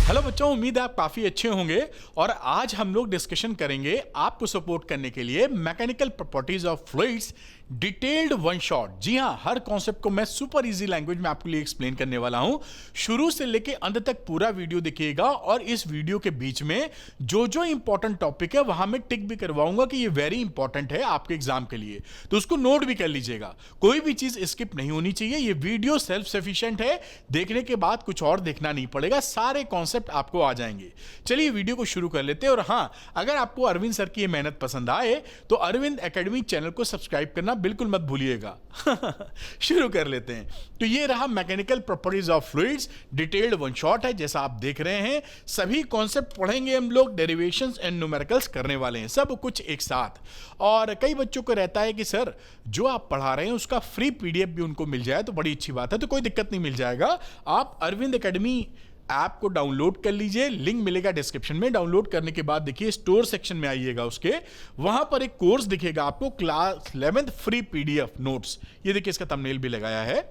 Hello बच्चों, उम्मीद है आप काफी अच्छे होंगे। और आज हम लोग डिस्कशन करेंगे आपको सपोर्ट करने के लिए mechanical properties of fluids detailed one shot. जी हाँ, हर कॉन्सेप्ट को मैं सुपर इजी लैंग्वेज में आपके लिए एक्सप्लेन करने वाला हूं। शुरू से लेके अंत तक पूरा वीडियो देखिएगा और इस वीडियो के बीच में जो जो इंपॉर्टेंट टॉपिक है वहां मैं टिक भी करवाऊंगा कि ये वेरी इंपॉर्टेंट है आपके एग्जाम के लिए, तो उसको नोट भी कर लीजिएगा। कोई भी चीज स्किप नहीं होनी चाहिए। ये वीडियो सेल्फ सफिशिएंट है, देखने के बाद कुछ और देखना नहीं पड़ेगा, सारे कॉन्सेप्ट आपको आ जाएंगे। चलिए वीडियो को शुरू कर लेते हैं। और हाँ, अगर आपको अरविंद सर की ये मेहनत पसंद आए तो अरविंद एकेडमी चैनल को सब्सक्राइब करना बिल्कुल मत भूलिएगा। शुरू कर लेते हैं। तो ये रहा mechanical properties of fluids detailed one shot है। जैसा आप देख रहे हैं, सभी कॉन्सेप्ट पढ़ेंगे हम लोग, डेरिवेशंस एंड न्यूमेरिकल्स करने वाले हैं, सब कुछ एक साथ। और कई बच्चों को रहता है कि सर जो आप पढ़ा रहे हैं उसका फ्री पीडीएफ भी उनको मिल जाए तो बड़ी अच्छी बात है। तो कोई दिक्कत नहीं, मिल जाएगा। आप अरविंद एकेडमी ऐप को डाउनलोड कर लीजिए, लिंक मिलेगा डिस्क्रिप्शन में। डाउनलोड करने के बाद देखिए स्टोर सेक्शन में आइएगा, उसके वहां पर एक कोर्स दिखेगा आपको, class 11th free PDF notes. ये देखिए इसका थंबनेल भी लगाया है।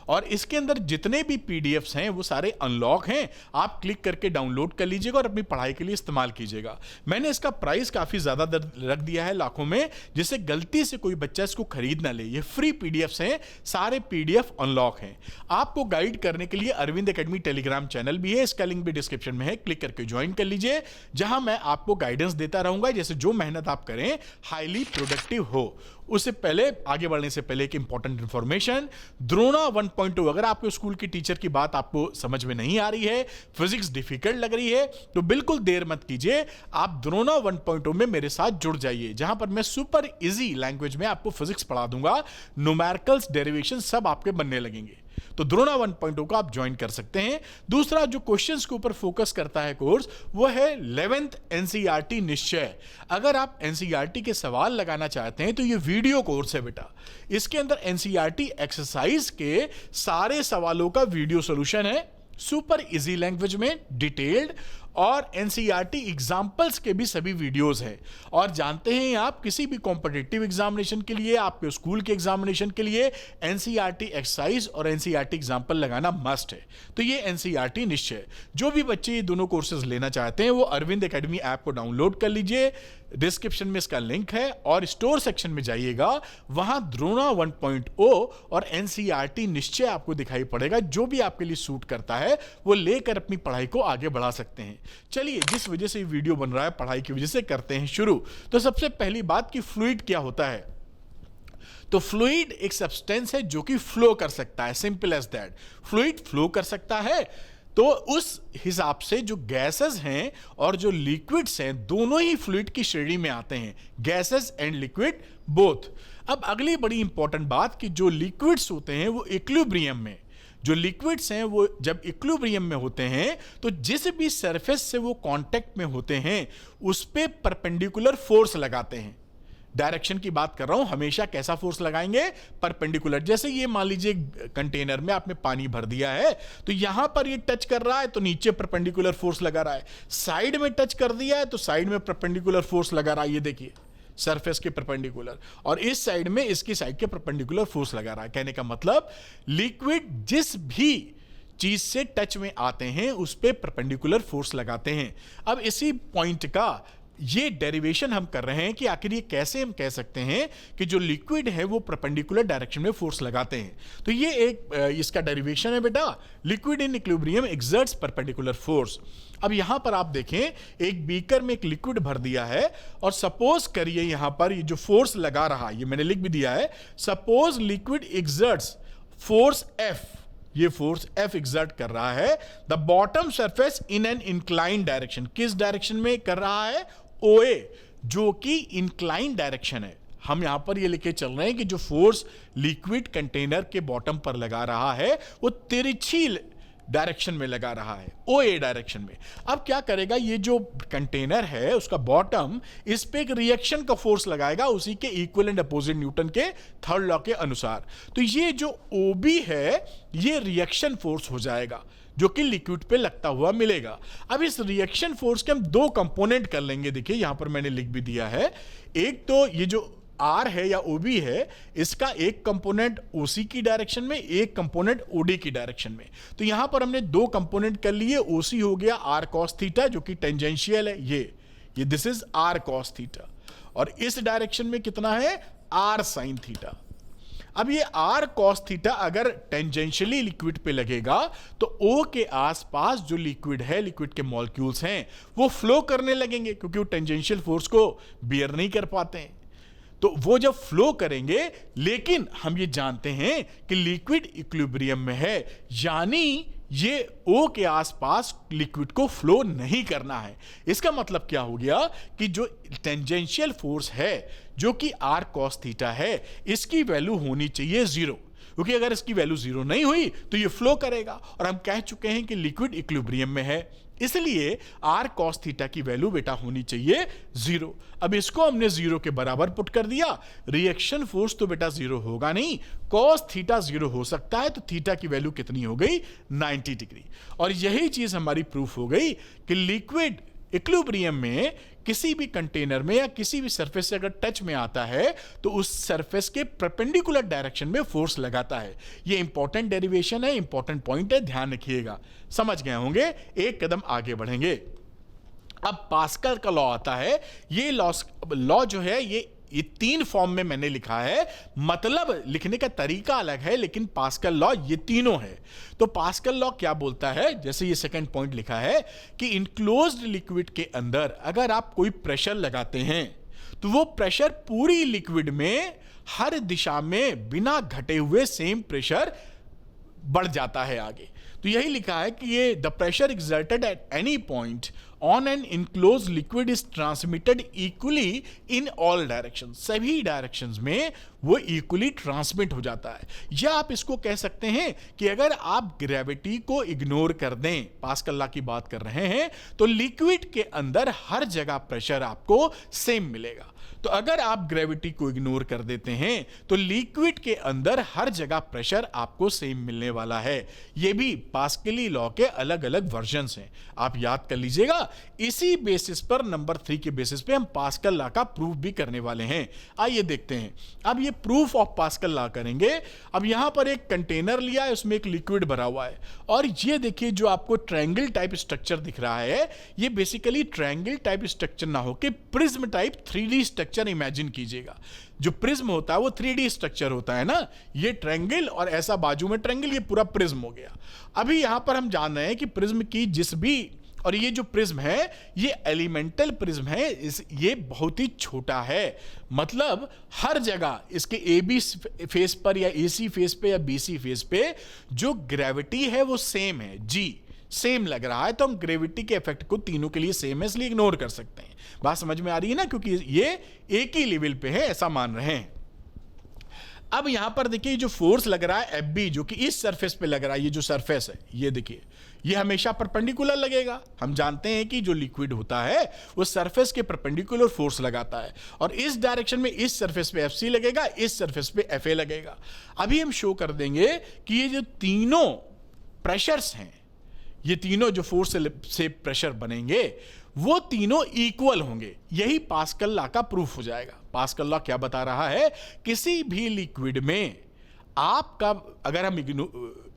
और इसके अंदर जितने भी पीडीएफ्स हैं वो सारे अनलॉक हैं। आप क्लिक करके डाउनलोड कर लीजिएगा और अपनी पढ़ाई के लिए इस्तेमाल कीजिएगा। मैंने इसका प्राइस काफी ज्यादा रख दिया है, लाखों में, जिससे गलती से कोई बच्चा इसको खरीद ना ले। ये फ्री पीडीएफ्स हैं, सारे पीडीएफ अनलॉक हैं। आपको गाइड करने के लिए अरविंद एकेडमी टेलीग्राम चैनल भी है, इसका लिंक भी डिस्क्रिप्शन में है, क्लिक करके ज्वाइन कर लीजिए, जहां मैं आपको गाइडेंस देता रहूंगा। जैसे जो मेहनत आप करें हाईली प्रोडक्टिव हो। उससे पहले, आगे बढ़ने से पहले एक इंपॉर्टेंट इंफॉर्मेशन, द्रोणा 1.0। अगर आपके स्कूल की टीचर की बात आपको समझ में नहीं आ रही है, फिजिक्स डिफिकल्ट लग रही है, तो बिल्कुल देर मत कीजिए, आप द्रोणा 1.0 में मेरे साथ जुड़ जाइए, जहां पर मैं सुपर इजी लैंग्वेज में आपको फिजिक्स पढ़ा दूंगा। न्यूमेरिकल्स, डेरिवेशन सब आपके बनने लगेंगे। तो द्रोणा 1.0 को आप ज्वाइन कर सकते हैं। दूसरा जो क्वेश्चंस के ऊपर फोकस करता है कोर्स, वो है 11th एनसीईआरटी निश्चय। अगर आप एनसीईआरटी के सवाल लगाना चाहते हैं तो ये वीडियो कोर्स है बेटा। इसके अंदर एनसीईआरटी एक्सरसाइज के सारे सवालों का वीडियो सॉल्यूशन है, सुपर इजी लैंग्वेज में, डिटेल्ड, और एनसीईआरटी एग्जाम्पल्स के भी सभी वीडियोस हैं। और जानते हैं आप, किसी भी कॉम्पिटिटिव एग्जामिनेशन के लिए, आपके स्कूल के एग्जामिनेशन के लिए एनसीईआरटी एक्सरसाइज और एनसीईआरटी एग्जाम्पल लगाना मस्ट है। तो ये एनसीईआरटी निश्चय। जो भी बच्चे ये दोनों कोर्सेज लेना चाहते हैं वो अरविंद एकेडमी ऐप को डाउनलोड कर लीजिए, डिस्क्रिप्शन में इसका लिंक है, और स्टोर सेक्शन में जाइएगा, वहां द्रोणा 1.0 और एनसीईआरटी निश्चय आपको दिखाई पड़ेगा। जो भी आपके लिए सूट करता है वो लेकर अपनी पढ़ाई को आगे बढ़ा सकते हैं। चलिए, जिस वजह से ये वीडियो बन रहा है पढ़ाई की वजह से, करते हैं शुरू। तो सबसे पहली बात कि फ्लूइड क्या होता है। तो फ्लूइड एक सब्सटेंस है जो कि फ्लो कर सकता है, simple as that. Fluid flow कर सकता है, तो उस हिसाब से जो गैसेस हैं और जो लिक्विड्स हैं, दोनों ही फ्लूइड की श्रेणी में आते हैं, गैसेस एंड लिक्विड बोथ। अब अगली बड़ी इंपॉर्टेंट बात कि जो लिक्विड्स होते हैं वो इक्विलिब्रियम में, जो लिक्विड्स हैं वो जब इक्विलिब्रियम में होते हैं तो जिस भी सरफेस से वो कांटेक्ट में होते हैं उस पे परपेंडिकुलर फोर्स लगाते हैं। डायरेक्शन की बात कर रहा हूं, हमेशा कैसा फोर्स लगाएंगे? परपेंडिकुलर। जैसे ये मान लीजिए कंटेनर में आपने पानी भर दिया है, तो यहां पर ये टच कर रहा है तो नीचे परपेंडिकुलर फोर्स लगा रहा है, साइड में टच कर दिया है तो साइड में परपेंडिकुलर फोर्स लगा रहा है। ये देखिए सरफेस के परपेंडिकुलर, और इस साइड में इसकी साइड के परपेंडिकुलर फोर्स लगा रहा है। कहने का मतलब लिक्विड जिस भी चीज से टच में आते हैं उस पे परपेंडिकुलर फोर्स लगाते हैं। अब इसी पॉइंट का ये डेरिवेशन हम कर रहे हैं कि आखिर ये कैसे हम कह सकते हैं कि जो लिक्विड है वो परपेंडिकुलर डायरेक्शन में फोर्स लगाते हैं। तो ये एक इसका डेरिवेशन है बेटा, liquid in equilibrium exerts perpendicular force. अब यहां पर आप देखें, एक बीकर में एक लिक्विड भर दिया है और सपोज करिए यहां पर ये जो फोर्स लगा रहा, ये मैंने लिख भी दिया है, suppose liquid exerts force F, ये फोर्स F एक्सर्ट कर रहा है the bottom surface in an incline direction. किस डायरेक्शन में कर रहा है? OA, जो कि इंक्लाइन डायरेक्शन है। हम यहां पर ये लिखे चल रहे हैं कि जो फोर्स लिक्विड कंटेनर के बॉटम पर लगा रहा है वो तिरछी डायरेक्शन में लगा रहा है, OA डायरेक्शन में। अब क्या करेगा, ये जो कंटेनर है उसका बॉटम, इस पे एक रिएक्शन का फोर्स लगाएगा उसी के इक्वल एंड अपोजिट न्यूटन के थर्ड लॉ के अनुसार। तो ये जो OB है ये रिएक्शन फोर्स हो जाएगा जो कि लिक्विड पे लगता हुआ मिलेगा। अब इस रिएक्शन फोर्स के हम दो कंपोनेंट कर लेंगे। देखिए यहां पर मैंने लिख भी दिया है, एक तो ये जो आर है या ओबी है, इसका एक कंपोनेंट ओसी की डायरेक्शन में, एक कंपोनेंट ओडी की डायरेक्शन में। तो यहां पर हमने दो कंपोनेंट कर लिए, ओसी हो गया आर कॉस थीटा जो कि टेंजेंशियल है, ये this is R cos theta, और इस डायरेक्शन में कितना है आर साइन थीटा। अब ये आर कॉस थीटा अगर टेंजेंशियली लिक्विड पे लगेगा तो ओ के आसपास जो लिक्विड है, लिक्विड के मॉलिक्यूल्स हैं, वो फ्लो करने लगेंगे क्योंकि वो टेंजेंशियल फोर्स को बियर नहीं कर पाते हैं। तो वो जब फ्लो करेंगे, लेकिन हम ये जानते हैं कि लिक्विड इक्विलिब्रियम में है, यानी ये ओ के आसपास लिक्विड को फ्लो नहीं करना है। इसका मतलब क्या हो गया कि जो टेंजेंशियल फोर्स है जो कि आर कॉस थीटा है, इसकी वैल्यू होनी चाहिए 0, क्योंकि अगर इसकी वैल्यू 0 नहीं हुई तो ये फ्लो करेगा, और हम कह चुके हैं कि लिक्विड इक्विलिब्रियम में है, इसलिए आर कॉस थीटा की वैल्यू बेटा होनी चाहिए 0। अब इसको हमने 0 के बराबर पुट कर दिया, रिएक्शन फोर्स तो बेटा 0 होगा नहीं, कॉस थीटा 0 हो सकता है, तो थीटा की वैल्यू कितनी हो गई 90 डिग्री। और यही चीज हमारी प्रूफ हो गई कि लिक्विड इक्विलिब्रियम में किसी भी कंटेनर में या किसी भी सरफेस से अगर टच में आता है तो उस सरफेस के परपेंडिकुलर डायरेक्शन में फोर्स लगाता है। ये इंपॉर्टेंट डेरिवेशन है, इंपॉर्टेंट पॉइंट है, ध्यान रखिएगा। समझ गए होंगे, एक कदम आगे बढ़ेंगे। अब पास्कल का लॉ आता है। ये लॉ जो है ये 3 फॉर्म में मैंने लिखा है, मतलब लिखने का तरीका अलग है, लेकिन पास्कल लॉ ये तीनों है। तो पास्कल लॉ क्या बोलता है, जैसे ये सेकंड पॉइंट लिखा है कि इनक्लोज्ड लिक्विड के अंदर अगर आप कोई प्रेशर लगाते हैं तो वो प्रेशर पूरी लिक्विड में हर दिशा में बिना घटे हुए सेम प्रेशर बढ़ जाता है आगे। तो यही लिखा है कि ये the pressure exerted at any point on an enclose liquid is transmitted equally in all direction, सभी डायरेक्शंस में वो इक्वली ट्रांसमिट हो जाता है। या आप इसको कह सकते हैं कि अगर आप ग्रेविटी को इग्नोर कर दें, पास्कल लॉ की बात कर रहे हैं, तो लिक्विड के अंदर हर जगह प्रेशर आपको सेम मिलेगा। तो अगर आप ग्रेविटी को इग्नोर कर देते हैं तो लिक्विड के अंदर हर जगह प्रेशर आपको सेम मिलने वाला है। ये भी पास्कली लॉ के अलग अलग वर्जन्स हैं, आप याद कर लीजिएगा। इसी बेसिस पर नंबर 3 के बेसिस पे हम पास्कल लॉ का प्रूफ भी करने वाले हैं। आइए देखते हैं। अब ये प्रूफ ऑफ पास्कल लॉ करेंगे। अब यहां पर एक कंटेनर लिया है, उसमें एक लिक्विड भरा हुआ है, और ये देखिए जो आपको ट्रायंगल टाइप स्ट्रक्चर दिख रहा है, ये बेसिकली ट्रायंगल टाइप स्ट्रक्चर ना होकर prism type 3D structure imagine कीजिएगा। जो प्रिज्म होता है वो 3D स्ट्रक्चर होता है ना, ये ट्रायंगल और ऐसा बाजू में ट्रायंगल, ये पूरा प्रिज्म हो गया। अभी यहां पर हम जान रहे हैं कि प्रिज्म की जिस भी, और ये जो प्रिज्म है ये एलिमेंटल प्रिज्म है, ये बहुत ही छोटा है, मतलब हर जगह इसके AB फेस पर या AC फेस पे या BC फेस पे जो ग्रेविटी है वो सेम है, G सेम लग रहा है, तो हम ग्रेविटी के इफेक्ट को तीनों के लिए सेम है इसलिए इग्नोर कर सकते हैं। बात समझ में आ रही है ना, क्योंकि ये एक ही लेवल पे है ऐसा मान रहे हैं। अब यहां पर देखिए जो फोर्स लग रहा है FB, जो कि इस सरफेस पे लग रहा है, ये जो सरफेस है ये देखिए, ये हमेशा परपेंडिकुलर लगेगा। हम जानते हैं कि जो लिक्विड होता है वो सरफेस के परपेंडिकुलर फोर्स लगाता है, और इस डायरेक्शन में इस सरफेस पे FC लगेगा, इस सरफेस पे FA लगेगा। अभी हम शो कर देंगे कि ये जो तीनों प्रेशर्स हैं, ये तीनों जो फोर्स से प्रेशर बनेंगे वो तीनों इक्वल होंगे। यही पास्कल लॉ का प्रूफ हो जाएगा। पास्कल लॉ क्या बता रहा है, किसी भी लिक्विड में आपका, अगर हम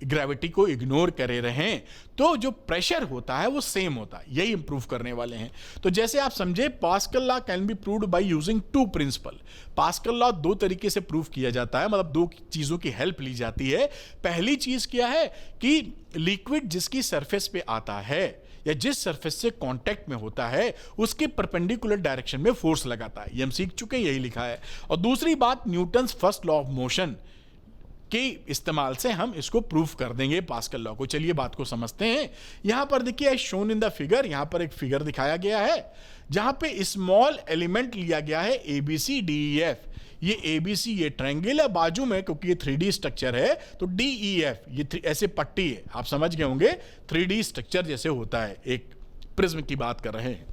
ग्रेविटी को इग्नोर करे रहें तो जो प्रेशर होता है वो सेम होता है। यही हम प्रूफ करने वाले हैं। तो जैसे आप समझे, Pascal law can be proved by using 2 principle. Pascal law 2 तरीके से प्रूफ किया जाता है, मतलब 2 चीजों की हेल्प ली जाती है। पहली चीज क्या है कि लिक्विड जिसकी सरफेस पे आता है या जिस सरफेस से कांटेक्ट में होता है उसके परपेंडिकुलर डायरेक्शन में फोर्स लगाता है, ये हम सीख चुके हैं, यही लिखा है। और दूसरी बात, Newton's first law of motion के इस्तेमाल से हम इसको प्रूफ कर देंगे पास्कल लॉ को। चलिए बात को समझते हैं। यहां पर देखिए शोन इन द फिगर, यहां पर एक फिगर दिखाया गया है जहां पे स्मॉल एलिमेंट लिया गया है ABCDEF। ये ABC ये ट्रायंगल है, बाजू में क्योंकि ये 3D स्ट्रक्चर है तो DEF ये ऐसे पट्टी है, आप समझ गए होंगे 3D स्ट्रक्चर जैसे होता है। एक प्रिज्म की बात कर रहे हैं,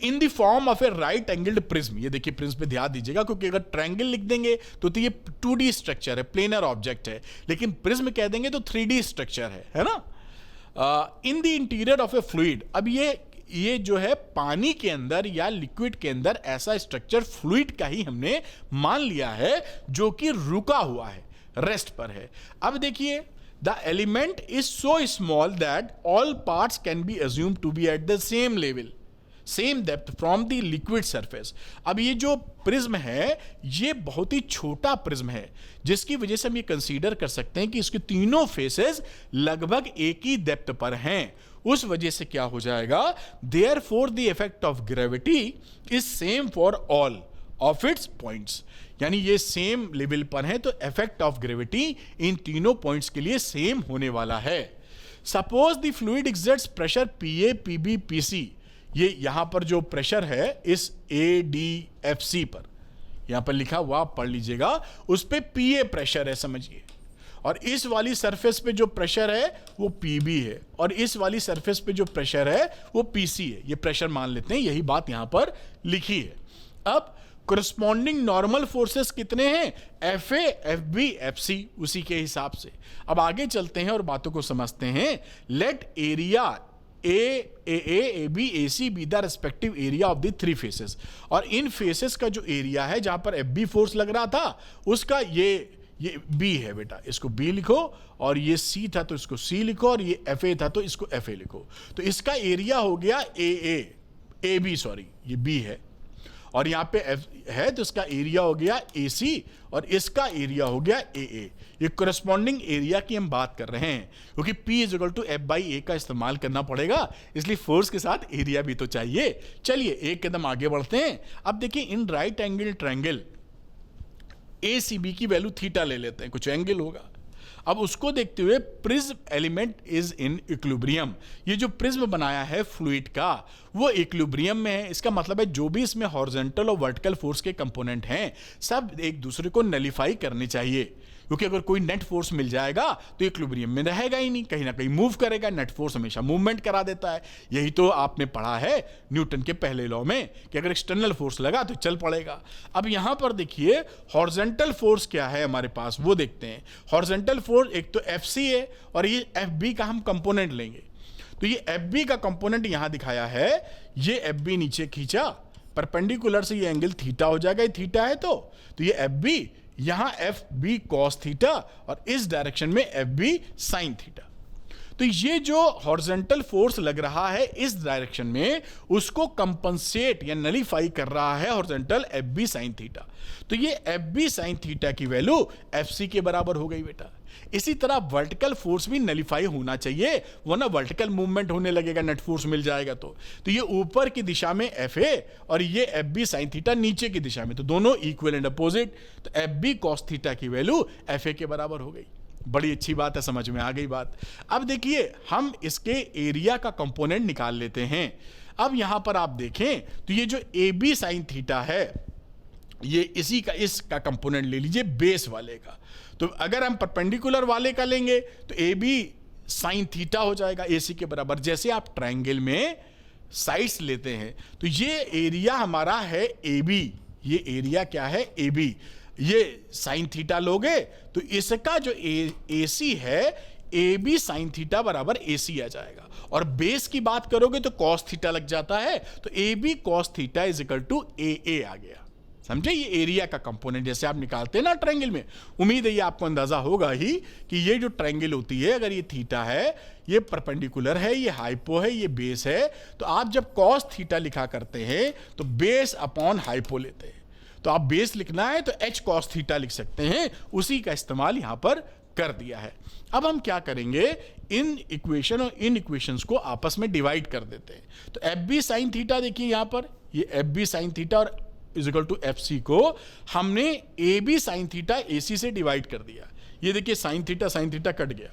in the form of A right angled prism. ये देखिए प्रिज्म पे ध्यान दीजिएगा, क्योंकि अगर ट्रायंगल लिख देंगे तो ये 2D स्ट्रक्चर है, प्लेनर ऑब्जेक्ट है, लेकिन प्रिज्म कह देंगे तो 3D स्ट्रक्चर है ना। In the interior of A fluid, अब ये ये जो है पानी के अंदर या लिक्विड के अंदर ऐसा स्ट्रक्चर फ्लूइड का ही हमने मान लिया है जो कि रुका हुआ है, रेस्ट पर है। अब देखिए, the element is so small that all parts can be assume to be at the same level, same depth from the liquid surface. अब ये जो प्रिज्म है ये बहुत ही छोटा प्रिज्म है, जिसकी वजह से हम ये कंसीडर कर सकते हैं कि इसके तीनों फेसेस लगभग एक ही डेप्थ पर हैं। उस वजह से क्या हो जाएगा, therefore the effect of gravity is same for all of its points. यानी ये सेम लेवल पर है तो इफेक्ट ऑफ ग्रेविटी इन तीनों पॉइंट्स के लिए सेम होने वाला है। Suppose the fluid exerts pressure PA PB PC, ये यहां पर जो प्रेशर है इस ADFC पर, यहां पर लिखा हुआ आप पढ़ लीजिएगा, उस पे PA प्रेशर है समझिए, और इस वाली सरफेस पे जो प्रेशर है वो PB है, और इस वाली सरफेस पे जो प्रेशर है वो PC है। ये प्रेशर मान लेते हैं, यही बात यहां पर लिखी है। अब करस्पॉन्डिंग नॉर्मल फोर्सेस कितने हैं, FA FB FC, उसी के हिसाब से अब आगे चलते हैं और बातों को समझते हैं। Let area AA AB AC be the respective area of the three faces, और इन फेसेस का जो एरिया है जहां पर FB फोर्स लग रहा था उसका ये B है बेटा, इसको B लिखो, और ये C था तो इसको C लिखो, और ये FA था तो इसको FA लिखो। तो इसका एरिया हो गया AB सॉरी ये B है, और यहाँ पे F है तो इसका एरिया हो गया AC, और इसका एरिया हो गया AA। ये करस्पॉन्डिंग एरिया की हम बात कर रहे हैं, क्योंकि P = F/A का इस्तेमाल करना पड़ेगा, इसलिए फोर्स के साथ एरिया भी तो चाहिए। चलिए एक कदम आगे बढ़ते हैं। अब देखिए, in right angle triangle ACB की वैल्यू थीटा ले लेते हैं, कुछ एंगल होगा। अब उसको देखते हुए prism element is in equilibrium, ये जो प्रिज्म बनाया है फ्लूइड का वो इक्विलिब्रियम में है। इसका मतलब है जो भी इसमें हॉरिजॉन्टल और वर्टिकल फोर्स के कंपोनेंट हैं सब एक दूसरे को नलिफाई करने चाहिए, क्योंकि अगर कोई नेट फोर्स मिल जाएगा तो इक्विलिब्रियम में रहेगा ही नहीं, कहीं ना कहीं मूव करेगा। नेट फोर्स हमेशा मूवमेंट करा देता है, यही तो आपने पढ़ा है न्यूटन के पहले लॉ में कि अगर एक्सटर्नल फोर्स लगा तो चल पड़ेगा। अब यहां पर देखिए हॉरिजॉन्टल फोर्स क्या है हमारे पास, वो देखते हैं। हॉरिजॉन्टल फोर्स एक तो FC है, और ये FB का हम कंपोनेंट लेंगे। तो ये FB का कंपोनेंट यहां दिखाया है, ये FB नीचे खींचा, परपेंडिकुलर से ये एंगल थीटा हो जाएगा, ये थीटा है तो ये FB, यहां FB cos थीटा, और इस डायरेक्शन में FB sin थीटा। तो ये जो हॉरिजॉन्टल फोर्स लग रहा है इस डायरेक्शन में, उसको कंपनसेट या नलीफाई कर रहा है हॉरिजॉन्टल FB sin थीटा। तो ये FB sin थीटा की वैल्यू FC के बराबर हो गई बेटा। इसी तरह वर्टिकल फोर्स भी नलीफाई होना चाहिए, वरना वर्टिकल मूवमेंट होने लगेगा, नेट फोर्स मिल जाएगा। तो ये ऊपर की दिशा में FA और ये FB sin थीटा नीचे की दिशा में, तो दोनों इक्वल एंड अपोजिट। तो FB cos थीटा की वैल्यू FA के बराबर हो गई। बड़ी अच्छी बात है, समझ में आ गई बात। अब देखिए हम इसके एरिया का कंपोनेंट निकाल लेते हैं। अब यहां पर आप देखें तो ये जो AB sin थीटा है, ये इसी का इसका कंपोनेंट ले लीजिए बेस वाले का। तो अगर हम परपेंडिकुलर वाले का लेंगे तो AB sin थीटा हो जाएगा AC के बराबर। जैसे आप ट्रायंगल में साइड्स लेते हैं तो ये एरिया हमारा है AB, ये एरिया क्या है AB, ये sin थीटा लोगे तो इसका जो AC है AB sin थीटा बराबर AC आ जाएगा। और बेस की बात करोगे तो cos थीटा लग जाता है, तो AB cos थीटा = AA आ गया। समझे, ये एरिया का कंपोनेंट जैसे आप निकालते हैं ना ट्रायंगल में। उम्मीद है ये आपको अंदाजा होगा ही कि ये जो ट्रायंगल होती है, अगर ये थीटा है, ये परपेंडिकुलर है, ये हाइपो है, ये बेस है, तो आप जब cos थीटा लिखा करते हैं तो बेस अपॉन हाइपो लेते हैं। तो आप बेस लिखना है तो H cos थीटा लिख सकते हैं, उसी का इस्तेमाल यहां पर कर दिया है। अब हम क्या करेंगे, इन इक्वेशन और इन इक्वेशंस को आपस में डिवाइड कर देते हैं। तो FB sin थीटा देखिए यहां पर, ये FB sin थीटा और = FC को हमने AB sin थीटा AC से डिवाइड कर दिया। ये देखिए sin थीटा कट गया।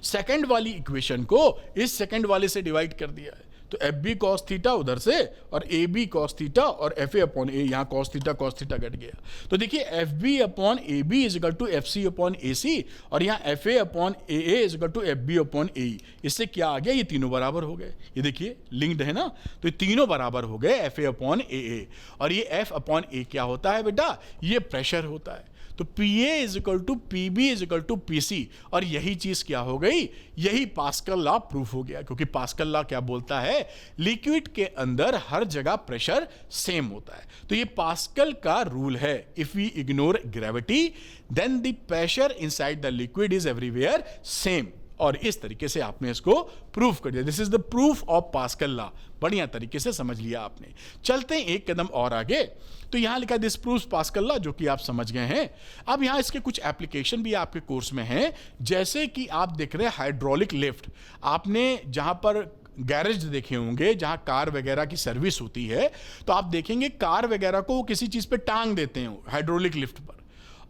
सेकंड वाली इक्वेशन को इस सेकंड वाले से डिवाइड कर दिया है, तो FB cos थीटा उधर से और AB cos थीटा और FA/A, यहां cos थीटा कट गया। तो देखिए FB/AB = FC/AC, और यहां FA/AA = FB/AE। इससे क्या आ गया, ये तीनों बराबर हो गए। ये देखिए लिंक्ड है ना, तो ये तीनों बराबर हो गए FA/AA। और ये F/A क्या होता है बेटा, ये प्रेशर होता है। तो PA is equal to PB is equal to PC, और यही चीज क्या हो गई, यही पास्कल लॉ प्रूफ हो गया, क्योंकि पास्कल लॉ क्या बोलता है, लिक्विड के अंदर हर जगह प्रेशर सेम होता है। तो ये पास्कल का रूल है। If we ignore gravity then the pressure inside the liquid is everywhere same, और इस तरीके से आपने इसको प्रूफ कर दिया। This is the proof of Pascal law. बढ़िया तरीके से समझ लिया आपने। चलते हैं एक कदम और आगे। तो यहां लिखा दिस प्रूव्स पास्कल लॉ, जो कि आप समझ गए हैं। अब यहां इसके कुछ एप्लीकेशन भी आपके कोर्स में हैं, जैसे कि आप देख रहे हैं हाइड्रोलिक लिफ्ट। आपने जहां पर गैरेज देखे होंगे जहां कार वगैरह की सर्विस होती है, तो आप देखेंगे कार वगैरह को किसी चीज पे टांग देते हैं हाइड्रोलिक लिफ्ट पर,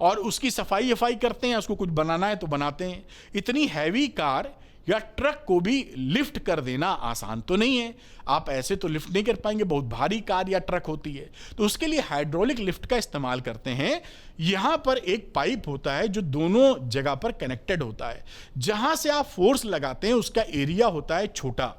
और उसकी सफाई करते हैं, उसको कुछ बनाना है तो बनाते हैं। इतनी हैवी कार या ट्रक को भी लिफ्ट कर देना आसान तो नहीं है। आप ऐसे तो लिफ्ट नहीं कर पाएंगे, बहुत भारी कार या ट्रक होती है, तो उसके लिए हाइड्रोलिक लिफ्ट का इस्तेमाल करते हैं। यहां पर एक पाइप होता है जो दोनों जगह पर कनेक्टेड होता है। जहां से आप फोर्स लगाते हैं उसका एरिया होता है छोटा,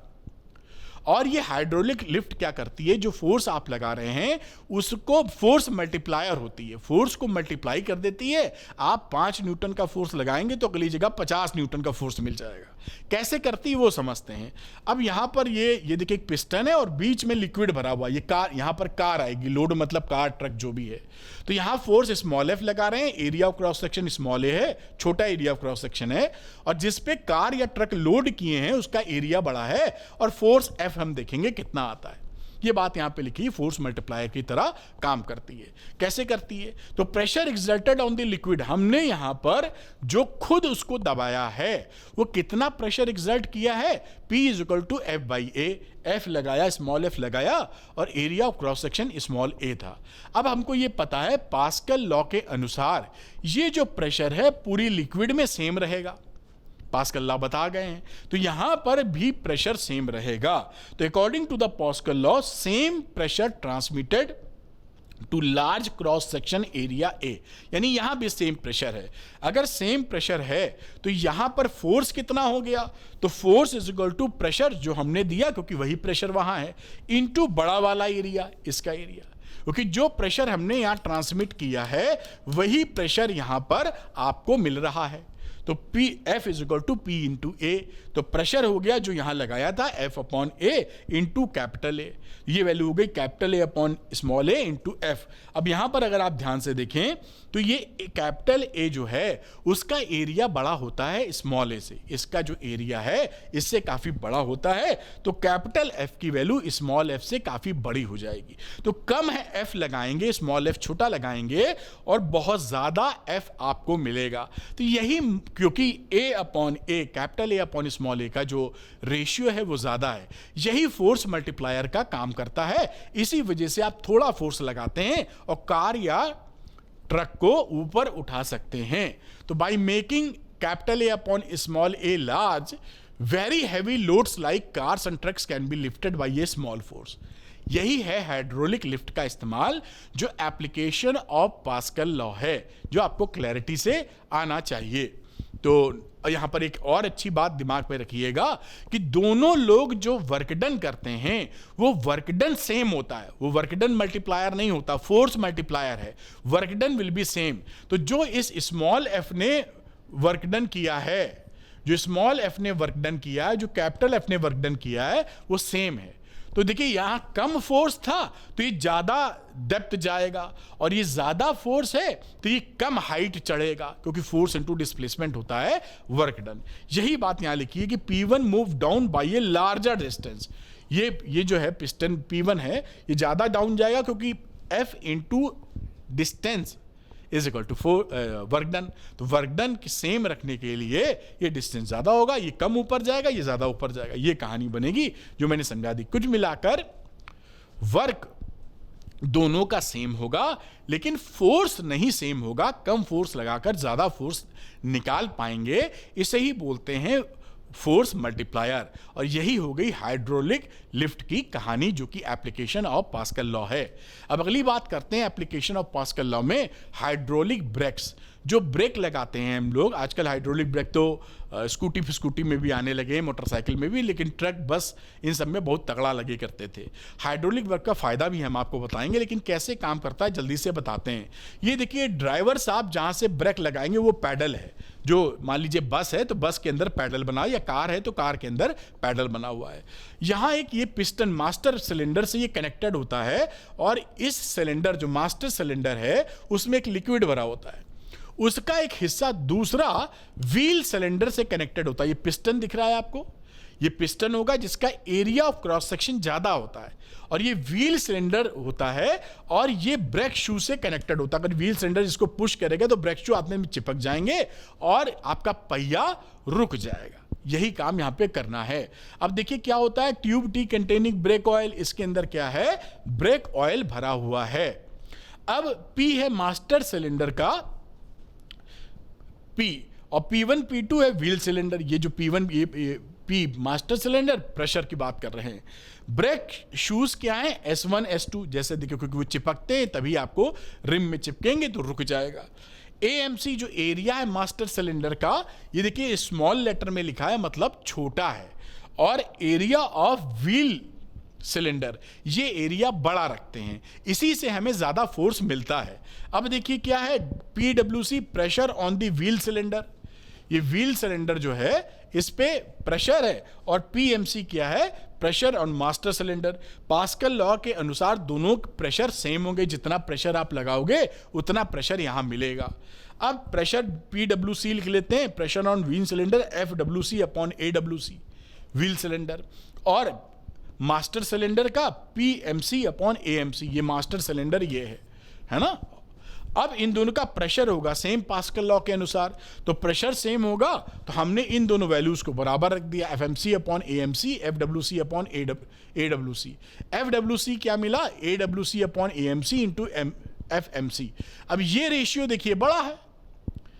और ये हाइड्रोलिक लिफ्ट क्या करती है, जो फोर्स आप लगा रहे हैं उसको फोर्स मल्टीप्लायर होती है, फोर्स को मल्टीप्लाई कर देती है। आप 5 न्यूटन का फोर्स लगाएंगे तो अगली जगह 50 न्यूटन का फोर्स मिल जाएगा। कैसे करती है वो समझते हैं। अब यहां पर ये देखिए एक पिस्टन है और बीच में लिक्विड भरा हुआ, ये कार, यहां पर कार आएगी, लोड मतलब कार ट्रक जो भी है। तो यहां फोर्स स्मॉल एफ लगा रहे हैं, area of cross section small a है, छोटा एरिया ऑफ क्रॉस सेक्शन है, और जिस पे कार या ट्रक लोड किए हैं उसका एरिया बड़ा है, और फोर्स एफ हम देखेंगे कितना आता है। ये बात यहां पे लिखी, फोर्स मल्टीप्लायर की तरह काम करती है। कैसे करती है, तो pressure exerted on the liquid, हमने यहां पर जो खुद उसको दबाया है वो कितना प्रेशर एक्सर्ट किया है, P is equal to F by A, F लगाया, स्मॉल f लगाया, और area of cross section small a था। अब हमको ये पता है पास्कल लॉ के अनुसार ये जो प्रेशर है पूरी लिक्विड में सेम रहेगा, पास्कल लॉ बता गए हैं, तो यहां पर भी प्रेशर सेम रहेगा। तो according to the Pascal law same pressure transmitted to large cross section area A, यानी यहां भी सेम प्रेशर है। अगर सेम प्रेशर है तो यहां पर फोर्स कितना हो गया, तो force is equal to pressure जो हमने दिया, क्योंकि वही प्रेशर वहां है, इनटू बड़ा वाला एरिया, इसका एरिया, क्योंकि जो प्रेशर हमने यहां ट्रांसमिट किया है वही प्रेशर यहां पर आपको मिल रहा है। तो P F is equal to P into A, तो प्रेशर हो गया जो यहां लगाया था F upon a into capital A, ये वैल्यू हो गई capital A upon small a into F. अब यहां पर अगर आप ध्यान से देखें तो ये कैपिटल ए जो है उसका एरिया बड़ा होता है स्मॉल ए से, इसका जो एरिया है इससे काफी बड़ा होता है, तो कैपिटल एफ की वैल्यू स्मॉल एफ से काफी बड़ी हो जाएगी। तो कम है एफ लगाएंगे, स्मॉल एफ छोटा लगाएंगे, और बहुत ज्यादा एफ आपको मिलेगा। तो यही, क्योंकि a upon a, capital A upon small a का जो रेशियो है वो ज्यादा है, यही फोर्स मल्टीप्लायर का काम करता है। इसी वजह से आप थोड़ा फोर्स लगाते हैं और कार या ट्रक को ऊपर उठा सकते हैं। तो by making capital A upon small a large, very heavy loads like cars and trucks can be lifted bye A small force. यही है हाइड्रोलिक लिफ्ट का इस्तेमाल, जो एप्लीकेशन ऑफ पास्कल लॉ है, जो आपको क्लैरिटी से आना चाहिए। तो यहां पर एक और अच्छी बात दिमाग में रखिएगा कि दोनों लोग जो वर्क डन करते हैं वो वर्क डन सेम होता है, वो वर्क डन मल्टीप्लायर नहीं होता, फोर्स मल्टीप्लायर है, work done will be same. तो जो इस स्मॉल एफ ने वर्क डन किया है, जो स्मॉल एफ ने वर्क डन किया है, जो कैपिटल एफ ने वर्क डन किया है, वो सेम है। तो देखिए यहां कम फोर्स था तो ये ज्यादा डेप्थ जाएगा, और ये ज्यादा फोर्स है तो ये कम हाइट चढ़ेगा, क्योंकि फोर्स इनटू डिस्प्लेसमेंट होता है वर्क डन। यही बात यहां लिखी है कि P1 move down by a larger distance. ये जो है पिस्टन P1 है, ये ज्यादा डाउन जाएगा क्योंकि F into distance is equal to work done. तो वर्क डन सेम रखने के लिए ये डिस्टेंस ज्यादा होगा, ये कम ऊपर जाएगा, ये ज्यादा ऊपर जाएगा, ये कहानी बनेगी जो मैंने समझा दी। कुछ मिलाकर वर्क दोनों का सेम होगा, लेकिन फोर्स नहीं सेम होगा, कम फोर्स लगाकर ज्यादा फोर्स निकाल पाएंगे, इसे ही बोलते हैं फोर्स मल्टीप्लायर। और यही हो गई हाइड्रोलिक लिफ्ट की कहानी, जो कि एप्लीकेशन ऑफ पास्कल लॉ है। अब अगली बात करते हैं एप्लीकेशन ऑफ पास्कल लॉ में हाइड्रोलिक ब्रेक्स। जो ब्रेक लगाते हैं हम लोग आजकल, हाइड्रोलिक ब्रेक तो स्कूटी में भी आने लगे हैं, मोटरसाइकिल में भी, लेकिन ट्रक बस इन सब में बहुत तगड़ा लगे करते थे। हाइड्रोलिक ब्रेक का फ़ायदा भी हम आपको बताएंगे, लेकिन कैसे काम करता है जल्दी से बताते हैं। ये देखिए ड्राइवर साहब जहाँ से ब्रेक लगाएंगे वो पैडल है, जो मान लीजिए बस है तो बस के अंदर पैडल बना, या कार है तो कार के अंदर पैडल बना हुआ है। यहाँ एक ये पिस्टन मास्टर सिलेंडर से ये कनेक्टेड होता है, और इस सिलेंडर जो मास्टर सिलेंडर है उसमें एक लिक्विड भरा होता है, उसका एक हिस्सा दूसरा व्हील सिलेंडर से कनेक्टेड होता है। ये पिस्टन दिख रहा है आपको, ये पिस्टन होगा जिसका एरिया ऑफ क्रॉस सेक्शन ज्यादा होता है, और ये व्हील सिलेंडर होता है, और ये ब्रेक शू से कनेक्टेड होता है। अगर व्हील सिलेंडर इसको पुश करेगा तो ब्रेक शू आपने में चिपक जाएंगे और आपका पहिया रुक जाएगा। यही काम यहां पे करना है। अब देखिए क्या होता है, tube T containing brake oil, इसके अंदर क्या है, ब्रेक ऑयल भरा हुआ है। अब P है मास्टर सिलेंडर का P, और P1 P2 है व्हील सिलेंडर। ये जो P1 ये P मास्टर सिलेंडर, प्रेशर की बात कर रहे हैं। ब्रेक शूज क्या है, S1 S2, जैसे देखिए क्योंकि वो चिपकते हैं तभी आपको रिम में चिपकेंगे तो रुक जाएगा। AMC जो एरिया है मास्टर सिलेंडर का, ये देखिए स्मॉल लेटर में लिखा है, मतलब छोटा है, और एरिया ऑफ व्हील सिलेंडर ये एरिया बड़ा रखते हैं, इसी से हमें ज्यादा फोर्स मिलता है। अब देखिए क्या है, PWC pressure on the wheel cylinder, ये व्हील सिलेंडर जो है इस पे प्रेशर है, और PMC क्या है, pressure on master cylinder. Pascal law के अनुसार दोनों प्रेशर सेम होंगे, जितना प्रेशर आप लगाओगे उतना प्रेशर यहां मिलेगा। अब प्रेशर PWC लिख लेते हैं, pressure on wheel cylinder FWC upon AWC wheel cylinder, और मास्टर सिलेंडर का PMC अपॉन AMC, ये मास्टर सिलेंडर ये है ना। अब इन दोनों का प्रेशर होगा सेम पास्कल लॉ के अनुसार, तो प्रेशर सेम होगा तो हमने इन दोनों वैल्यूज को बराबर रख दिया, FMC upon AMC, FWC upon AWC। FWC क्या मिला, AWC upon AMC into FMC। अब ये रेशियो देखिए बड़ा है,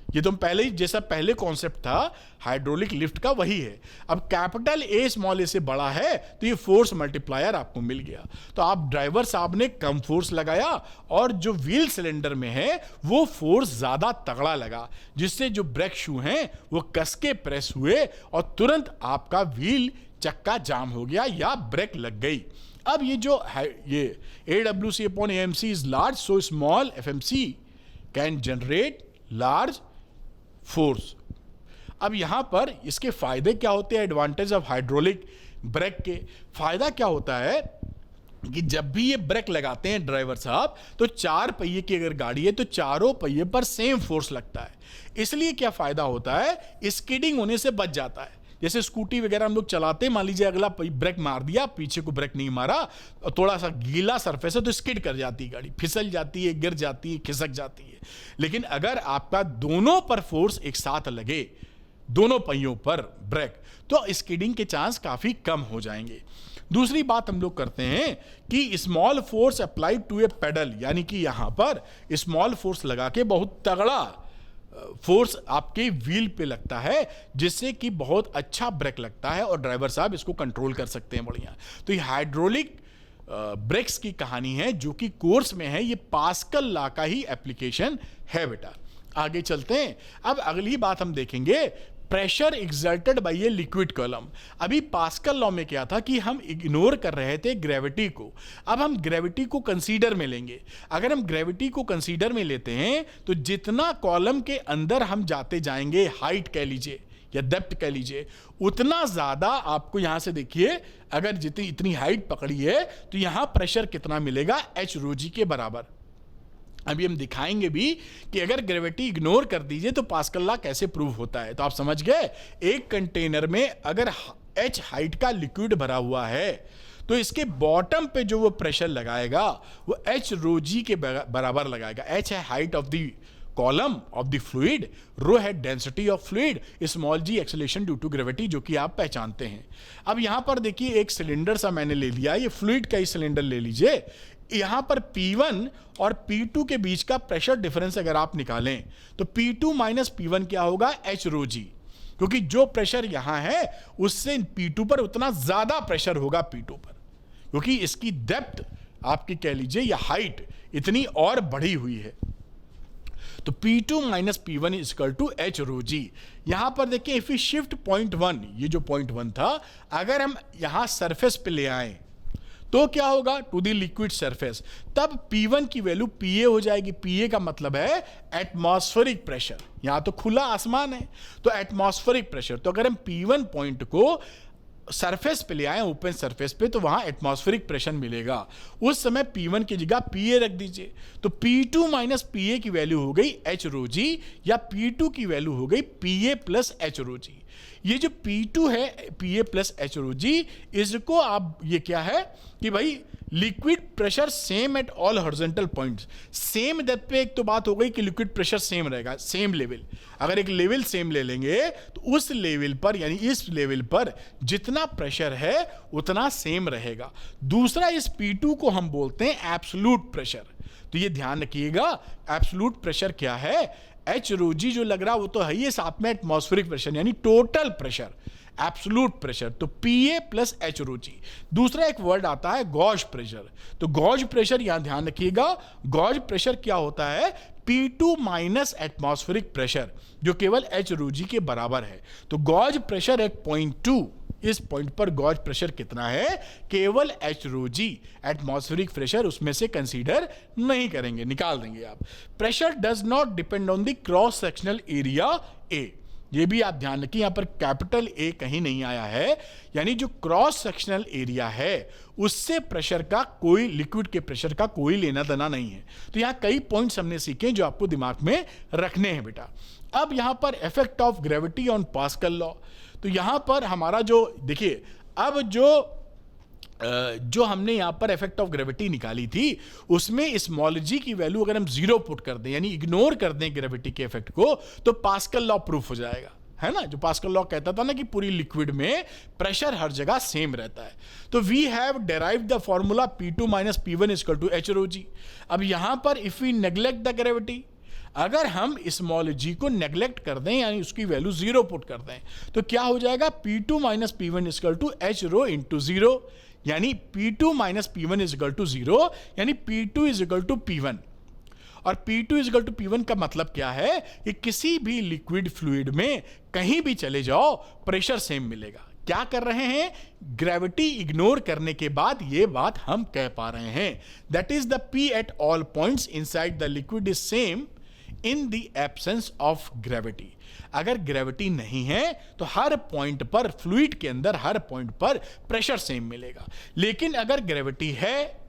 ये तो पहले ही जैसा पहले कॉन्सेप्ट था हाइड्रोलिक लिफ्ट का वही है। अब कैपिटल A स्मॉल a से बड़ा है तो ये फोर्स मल्टीप्लायर आपको मिल गया। तो आप ड्राइवर साहब ने कम फोर्स लगाया, और जो व्हील सिलेंडर में है वो फोर्स ज्यादा तगड़ा लगा, जिससे जो ब्रेक शू हैं वो कस के प्रेस हुए और तुरंत आपका व्हील चक्का जाम हो गया या ब्रेक लग गई। अब ये जो है ये AWC upon AMC is large, so small FMC can generate large force. अब यहां पर इसके फायदे क्या होते हैं, एडवांटेज ऑफ हाइड्रोलिक ब्रेक के फायदा क्या होता है कि जब भी ये ब्रेक लगाते हैं ड्राइवर साहब, तो 4 पहिए की अगर गाड़ी है तो चारों पहिए पर सेम फोर्स लगता है। इसलिए क्या फायदा होता है, स्किडिंग होने से बच जाता है। जैसे स्कूटी वगैरह हम लोग चलाते हैं, मान लीजिए अगला ब्रेक मार दिया, पीछे को ब्रेक नहीं मारा, और थोड़ा सा गीला सरफेस है तो स्किड कर जाती है गाड़ी, फिसल जाती है, गिर जाती है, खिसक जाती है। लेकिन अगर आपका दोनों पर फोर्स एक साथ लगे, दोनों पहियों पर ब्रेक, तो स्किडिंग के चांस काफी कम हो जाएंगे। दूसरी बात हम लोग करते हैं कि small force applied to a pedal, यानी कि यहां पर स्मॉल फोर्स लगा के बहुत तगड़ा फोर्स आपके व्हील पे लगता है, जिससे कि बहुत अच्छा ब्रेक लगता है और ड्राइवर साहब इसको कंट्रोल कर सकते हैं बढ़िया। तो ये हाइड्रोलिक ब्रेक्स की कहानी है जो कि कोर्स में है, ये पास्कल लॉ का ही एप्लीकेशन है बेटा। आगे चलते हैं। अब अगली बात हम देखेंगे, pressure exerted by a liquid column. अभी पास्कल लॉ में क्या था कि हम इग्नोर कर रहे थे ग्रेविटी को, अब हम ग्रेविटी को कंसीडर में लेंगे। अगर हम ग्रेविटी को कंसीडर में लेते हैं तो जितना कॉलम के अंदर हम जाते जाएंगे, हाइट कह लीजिए या डेप्थ कह लीजिए, उतना ज्यादा आपको यहां से देखिए, अगर जितनी इतनी हाइट पकड़ी है तो यहां प्रेशर कितना मिलेगा, H rho g के बराबर। अभी हम दिखाएंगे भी कि अगर ग्रेविटी इग्नोर कर दीजिए तो पास्कल लॉ कैसे प्रूव होता है। तो आप समझ गए, एक कंटेनर में अगर H हाइट का लिक्विड भरा हुआ है तो इसके बॉटम पे जो वो प्रेशर लगाएगा वो H rho g के बराबर लगाएगा। H है height of the column of the fluid, rho है density of fluid, small g acceleration due to gravity, जो कि आप पहचानते हैं। अब यहां पर देखिए एक सिलेंडर सा मैंने ले लिया, ये फ्लूइड का ही सिलेंडर ले लीजिए। यहां पर P1 और P2 के बीच का प्रेशर डिफरेंस अगर आप निकालें तो P2 माइनस P1 क्या होगा, H rho g, क्योंकि जो प्रेशर यहां है उससे P2 पर उतना ज्यादा प्रेशर होगा P2 पर, क्योंकि इसकी डेप्थ आपकी कह लीजिए या हाइट इतनी और बढ़ी हुई है। तो P2 minus P1 is equal to H rho g. यहां पर देखिए इफ यू शिफ्ट पॉइंट 1, ये जो पॉइंट 1 था, अगर हम यहां सरफेस पे ले आए तो क्या होगा, टू द लिक्विड सरफेस, तब P1 की वैल्यू PA हो जाएगी। PA का मतलब है एटमॉस्फेरिक प्रेशर, यहां तो खुला आसमान है तो एटमॉस्फेरिक प्रेशर। तो अगर हम P1 पॉइंट को सरफेस पे ले आए, ओपन सरफेस पे, तो वहां एटमॉस्फेरिक प्रेशर मिलेगा। उस समय P1 की जगह PA रख दीजिए, तो P2 माइनस PA की वैल्यू हो गई H रो जी, या P2 की वैल्यू हो गई PA plus H rho g. ये जो P2 है PA प्लस H रो जी, इसको आप, ये क्या है कि भाई liquid pressure same at all horizontal points. Same depth पे एक तो बात हो गई कि लिक्विड प्रेशर सेम रहेगा, सेम लेवल। अगर एक लेवल सेम ले लेंगे तो उस लेवल पर, यानी इस लेवल पर जितना प्रेशर है उतना सेम रहेगा। दूसरा, इस P2 को हम बोलते हैं एब्सोल्यूट प्रेशर। तो ये ध्यान रखिएगा, एब्सोल्यूट प्रेशर क्या है, H रो जी जो लग रहा वो तो है ही, साथ में एटमॉस्फेरिक प्रेशर यानी टोटल प्रेशर, एब्सोल्यूट प्रेशर, तो PA प्लस H रो जी। दूसरा एक वर्ड आता है गॉज प्रेशर। तो गॉज प्रेशर यहां ध्यान रखिएगा, गॉज प्रेशर क्या होता है, P2 माइनस एटमॉस्फेरिक प्रेशर, जो केवल H रो जी के बराबर है। तो गॉज प्रेशर एट पॉइंट 2, इस पॉइंट पर गॉज प्रेशर कितना है, केवल H रो जी। एटमॉस्फेरिक प्रेशर उसमें से कंसीडर नहीं करेंगे, निकाल देंगे आप। Pressure does not depend on the cross sectional area A। ये भी आप ध्यान रखिए, यहां पर कैपिटल A कहीं नहीं आया है, यानी जो क्रॉस सेक्शनल एरिया है उससे प्रेशर का कोई, लिक्विड के प्रेशर का कोई लेना देना नहीं है। तो यहां कई पॉइंट्स हमने सीखे जो आपको दिमाग में रखने हैं बेटा। अब यहां पर effect of gravity on pascal law. तो यहां पर हमारा जो, देखिए अब जो हमने यहां पर इफेक्ट ऑफ ग्रेविटी निकाली थी, उसमें स्मॉल जी की वैल्यू अगर हम 0 पुट कर दें, यानी इग्नोर कर दें ग्रेविटी के इफेक्ट को, तो पास्कल लॉ प्रूफ हो जाएगा, है ना। जो पास्कल लॉ कहता था ना कि पूरी लिक्विड में प्रेशर हर जगह सेम रहता है। तो we have derived the formula P2 minus P1 equal to H rho g. अब यहां पर if we neglect the gravity, अगर हम स्मॉल जी को नेग्लेक्ट कर दें, यानी उसकी वैल्यू 0 पुट कर दें, तो क्या हो जाएगा, P2 minus P1 equal to H rho into 0, यानी P2 minus P1 is equal to 0, यानी P2 is equal to P1। और P2 is equal to P1 का मतलब क्या है कि किसी भी लिक्विड फ्लूइड में कहीं भी चले जाओ प्रेशर सेम मिलेगा। क्या कर रहे हैं, ग्रेविटी इग्नोर करने के बाद ये बात हम कह पा रहे हैं, that is the P at all points inside the liquid is same in the absence of gravity. अगर ग्रेविटी नहीं है तो हर पॉइंट पर, फ्लूइड के अंदर हर पॉइंट पर प्रेशर सेम मिलेगा। लेकिन अगर ग्रेविटी है,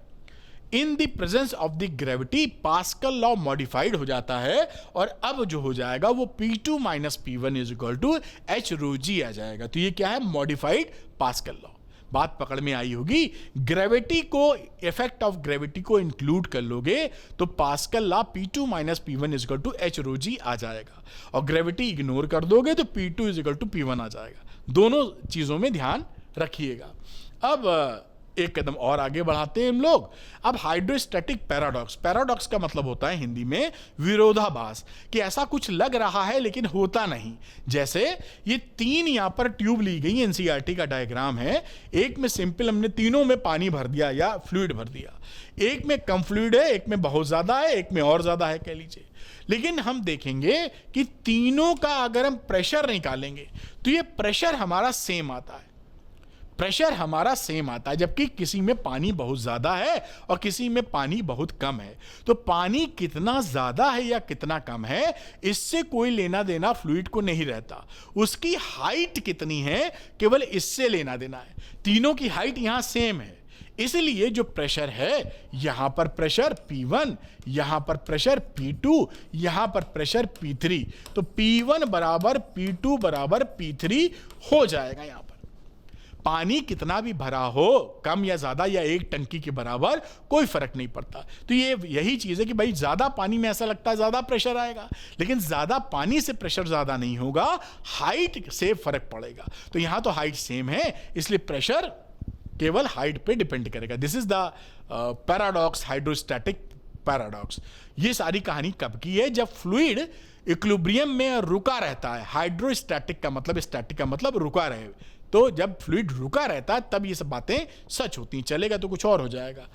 in the presence of the gravity pascal law modified हो जाता है, और अब जो हो जाएगा वो P2 minus P1 is equal to H rho g आ जाएगा। तो ये क्या है, मॉडिफाइड पास्कल लॉ। बात पकड़ में आई होगी। ग्रेविटी को, इफेक्ट ऑफ ग्रेविटी को इंक्लूड कर लोगे तो Pascal law P2 minus P1 is equal to H rho g आ जाएगा, और ग्रेविटी इग्नोर कर दोगे तो P2 is equal to P1 आ जाएगा। दोनों चीजों में ध्यान रखिएगा। अब एक कदम और आगे बढ़ाते हैं हम लोग। अब हाइड्रोस्टैटिक पैराडॉक्स, पैराडॉक्स का मतलब होता है हिंदी में विरोधाभास, कि ऐसा कुछ लग रहा है लेकिन होता नहीं। जैसे ये 3 यहां पर ट्यूब ली गई, एनसीईआरटी का डायग्राम है। एक में सिंपल हमने तीनों में पानी भर दिया या फ्लूइड भर दिया, एक में कम फ्लूइड है, एक में बहुत ज्यादा है, एक में और ज्यादा है कह लीजिए। लेकिन हम देखेंगे कि तीनों का अगर हम प्रेशर निकालेंगे तो ये प्रेशर हमारा सेम आता है, प्रेशर हमारा सेम आता है, जबकि किसी में पानी बहुत ज्यादा है और किसी में पानी बहुत कम है। तो पानी कितना ज्यादा है या कितना कम है, इससे कोई लेना देना फ्लूइड को नहीं रहता। उसकी हाइट कितनी है, केवल इससे लेना देना है। तीनों की हाइट यहां सेम है, इसलिए जो प्रेशर है, यहां पर प्रेशर P1, यहां पर प्रेशर P2, यहां पर प्रेशर P3, तो P1 बराबर P2 बराबर P3 हो जाएगा। यहां पर पानी कितना भी भरा हो, कम या ज्यादा या एक टंकी के बराबर, कोई फर्क नहीं पड़ता। तो ये यही चीज है कि भाई ज्यादा पानी में ऐसा लगता है ज्यादा प्रेशर आएगा, लेकिन ज्यादा पानी से प्रेशर ज्यादा नहीं होगा, हाइट से फर्क पड़ेगा। तो यहां तो हाइट सेम है, इसलिए प्रेशर केवल हाइट पे डिपेंड करेगा। This is the paradox, hydrostatic paradox. ये सारी कहानी कब की है, जब फ्लूइड इक्विलिब्रियम में रुका रहता है। हाइड्रोस्टैटिक का मतलब, स्टैटिक का मतलब रुका रहे, तो जब फ्लूइड रुका रहता है तब ये सब बातें सच होती हैं। चलेगा तो कुछ और हो जाएगा।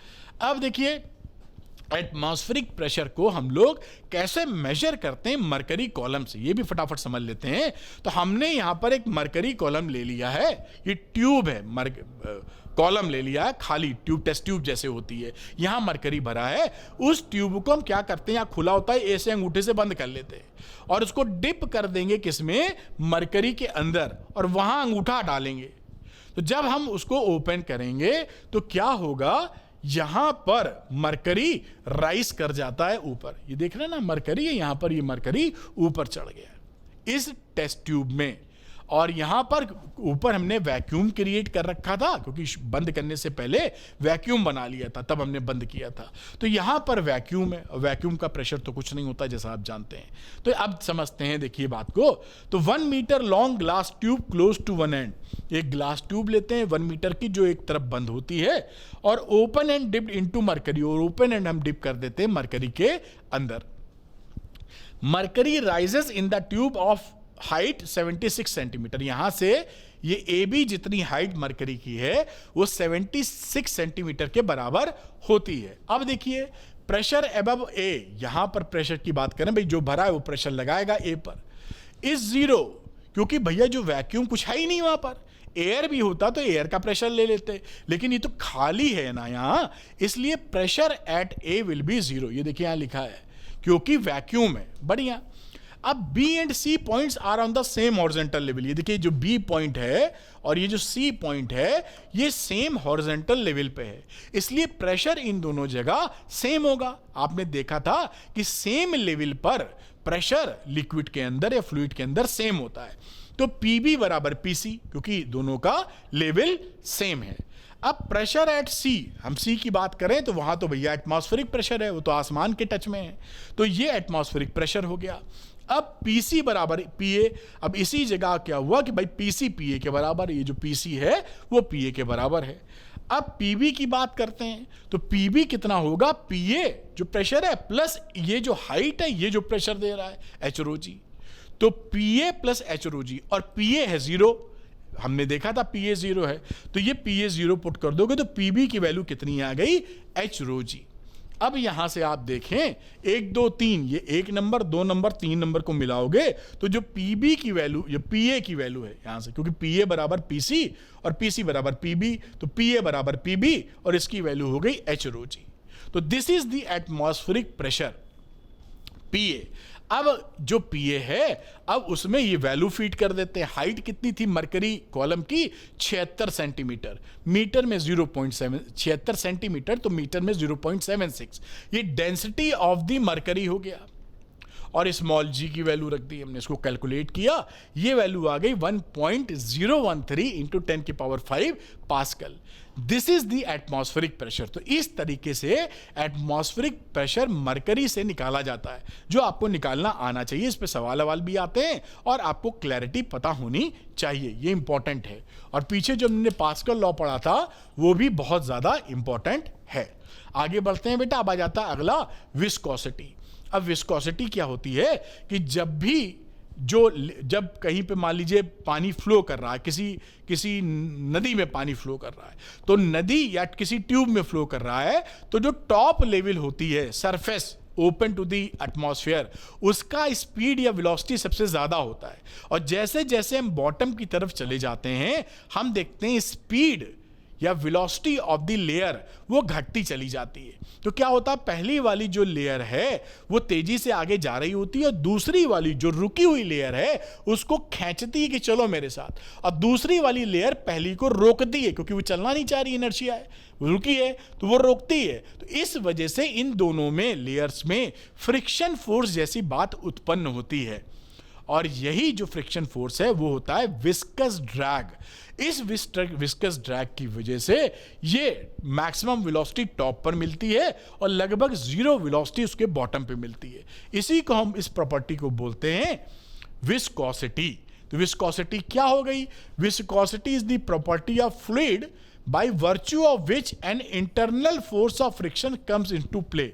अब देखिए एटमॉस्फेरिक प्रेशर को हम लोग कैसे मेजर करते हैं मरकरी कॉलम से, ये भी फटाफट समझ लेते हैं। तो हमने यहां पर एक मरकरी कॉलम ले लिया है, ये ट्यूब है, कॉलम ले लिया है, खाली ट्यूब, टेस्ट ट्यूब जैसे होती है, यहां मरकरी भरा है। उस ट्यूब को हम क्या करते हैं, यहां खुला होता है, ऐसे अंगूठे से बंद कर लेते हैं और उसको डिप कर देंगे किसमें, मरकरी के अंदर, और वहां अंगूठा डालेंगे। तो जब हम उसको ओपन करेंगे तो क्या होगा, यहां पर मरकरी राइज कर जाता है ऊपर, ये देख रहे हैं ना मरकरी है, यहां पर ये मरकरी ऊपर चढ़ गया इस टेस्ट ट्यूब में। और यहां पर ऊपर हमने वैक्यूम क्रिएट कर रखा था, क्योंकि बंद करने से पहले वैक्यूम बना लिया था, तब हमने बंद किया था। तो यहां पर वैक्यूम है, वैक्यूम का प्रेशर तो कुछ नहीं होता जैसा आप जानते हैं। तो अब समझते हैं, देखिए बात को। तो 1 metre long glass tube close to one end, एक ग्लास ट्यूब लेते हैं 1 मीटर की, जो एक तरफ बंद होती है, और open and dipped into mercury, और ओपन एंड हम डिप कर देते हैं मरकरी के अंदर। Mercury rises in the tube of height 76 centimetre, यहां से ये ए बी जितनी हाइट मरकरी की है वो 76 सेंटीमीटर के बराबर होती है। अब देखिए प्रेशर अबव ए, यहां पर प्रेशर की बात करें भाई, जो भरा है वो प्रेशर लगाएगा ए पर, इज जीरो, क्योंकि भैया जो वैक्यूम कुछ है ही नहीं वहां पर। एयर भी होता तो एयर का प्रेशर ले लेते, लेकिन ये तो खाली है ना यहां, इसलिए pressure at A will be zero. ये देखिए यहां लिखा है, क्योंकि वैक्यूम है। बढ़िया। अब B and C points are on the same horizontal level, ये देखिए जो B पॉइंट है और ये जो C पॉइंट है ये सेम हॉरिजॉन्टल लेवल पे है, इसलिए प्रेशर इन दोनों जगह सेम होगा। आपने देखा था कि सेम लेवल पर प्रेशर लिक्विड के अंदर या फ्लूइड के अंदर सेम होता है। तो PB बराबर PC, क्योंकि दोनों का लेवल सेम है। अब प्रेशर एट सी, हम सी की बात करें तो वहां तो भैया एटमॉस्फेरिक प्रेशर है, वो तो आसमान के टच में है, तो ये एटमॉस्फेरिक प्रेशर हो गया। अब PC बराबर PA, अब इसी जगह क्या हुआ कि भाई PC PA के बराबर, ये जो PC है वो PA के बराबर है। अब PB की बात करते हैं, तो PB कितना होगा, PA जो प्रेशर है प्लस ये जो हाइट है, ये जो प्रेशर दे रहा है HROG, तो PA प्लस HROG, और PA है 0, हमने देखा था PA 0 है, तो ये PA 0 पुट कर दोगे तो PB की वैल्यू कितनी आ गई, HROG। अब यहां से आप देखें 1 2 3, ये 1 नंबर 2 नंबर 3 नंबर को मिलाओगे तो जो PB की वैल्यू, ये PA की वैल्यू है यहां से, क्योंकि PA बराबर PC और PC बराबर PB, तो PA बराबर PB और इसकी वैल्यू हो गई HROG। तो this is the atmospheric pressure PA। अब जो PA है, अब उसमें ये वैल्यू फीड कर देते हैं। हाइट कितनी थी मरकरी कॉलम की, 76 सेंटीमीटर, मीटर में 0.7, 76 सेंटीमीटर तो मीटर में 0.76, ये डेंसिटी ऑफ द मरकरी हो गया। और स्मॉल g की वैल्यू रख दी हमने, इसको कैलकुलेट किया, ये वैल्यू आ गई 1.013 इंटू 10 की power 5 pascal. This is the atmospheric pressure. तो इस तरीके से एटमॉस्फेरिक प्रेशर मरकरी से निकाला जाता है, जो आपको निकालना आना चाहिए। इस पे सवाल भी आते हैं और आपको क्लैरिटी पता होनी चाहिए, ये इंपॉर्टेंट है। और पीछे जो हमने पास्कल लॉ पढ़ा था वो भी बहुत ज्यादा इंपॉर्टेंट है। आगे बढ़ते हैं बेटा। अब आ जाता है अगला, विस्कोसिटी। अब विस्कोसिटी क्या होती है कि जब कहीं पे मान लीजिए पानी फ्लो कर रहा है, किसी नदी में पानी फ्लो कर रहा है, तो नदी या किसी ट्यूब में फ्लो कर रहा है, तो जो टॉप लेवल होती है, surface open to the atmosphere, उसका स्पीड या वेलोसिटी सबसे ज्यादा होता है। और जैसे जैसे हम बॉटम की तरफ चले जाते हैं, हम देखते हैं स्पीड या वेलोसिटी ऑफ द लेयर वो घटती चली जाती है। तो क्या होता है, पहली वाली जो लेयर है वो तेजी से आगे जा रही होती है, और दूसरी वाली जो रुकी हुई लेयर है उसको खींचती है कि चलो मेरे साथ, और दूसरी वाली लेयर पहली को रोकती है, क्योंकि वो चलना नहीं चाह रही, इनर्शिया है, वो रुकी है तो वो रोकती है। तो इस वजह से इन दोनों में लेयर्स में फ्रिक्शन फोर्स जैसी बात उत्पन्न होती है, और यही जो फ्रिक्शन फोर्स है वो होता है विस्कस ड्रैग। इस विस्कस ड्रैग की वजह से ये मैक्सिमम वेलोसिटी टॉप पर मिलती है और लगभग 0 वेलोसिटी उसके बॉटम पे मिलती है। इसी को हम, इस प्रॉपर्टी को बोलते हैं विस्कोसिटी। तो विस्कोसिटी क्या हो गई, viscosity is the property of fluid by virtue of which an internal force of friction comes into play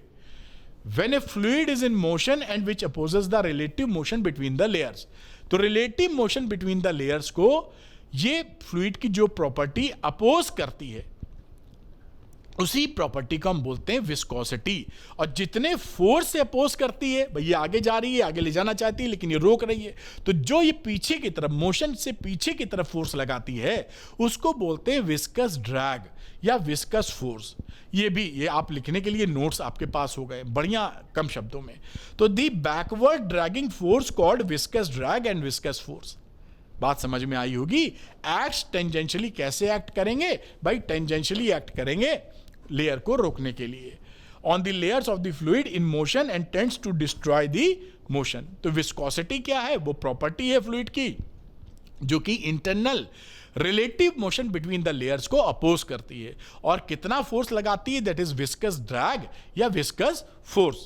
when a fluid is in motion and which opposes the relative motion between the layers। तो relative motion between the layers को ये fluid की जो property oppose करती है, उसी property को हम बोलते हैं विस्कोसिटी। और जितने फोर्स से अपोज करती है, भाई ये आगे जा रही है, आगे ले जाना चाहती है लेकिन ये रोक रही है, तो जो ये पीछे की तरफ, मोशन से पीछे की तरफ फोर्स लगाती है उसको बोलते हैं विस्कस ड्रैग या विस्कस फोर्स। ये आप लिखने के लिए नोट्स आपके पास हो गए बढ़िया कम शब्दों में। तो the backward dragging force called viscous drag and viscous force. बात समझ में आई होगी। एक्ट टेंजेंशियली कैसे एक्ट करेंगे भाई? टेंजेंशियली एक्ट करेंगे लेयर को रोकने के लिए on the layers of the fluid in motion and tends to destroy the motion. तो विस्कोसिटी क्या है? वो प्रॉपर्टी है फ्लूइड की जो कि internal relative motion between the layers को अपोज करती है। और कितना फोर्स लगाती है? दैट इज विस्कस ड्रैग या विस्कस फोर्स।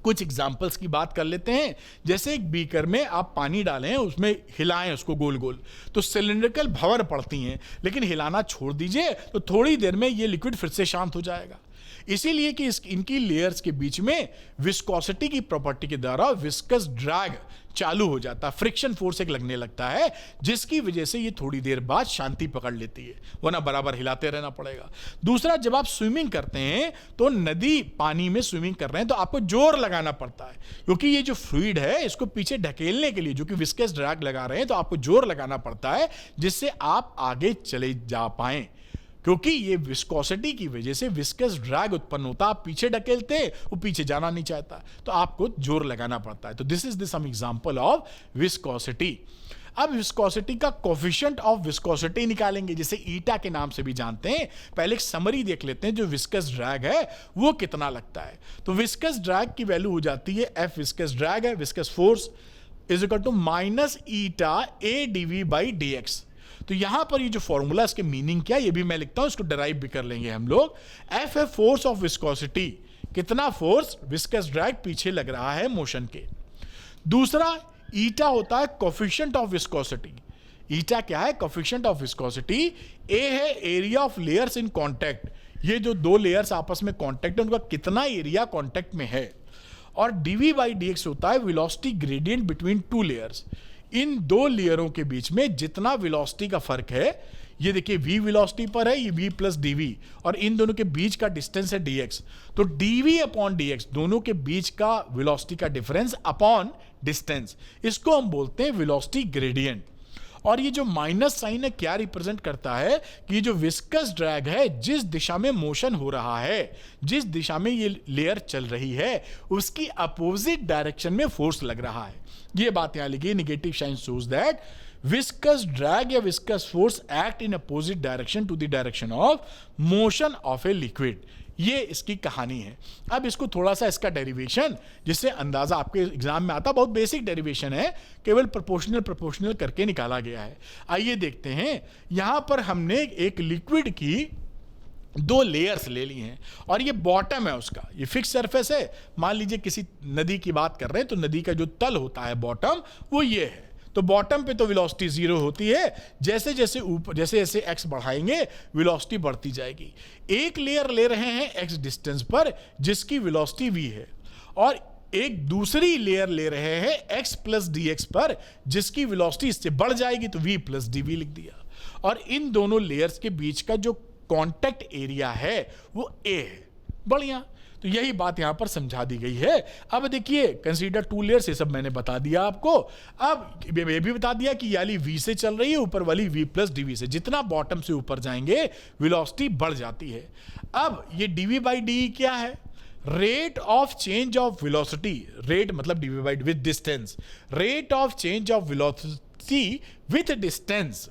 कुछ एग्जाम्पल्स की बात कर लेते हैं। जैसे एक बीकर में आप पानी डालें, उसमें हिलाएं उसको गोल गोल, तो सिलिंड्रिकल भंवर पड़ती हैं, लेकिन हिलाना छोड़ दीजिए तो थोड़ी देर में ये लिक्विड फिर से शांत हो जाएगा। इसीलिए कि इनकी लेयर्स के बीच में विस्कोसिटी की प्रॉपर्टी के द्वारा विस्कस ड्रैग चालू हो जाता है, फ्रिक्शन फोर्स एक लगने लगता है, जिसकी वजह से ये थोड़ी देर बाद शांति पकड़ लेती है, वरना बराबर हिलाते रहना पड़ेगा। दूसरा, जब आप स्विमिंग करते हैं तो नदी पानी में स्विमिंग कर रहे हैं तो आपको जोर लगाना पड़ता है, क्योंकि ये जो फ्लूइड है इसको पीछे ढकेलने के लिए जो कि विस्कस ड्रैग लगा रहे हैं तो आपको जोर लगाना पड़ता है जिससे आप आगे चले जा पाएं। क्योंकि ये विस्कोसिटी की वजह से विस्कस ड्रैग उत्पन्न होता, आप पीछे ढकेलते वो पीछे जाना नहीं चाहता, तो आपको जोर लगाना पड़ता है। तो this is the some example of viscosity. अब विस्कोसिटी का कोफिशिएंट ऑफ विस्कोसिटी निकालेंगे, जिसे ईटा के नाम से भी जानते हैं। पहले एक समरी देख लेते हैं, जो विस्कस ड्रैग है वो कितना लगता है। तो विस्कस ड्रैग की वैल्यू हो जाती है एफ, विस्कस ड्रैग है, viscous force is equal to minus eta A dv by d x. तो यहां पर ये जो फॉर्मूला, इसके मीनिंग क्या, ये भी मैं लिखता हूं, इसको डिराइव भी कर लेंगे हम लोग। एफ है फोर्स ऑफ विस्कोसिटी, कितना फोर्स विस्कस ड्रैग पीछे लग रहा है मोशन के। दूसरा, ईटा होता है कोफिशिएंट ऑफ विस्कोसिटी। ईटा क्या है? Coefficient of viscosity. ए है area of layers in contact, ये जो दो लेयर्स आपस में कांटेक्ट है उनका कितना एरिया कांटेक्ट में है। और डीवी बाई डी एक्स होता है velocity gradient between two layers, इन दो लेयरों के बीच में जितना वेलोसिटी का फर्क है। ये देखिए v वेलोसिटी पर है, ये v प्लस डी, और इन दोनों के बीच का डिस्टेंस है dx। तो dv अपॉन dx, दोनों के बीच का वेलोसिटी का डिफरेंस अपॉन डिस्टेंस, इसको हम बोलते हैं वेलोसिटी ग्रेडियंट। और ये जो माइनस साइन है क्या रिप्रेजेंट करता है कि जो विस्कस ड्रैग है, जिस दिशा में मोशन हो रहा है, जिस दिशा में ये लेयर चल रही है, उसकी अपोजिट डायरेक्शन में फोर्स लग रहा है। ये बात यहां लिखी, negative sign shows that viscous drag या viscous force act in opposite direction to the direction of motion of a liquid. ये इसकी कहानी है। अब इसको थोड़ा सा इसका डेरिवेशन, जिससे अंदाजा आपके एग्जाम में आता, बहुत बेसिक डेरिवेशन है, केवल प्रोपोर्शनल करके निकाला गया है। आइए देखते हैं। यहां पर हमने एक लिक्विड की दो लेयर्स ले ली हैं और ये बॉटम है उसका, ये फिक्स सरफेस है। मान लीजिए किसी नदी की बात कर रहे हैं तो नदी का जो तल होता है बॉटम, वो ये है। तो बॉटम पे तो वेलोसिटी जीरो होती है, जैसे जैसे ऊपर जैसे जैसे एक्स बढ़ाएंगे वेलोसिटी बढ़ती जाएगी। एक लेयर ले रहे हैं एक्स डिस्टेंस पर जिसकी वेलोसिटी v है, और एक दूसरी लेयर ले रहे हैं x प्लस डी एक्स पर जिसकी वेलोसिटी इससे बढ़ जाएगी, तो v प्लस डी लिख दिया। और इन दोनों लेयर्स के बीच का जो कॉन्टेक्ट एरिया है वो a है। बढ़िया, तो यही बात यहां पर समझा दी गई है। अब देखिए, कंसीडर टू लेयर्स, ये सब मैंने बता दिया आपको। अब ये भी बता दिया कि याली v से चल रही है, ऊपर वाली v प्लस डी से। जितना बॉटम से ऊपर जाएंगे वेलोसिटी बढ़ जाती है। अब ये dv बाई डी क्या है? Rate of change of velocity, rate मतलब dv by with distance, rate of change of velocity with distance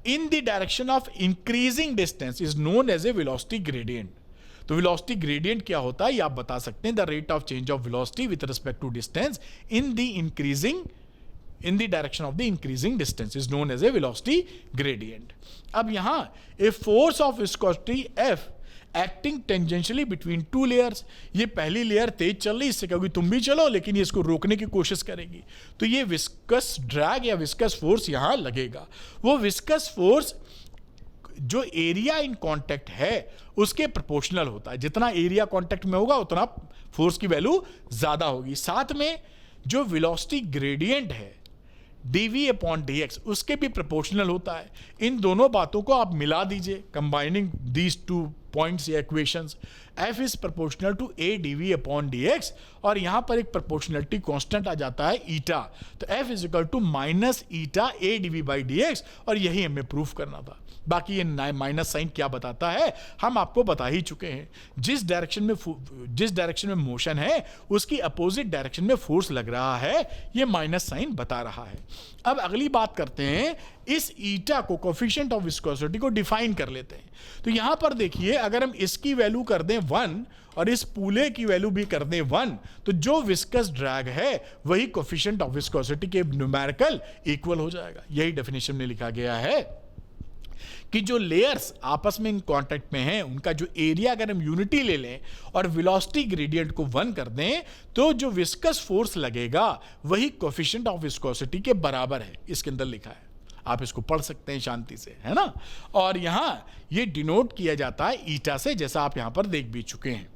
in the direction of increasing distance is known as a velocity gradient। तो velocity gradient क्या होता है ये आप बता सकते हैं। the rate of change of velocity with respect to distance in the direction of the increasing distance is known as a velocity gradient। अब यहां a force of viscosity F acting tangentially between two layers, ये पहली layer तेज चल रही, इससे कहोगे तुम भी चलो, लेकिन ये इसको रोकने की कोशिश करेगी, तो ये विस्कस ड्रैग या विस्कस फोर्स यहां लगेगा। वो विस्कस फोर्स जो एरिया इन कांटेक्ट है उसके प्रोपोर्शनल होता है। जितना एरिया कांटेक्ट में होगा उतना फोर्स की वैल्यू ज्यादा होगी। साथ में जो वेलोसिटी ग्रेडियंट है dv अपॉन dx उसके भी प्रोपोर्शनल होता है। इन दोनों बातों को आप मिला दीजिए, कंबाइनिंग दीज टू पॉइंट्स या equations. F is proportional to a dv upon dx, और यहां पर एक प्रोपोर्शनलिटी कांस्टेंट आ जाता है ईटा, तो F is equal to minus eta a dv by dx, और यही हमें प्रूफ करना था। बाकी ये माइनस साइन क्या बताता है हम आपको बता ही चुके हैं। जिस डायरेक्शन में मोशन है उसकी अपोजिट डायरेक्शन में फोर्स लग रहा है, ये माइनस साइन बता रहा है। अब अगली बात करते हैं, इस ईटा को कोफिशिएंट ऑफ विस्कोसिटी को डिफाइन कर लेते हैं। तो यहां पर देखिए, अगर हम इसकी वैल्यू कर दें 1 और इस पूले की वैल्यू भी कर दें 1, तो जो विस्कस ड्रैग है वही कोफिशिएंट ऑफ विस्कोसिटी के न्यूमेरिकल इक्वल हो जाएगा। यही डेफिनेशन में लिखा गया है कि जो लेयर्स आपस में इन कांटेक्ट में हैं उनका जो एरिया अगर हम यूनिटी ले लें और वेलोसिटी ग्रेडियंट को 1 कर दें, तो जो विस्कस फोर्स लगेगा वही कोफिशिएंट ऑफ विस्कोसिटी के बराबर है। इसके अंदर लिखा है, आप इसको पढ़ सकते हैं शांति से, है ना। और यहां ये डिनोट किया जाता है ईटा से, जैसा आप यहां पर देख भी चुके हैं।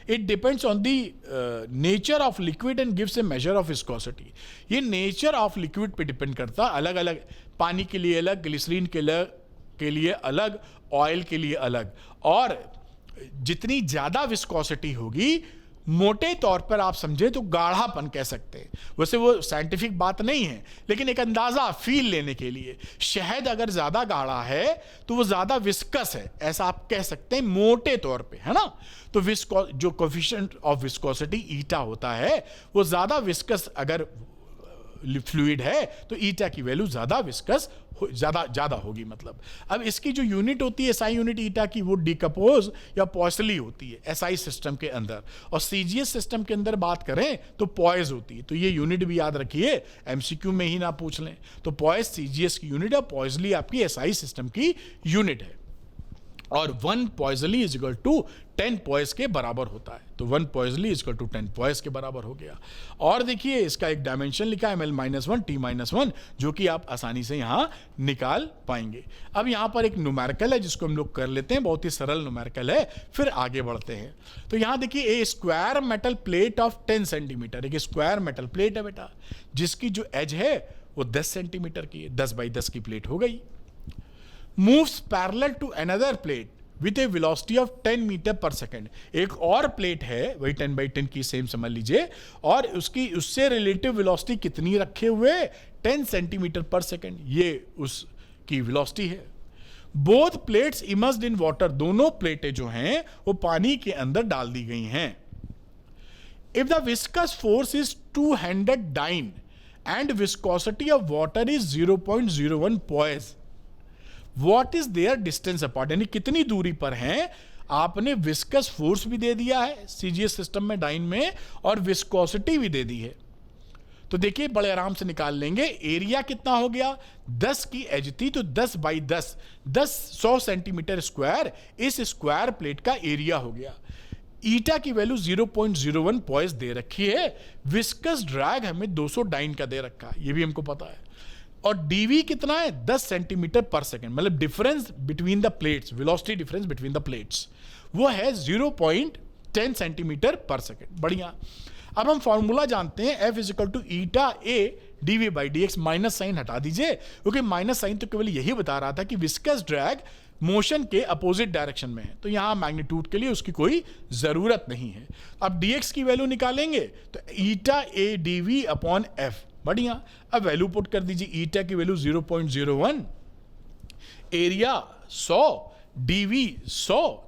It depends on the nature of liquid and gives A measure of viscosity. ये नेचर ऑफ लिक्विड पे डिपेंड करता है, अलग अलग, पानी के लिए अलग, ग्लिसरीन के लिए अलग, ऑयल के लिए अलग। और जितनी ज्यादा विस्कोसिटी होगी, मोटे तौर पर आप समझे तो गाढ़ापन कह सकते हैं, वैसे वो साइंटिफिक बात नहीं है, लेकिन एक अंदाजा फील लेने के लिए, शहद अगर ज्यादा गाढ़ा है तो वो ज्यादा विस्कस है, ऐसा आप कह सकते हैं मोटे तौर पे, है ना। तो जो कोफिशिएंट ऑफ विस्कोसिटी ईटा होता है वो ज्यादा विस्कस अगर फ्लूइड है तो ईटा की वैल्यू ज्यादा विस्कस ज्यादा होगी। मतलब अब इसकी जो यूनिट होती है SI यूनिट ईटा की, वो डिकम्पोज या पॉइसली होती है SI सिस्टम के अंदर, और CGS सिस्टम के अंदर बात करें तो पॉइज होती है। तो ये यूनिट भी याद रखिए, MCQ में ही ना पूछ लें। तो पॉइज CGS की यूनिट है, पॉइजली आपकी SI सिस्टम की यूनिट है, और 1 पॉइजली इज इक्वल टू 10 पॉइज के बराबर होता है। तो 1 पॉइजली इज इक्वल टू 10 पॉइज के बराबर हो गया। और देखिए इसका एक डायमेंशन लिखा है ml-1 t-1, जो कि आप आसानी से यहां निकाल पाएंगे। अब यहां पर एक न्यूमेरिकल है जिसको हम लोग कर लेते हैं, बहुत ही सरल न्यूमेरिकल है, फिर आगे बढ़ते हैं। तो यहां देखिए, a square metal plate of 10 centimetre, एक स्क्वायर मेटल प्लेट है बेटा, जिसकी जो एज है वो 10 सेंटीमीटर की है, 10 बाई 10 की प्लेट हो गई। moves parallel to another plate with a velocity of 10 metre पर सेकेंड। एक और प्लेट है वही 10 बाई 10 की, सेम समझ लीजिए, और उससे रिलेटिव वेलोसिटी कितनी रखे हुए, 10 सेंटीमीटर पर सेकेंड, ये उसकी वेलोसिटी है। Both plates immersed in water, दोनों प्लेटें जो हैं वो पानी के अंदर डाल दी गई हैं। If the viscous force is 200 dyne and viscosity of water is 0.01 poise, what is their distance apart, यानी कितनी दूरी पर हैं। आपने विस्कस फोर्स भी दे दिया है CGS सिस्टम में डाइन में, और विस्कोसिटी भी दे दी है। तो देखिए बड़े आराम से निकाल लेंगे। एरिया कितना हो गया, 10 की एज थी तो 10 बाई 10, 100 सेंटीमीटर स्क्वायर इस स्क्वायर प्लेट का एरिया हो गया। ईटा की वैल्यू 0.01 पॉइज दे रखी है, विस्कस ड्रैग हमें 200 डाइन का दे रखा है, ये भी हमको पता है। और डीवी कितना है, 10 सेंटीमीटर पर सेकेंड, मतलब difference between the plates, velocity difference between the plates वो है 0.10 सेंटीमीटर पर सेकेंड। बढ़िया। अब हम फॉर्मूला जानते हैं, F is equal to eta A dV by dx। Minus sign हटा दीजिए, क्योंकि माइनस साइन तो केवल यही बता रहा था कि विस्कस ड्रैग मोशन के अपोजिट डायरेक्शन में है, तो यहां मैग्नीट्यूड के लिए उसकी कोई जरूरत नहीं है। अब dx की वैल्यू निकालेंगे तो ईटा A dV अपॉन F। बढ़िया। अब वैल्यू पुट कर दीजिए, ईटा की वैल्यू 0.01, एरिया 100, डीवी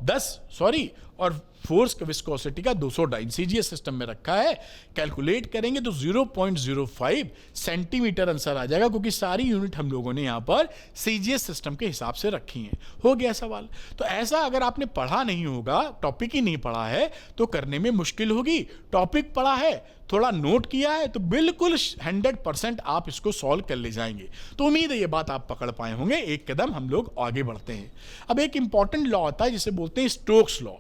10 सॉरी, और फोर्स का विस्कोसिटी का 200 डाइन CGS सिस्टम में रखा है। कैलकुलेट करेंगे तो 0.05 सेंटीमीटर आंसर आ जाएगा, क्योंकि सारी यूनिट हम लोगों ने यहां पर CGS सिस्टम के हिसाब से रखी हैं। हो गया सवाल। तो ऐसा अगर आपने पढ़ा नहीं होगा, टॉपिक ही नहीं पढ़ा है, तो करने में मुश्किल होगी। टॉपिक पढ़ा है, थोड़ा नोट किया है, तो बिल्कुल 100% आप इसको सॉल्व कर ले जाएंगे। तो उम्मीद है ये बात आप पकड़ पाए होंगे। एक कदम हम लोग आगे बढ़ते हैं। अब एक इंपॉर्टेंट लॉ आता है जिसे बोलते हैं स्टोक्स लॉ।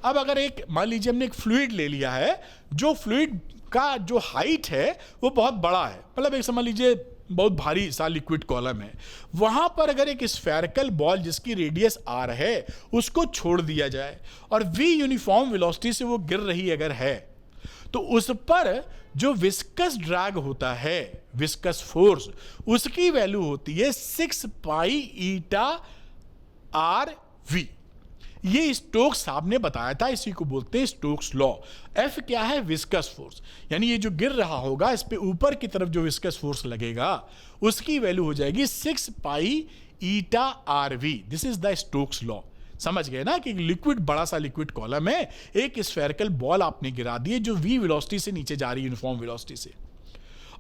अब अगर एक, मान लीजिए हमने एक फ्लूइड ले लिया है, जो फ्लूइड का जो हाइट है वो बहुत बड़ा है, मतलब एक समझ लीजिए बहुत भारी सा लिक्विड कॉलम है, वहां पर अगर एक स्फेरिकल बॉल जिसकी रेडियस r है उसको छोड़ दिया जाए और v यूनिफॉर्म वेलोसिटी से वो गिर रही अगर है, तो उस पर जो विस्कस ड्रैग होता है, विस्कस फोर्स, उसकी वैल्यू होती है 6 पाई ईटा आर वी। ये स्टोक्स साहब ने बताया था, इसी को बोलते हैं स्टोक्स लॉ। एफ क्या है? विस्कस फोर्स, यानी ये जो गिर रहा होगा इस पे ऊपर की तरफ जो विस्कस फोर्स लगेगा उसकी वैल्यू हो जाएगी 6 pi eta r v. This is the Stokes law. समझ गए ना कि लिक्विड, बड़ा सा लिक्विड कॉलम है, एक स्फेरिकल बॉल आपने गिरा दी है जो v वेलोसिटी से नीचे जा रही है, यूनिफॉर्म वेलोसिटी से,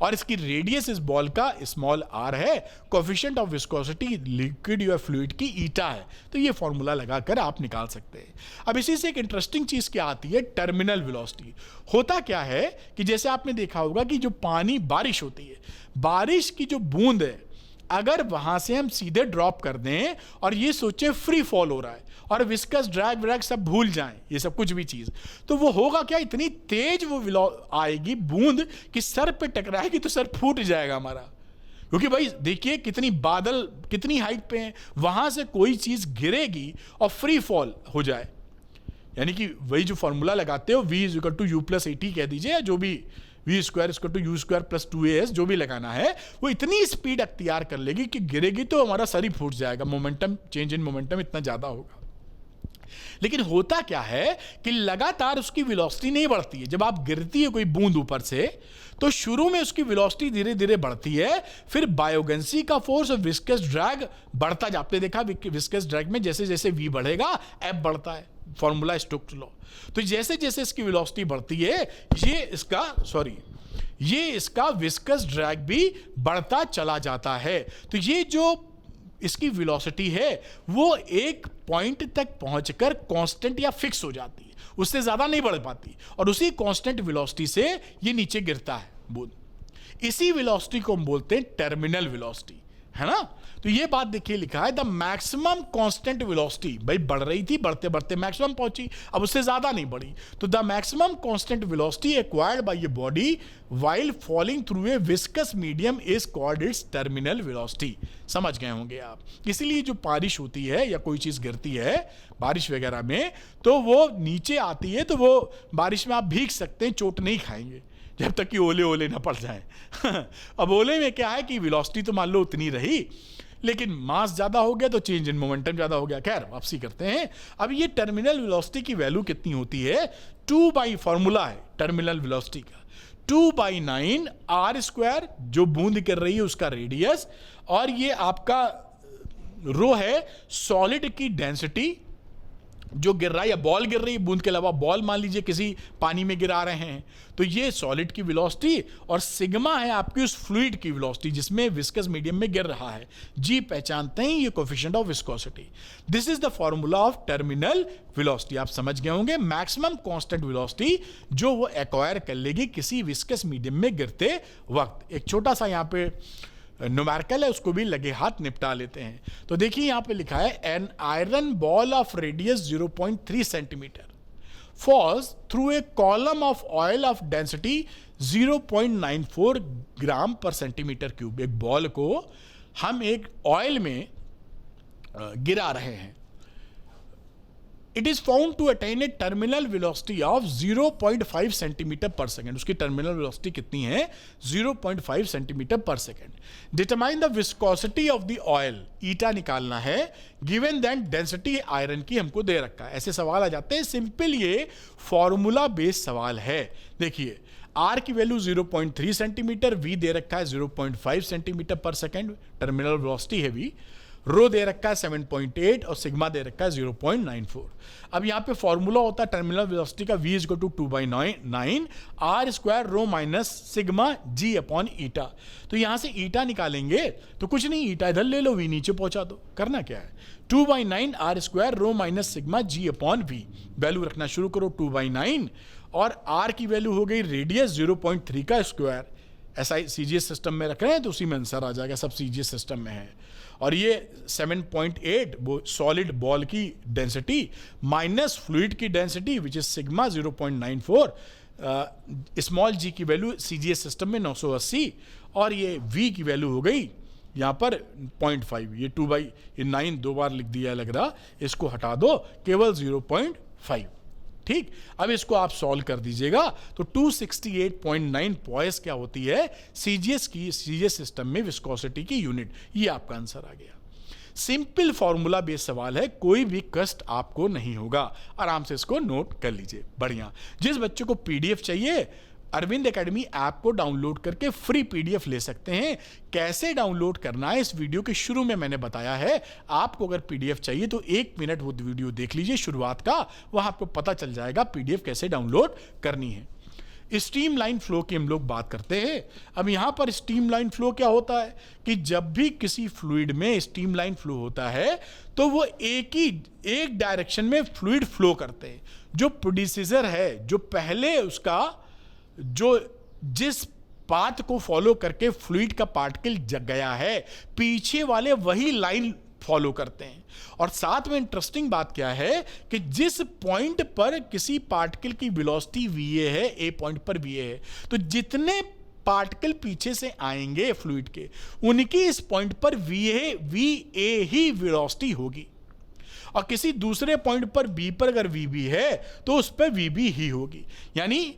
और इसकी रेडियस इस बॉल का स्मॉल r है, कोएफिशिएंट ऑफ विस्कोसिटी लिक्विड या फ्लूइड की ईटा है। तो ये फॉर्मूला लगाकर आप निकाल सकते हैं। अब इसी से एक इंटरेस्टिंग चीज क्या आती है, टर्मिनल वेलोसिटी। होता क्या है कि जैसे आपने देखा होगा कि जो पानी, बारिश होती है, बारिश की जो बूंद है, अगर वहां से हम सीधे ड्रॉप कर दें और ये सोचें फ्री फॉल हो रहा है और विस्कस ड्रैग व्रैग सब भूल जाएं, ये सब कुछ भी चीज, तो वो होगा क्या, इतनी तेज वो आएगी बूंद कि सर पे टकराएगी तो सर फूट जाएगा हमारा। क्योंकि भाई देखिए कितनी बादल कितनी हाइट पे हैं, वहां से कोई चीज गिरेगी और फ्री फॉल हो जाए, यानी कि वही जो फॉर्मूला लगाते हो v is equal to u plus 80 कह दीजिए, या जो भी v square equal to u square plus 2as जो भी लगाना है, वो इतनी स्पीड अख्तियार कर लेगी कि गिरेगी तो हमारा सर ही फूट जाएगा, मोमेंटम, चेंज इन मोमेंटम इतना ज्यादा होगा। लेकिन होता क्या है कि लगातार उसकी वेलोसिटी नहीं बढ़ती है। जब आप गिरती है कोई बूंद ऊपर से तो शुरू में उसकी वेलोसिटी धीरे धीरे बढ़ती है, फिर बायोगेंसी का फोर्स और विस्कस ड्रैग बढ़ता जाता है। आपने देखा विस्कस ड्रैग में जैसे जैसे v बढ़ेगा एफ बढ़ता है, फॉर्मूला स्टोक्स लॉ। तो जैसे जैसे इसकी वेलोसिटी बढ़ती है ये इसका विस्कस ड्रैग भी बढ़ता चला जाता है। तो ये जो इसकी वेलोसिटी है वो एक पॉइंट तक पहुंचकर कांस्टेंट या फिक्स हो जाती है, उससे ज्यादा नहीं बढ़ पाती, और उसी कांस्टेंट वेलोसिटी से ये नीचे गिरता है बूंद। इसी वेलोसिटी को हम बोलते हैं टर्मिनल वेलोसिटी, है ना। तो ये बात देखिए लिखा है द मैक्सिमम कांस्टेंट वेलोसिटी, भाई बढ़ रही थी, बढ़ते बढ़ते मैक्सिमम पहुंची, अब उससे ज्यादा नहीं बढ़ी, तो the maximum constant velocity acquired by a body while falling through a viscous medium is called its terminal velocity. समझ गए होंगे आप। इसीलिए जो बारिश होती है या कोई चीज गिरती है बारिश वगैरह में, तो वो नीचे आती है, तो वो बारिश में आप भीग सकते हैं, चोट नहीं खाएंगे जब तक कि ओले ओले ना पड़ जाए। अब ओले में क्या है कि वेलोसिटी तो मान लो उतनी रही, लेकिन मास ज्यादा हो गया तो चेंज इन मोमेंटम ज्यादा हो गया। खैर वापसी करते हैं। अब ये टर्मिनल वेलोसिटी की वैल्यू कितनी होती है, 2 बाई फॉर्मूला है टर्मिनल वेलोसिटी का, 2/9 r स्क्वायर, जो बूंद कर रही है उसका रेडियस, और ये आपका रो है सॉलिड की डेंसिटी जो गिर रहा है, या बॉल गिर रही है, बूंद के अलावा बॉल मान लीजिए किसी पानी में गिरा रहे हैं, तो ये सॉलिड की वेलोसिटी, और सिग्मा है आपकी उस फ्लूइड की वेलोसिटी जिसमें विस्कस मीडियम में गिर रहा है। जी पहचानते हैं, ये coefficient of viscosity. This is the formula of terminal velocity. आप समझ गए होंगे, मैक्सिमम कांस्टेंट वेलोसिटी जो वो एक्वायर कर लेगी किसी विस्कस मीडियम में गिरते वक्त। एक छोटा सा यहाँ पे न्यूमेरिकल है, उसको भी लगे हाथ निपटा लेते हैं। तो देखिए यहां पे लिखा है an iron ball of radius 0.3 centimetre falls through a column of oil of density 0.94 gram per centimetre cube. एक बॉल को हम एक ऑयल में गिरा रहे हैं। It is found to attain a terminal velocity of 0.5 centimetre per second. उसकी terminal velocity कितनी है, 0.5 centimetre per second. Determine the viscosity of the oil, eta निकालना है, गिवन दैट डेंसिटी आयरन की हमको दे रखा है। ऐसे सवाल आ जाते हैं, सिंपल ये फॉर्मूला बेस्ड सवाल है। देखिए आर की वैल्यू 0.3 सेंटीमीटर, वी दे रखा है 0.5 centimetre per second, terminal velocity है वी, रो दे रखा है 7.8 और सिग्मा दे रखा है 0.94। अब यहाँ पे फॉर्मूला होता है टर्मिनल वेलोसिटी का, v is equal to 2/9 r square rho minus sigma g upon eta. तो यहाँ से ईटा निकालेंगे तो कुछ नहीं, ईटा इधर ले लो, v नीचे पहुंचा दो। करना क्या है, 2/9 r square rho minus sigma g upon v। Value रखना शुरू करो, 2/9, और r की वैल्यू हो गई रेडियस 0.3 का स्क्वायर। ऐसा सीजीएस सिस्टम में रख रहे हैं तो उसी में आंसर आ जाएगा, सब सीजीएस सिस्टम में है। और ये 7.8 वो सॉलिड बॉल की डेंसिटी माइनस फ्लूइड की density which is sigma 0.94, small g की वैल्यू सीजीएस सिस्टम में 980, और ये v की वैल्यू हो गई यहाँ पर 0.5। ये 2/9 दो बार लिख दिया लग रहा, इसको हटा दो, केवल 0.5। ठीक, अब इसको आप सॉल्व कर दीजिएगा तो 268.9 पॉइस क्या होती है सीजीएस सिस्टम में विस्कोसिटी की यूनिट। ये आपका आंसर आ गया। सिंपल फॉर्मूला बेस्ड सवाल है, कोई भी कष्ट आपको नहीं होगा। आराम से इसको नोट कर लीजिए। बढ़िया। जिस बच्चे को पीडीएफ चाहिए, अरविंद एकेडमी ऐप को डाउनलोड करके फ्री पीडीएफ ले सकते हैं। कैसे डाउनलोड करना है इस वीडियो के शुरू में मैंने बताया है। आपको अगर पीडीएफ चाहिए तो 1 मिनट वो वीडियो देख लीजिए शुरुआत का, वहां आपको पता चल जाएगा पीडीएफ कैसे डाउनलोड करनी है। स्ट्रीमलाइन फ्लो की हम लोग बात करते हैं। अब यहां पर स्ट्रीमलाइन फ्लो क्या होता है कि जब भी किसी फ्लूइड में स्ट्रीमलाइन फ्लो होता है तो वो एक डायरेक्शन में फ्लूइड फ्लो करते हैं। जो प्रोड्यूसर है, जो पहले उसका जिस पाथ को फॉलो करके फ्लूइड का पार्टिकल गया है, पीछे वाले वही लाइन फॉलो करते हैं। और साथ में इंटरेस्टिंग बात क्या है कि जिस पॉइंट पर किसी पार्टिकल की वेलोसिटी va है, ए पॉइंट पर va है, तो जितने पार्टिकल पीछे से आएंगे फ्लूइड के, उनकी इस पॉइंट पर va ही वेलोसिटी होगी। और किसी दूसरे पॉइंट पर b पर अगर vb है तो उस पर vb ही होगी। यानी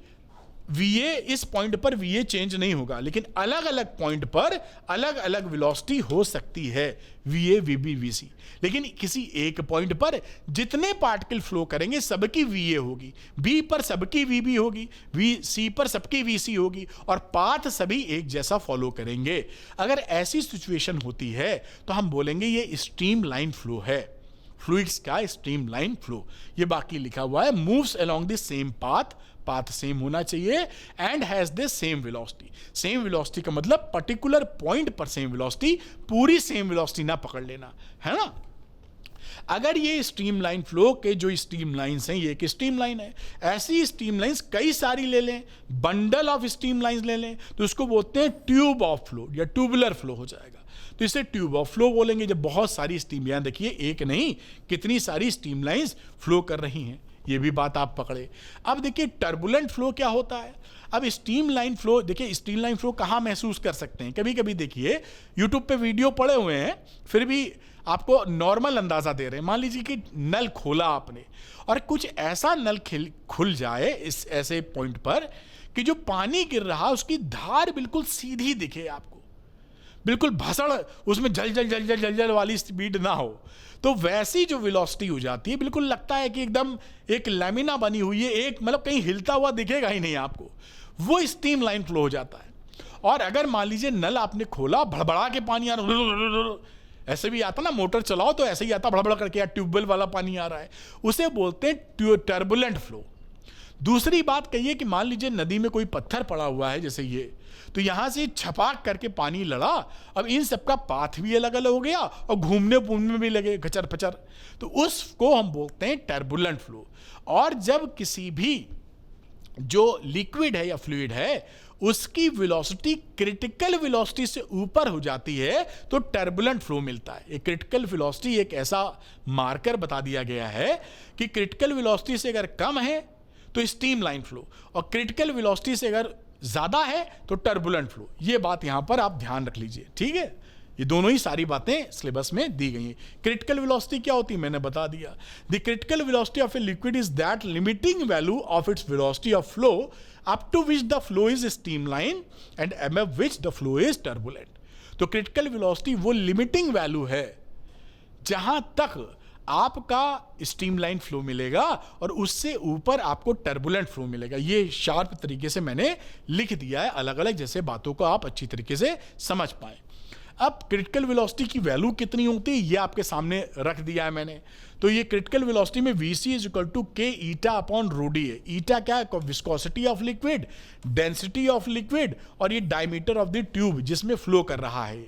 va इस पॉइंट पर va चेंज नहीं होगा, लेकिन अलग अलग पॉइंट पर अलग अलग वेलोसिटी हो सकती है, va vb vc। लेकिन किसी एक पॉइंट पर जितने पार्टिकल फ्लो करेंगे सबकी va होगी, b पर सबकी vb होगी, c पर सबकी vc होगी, और पाथ सभी एक जैसा फॉलो करेंगे। अगर ऐसी सिचुएशन होती है तो हम बोलेंगे ये स्ट्रीमलाइन फ्लो है। फ्लूइड्स का स्ट्रीमलाइन फ्लो, ये बाकी लिखा हुआ है। Moves along the same path same होना चाहिए, and has the same velocity. Same velocity का मतलब पर्टिकुलर पॉइंट पर सेम वेलोसिटी, पूरी सेम वेलोसिटी ना पकड़ लेना, है ना। अगर ये स्ट्रीमलाइन फ्लो के जो स्ट्रीमलाइंस हैं, ये एक स्ट्रीमलाइन है, ऐसी स्ट्रीमलाइंस कई सारी ले लें, बंडल ऑफ स्ट्रीमलाइंस ले लें, तो उसको बोलते हैं ट्यूब ऑफ फ्लो या ट्यूबुलर फ्लो हो जाएगा। तो इसे ट्यूब ऑफ फ्लो बोलेंगे जब बहुत सारी स्ट्रीम, यहां देखिए एक नहीं कितनी सारी स्ट्रीमलाइंस फ्लो कर रही हैं, ये भी बात आप पकड़े। अब देखिए टर्बुलेंट फ्लो क्या होता है। अब स्ट्रीमलाइन फ्लो, देखिए स्ट्रीमलाइन फ्लो कहाँ महसूस कर सकते हैं। कभी कभी देखिए यूट्यूब पे वीडियो पड़े हुए हैं, फिर भी आपको नॉर्मल अंदाजा दे रहे हैं। मान लीजिए कि नल खोला आपने और कुछ ऐसा नल खुल जाए इस ऐसे पॉइंट पर कि जो पानी गिर रहा उसकी धार बिल्कुल सीधी दिखे आपको, बिल्कुल भसड़, उसमें जल जल जल जल जल जल वाली स्पीड ना हो, तो वैसी जो वेलोसिटी हो जाती है, बिल्कुल लगता है कि एकदम एक लैमिना बनी हुई है, एक मतलब कहीं हिलता हुआ दिखेगा ही नहीं आपको, वो स्ट्रीमलाइन फ्लो हो जाता है। और अगर मान लीजिए नल आपने खोला, भड़बड़ा के पानी आ रहा, ऐसे भी आता ना, मोटर चलाओ तो ऐसे ही आता भड़बड़ा करके, या ट्यूबवेल वाला पानी आ रहा है, उसे बोलते हैं टर्बुलेंट फ्लो। दूसरी बात कहिए कि मान लीजिए नदी में कोई पत्थर पड़ा हुआ है जैसे ये, तो यहां से छपाक करके पानी लड़ा, अब इन सबका पाथ भी अलग अलग हो गया और घूमने में भी लगे खचर पचर, तो उसको हम बोलते हैं टर्बुलेंट फ्लो। और जब किसी भी जो लिक्विड है या फ्लूइड है उसकी वेलोसिटी क्रिटिकल वेलोसिटी से ऊपर हो जाती है तो टर्बुलेंट फ्लो मिलता है। एक क्रिटिकल वेलोसिटी एक ऐसा मार्कर बता दिया गया है कि क्रिटिकल वेलोसिटी से अगर कम है तो स्ट्रीमलाइन फ्लो, और क्रिटिकल वेलोसिटी से अगर ज्यादा है तो टर्बुलेंट फ्लो। ये बात यहां पर आप ध्यान रख लीजिए, ठीक है। ये दोनों ही सारी बातें सिलेबस में दी गई हैं। क्रिटिकल वेलोसिटी क्या होती है मैंने बता दिया। The critical velocity of a liquid is that limiting value of its velocity of flow up to which the flow is streamline and above which the flow is turbulent. तो critical velocity वो limiting value है जहां तक आपका streamline flow मिलेगा और उससे ऊपर आपको टर्बुलेंट फ्लो मिलेगा। ये शार्प तरीके से मैंने लिख दिया है अलग अलग, जैसे बातों को आप अच्छी तरीके से समझ पाए। अब क्रिटिकल वेलोसिटी की वैल्यू कितनी होती है ये आपके सामने रख दिया है मैंने। तो ये क्रिटिकल वेलोसिटी में Vc is equal to K eta upon rho D है। ईटा क्या है? Viscosity of liquid, density of liquid, और ये डायमीटर ऑफ द ट्यूब जिसमें फ्लो कर रहा है,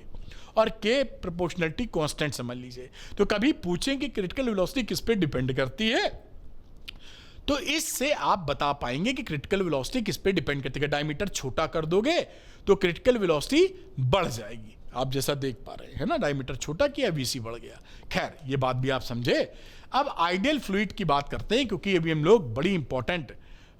और K प्रोपोर्शनलिटी कांस्टेंट समझ लीजिए। तो कभी पूछें कि क्रिटिकल वेलोसिटी किस पे डिपेंड करती है, तो इससे आप बता पाएंगे कि क्रिटिकल वेलोसिटी किस पे डिपेंड करती है। डायमीटर छोटा कर दोगे तो क्रिटिकल वेलोसिटी बढ़ जाएगी, आप जैसा देख पा रहे हैं ना, डायमीटर छोटा किया Vc बढ़ गया। खैर ये बात भी आप समझे। अब आइडियल फ्लूइड की बात करते हैं, क्योंकि अभी हम लोग बड़ी इंपॉर्टेंट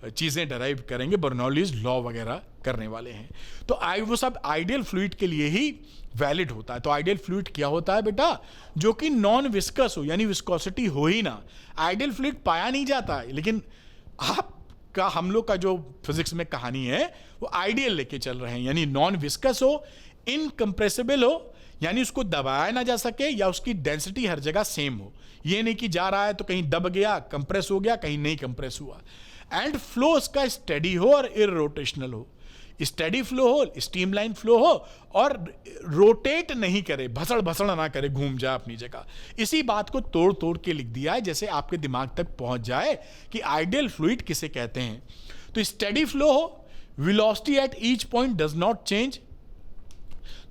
चीजें डराइव करेंगे, बर्नौलीज लॉ वगैरह करने वाले हैं। तो वो सब आइडियल फ्लूइड के लिए ही वैलिड होता है। तो आइडियल फ्लूइड क्या होता है बेटा? जो कि नॉन विस्कस हो, यानी विस्कोसिटी हो ही ना। आइडियल फ्लूइड पाया नहीं जाता है, लेकिन आपका हम लोग का जो फिजिक्स में कहानी है वो आइडियल लेके चल रहे हैं, यानी नॉन विस्कस हो, इनकम्प्रेसिबल हो, यानी उसको दबाया ना जा सके या उसकी डेंसिटी हर जगह सेम हो। ये नहीं कि जा रहा है तो कहीं दब गया, कंप्रेस हो गया, कहीं नहीं कंप्रेस हुआ। एंड फ्लो उसका स्टेडी हो और इरोटेशनल हो। स्टेडी फ्लो हो, स्ट्रीमलाइन फ्लो हो और रोटेट नहीं करे, भसड़ भसड़ ना करे, घूम जाए अपनी जगह। इसी बात को तोड़ तोड़ के लिख दिया है जैसे आपके दिमाग तक पहुंच जाए कि आइडियल फ्लूइड किसे कहते हैं। तो स्टेडी फ्लो हो, velocity at each point does not change.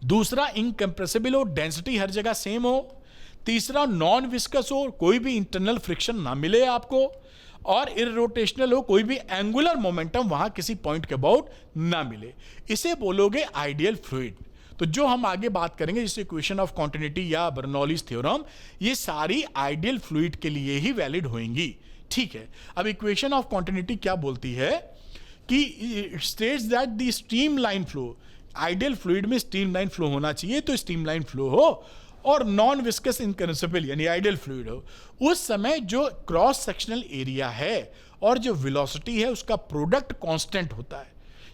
दूसरा इनकंप्रेसिबल हो, डेंसिटी हर जगह सेम हो। तीसरा नॉन विस्कस हो, कोई भी इंटरनल फ्रिक्शन ना मिले आपको। और इरोटेशनल हो, कोई भी एंगुलर मोमेंटम वहां किसी पॉइंट के अबाउट ना मिले। इसे बोलोगे आइडियल फ्लूइड। तो जो हम आगे बात करेंगे जैसे इक्वेशन ऑफ कॉन्टिन्यूटी या बर्नौलीज थ्योरम, ये सारी आइडियल फ्लूइड के लिए ही वैलिड होंगी। ठीक है, अब इक्वेशन ऑफ कॉन्टिन्यूटी क्या बोलती है कि states that the streamline flow, ideal fluid में स्ट्रीमलाइन फ्लो होना चाहिए, तो स्ट्रीमलाइन फ्लो हो और नॉन विस्कस इनकंप्रेसिबल यानी आइडियल फ्लूइड हो। उस समय जो क्रॉस सेक्शनल एरिया है और जो वेलोसिटी है उसका प्रोडक्ट कांस्टेंट होता है,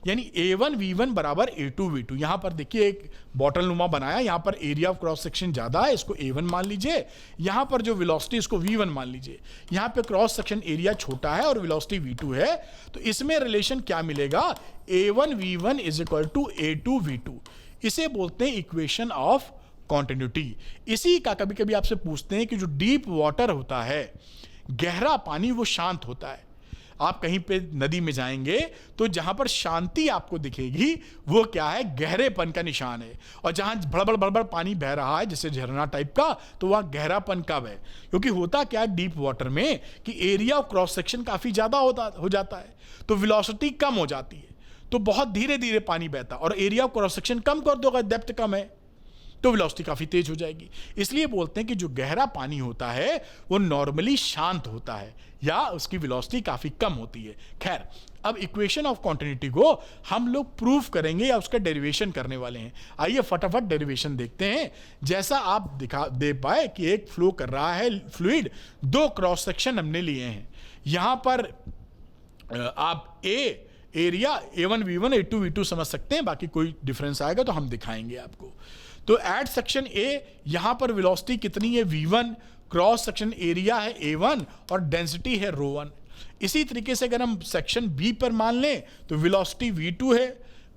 यानी a1 v1 बराबर a2 v2। यहां पर देखिए एक बॉटल नुमा बनाया, यहां पर एरिया ऑफ क्रॉस सेक्शन ज्यादा है, इसको a1 मान लीजिए। यहां पर जो वेलोसिटी इसको v1 मान लीजिए। यहां पे क्रॉस सेक्शन एरिया छोटा है और वेलोसिटी v2 है, तो इसमें रिलेशन क्या मिलेगा, a1 v1 is equal to a2 v2। इसे बोलते हैं इक्वेशन ऑफ कॉन्टिन्यूटी। इसी का कभी कभी आपसे पूछते हैं कि जो डीप वाटर होता है, गहरा पानी, वो शांत होता है। आप कहीं पे नदी में जाएंगे तो जहां पर शांति आपको दिखेगी वो क्या है, गहरेपन का निशान है। और जहां बड़बड़ बड़बड़ पानी बह रहा है जैसे झरना टाइप का, तो वहां गहरापन कब है, क्योंकि होता क्या है डीप वाटर में कि एरिया ऑफ क्रॉस सेक्शन काफी ज्यादा हो जाता है, तो वेलोसिटी कम हो जाती है, तो बहुत धीरे धीरे पानी बहता। और एरिया ऑफ क्रॉस सेक्शन कम कर दोगे, डेप्थ कम है, तो वेलोसिटी काफी तेज हो जाएगी। इसलिए बोलते हैं कि जो गहरा पानी होता है वो नॉर्मली शांत होता है या उसकी वेलोसिटी काफी कम होती है। खैर, अब इक्वेशन ऑफ कॉन्टिन्यूटी को हम लोग प्रूफ करेंगे या उसका डेरिवेशन करने वाले हैं। आइए फटाफट डेरिवेशन देखते हैं। जैसा आप दे पाए कि एक फ्लो कर रहा है फ्लूइड, दो क्रॉस सेक्शन हमने लिए हैं। यहां पर आप area a1 v1 a2 v2 समझ सकते हैं, बाकी कोई डिफरेंस आएगा तो हम दिखाएंगे आपको। तो एट सेक्शन ए यहां पर वेलोसिटी कितनी है, v1, क्रॉस सेक्शन एरिया है a1 और डेंसिटी है ρ1। इसी तरीके से अगर हम सेक्शन बी पर मान लें तो वेलोसिटी v2 है,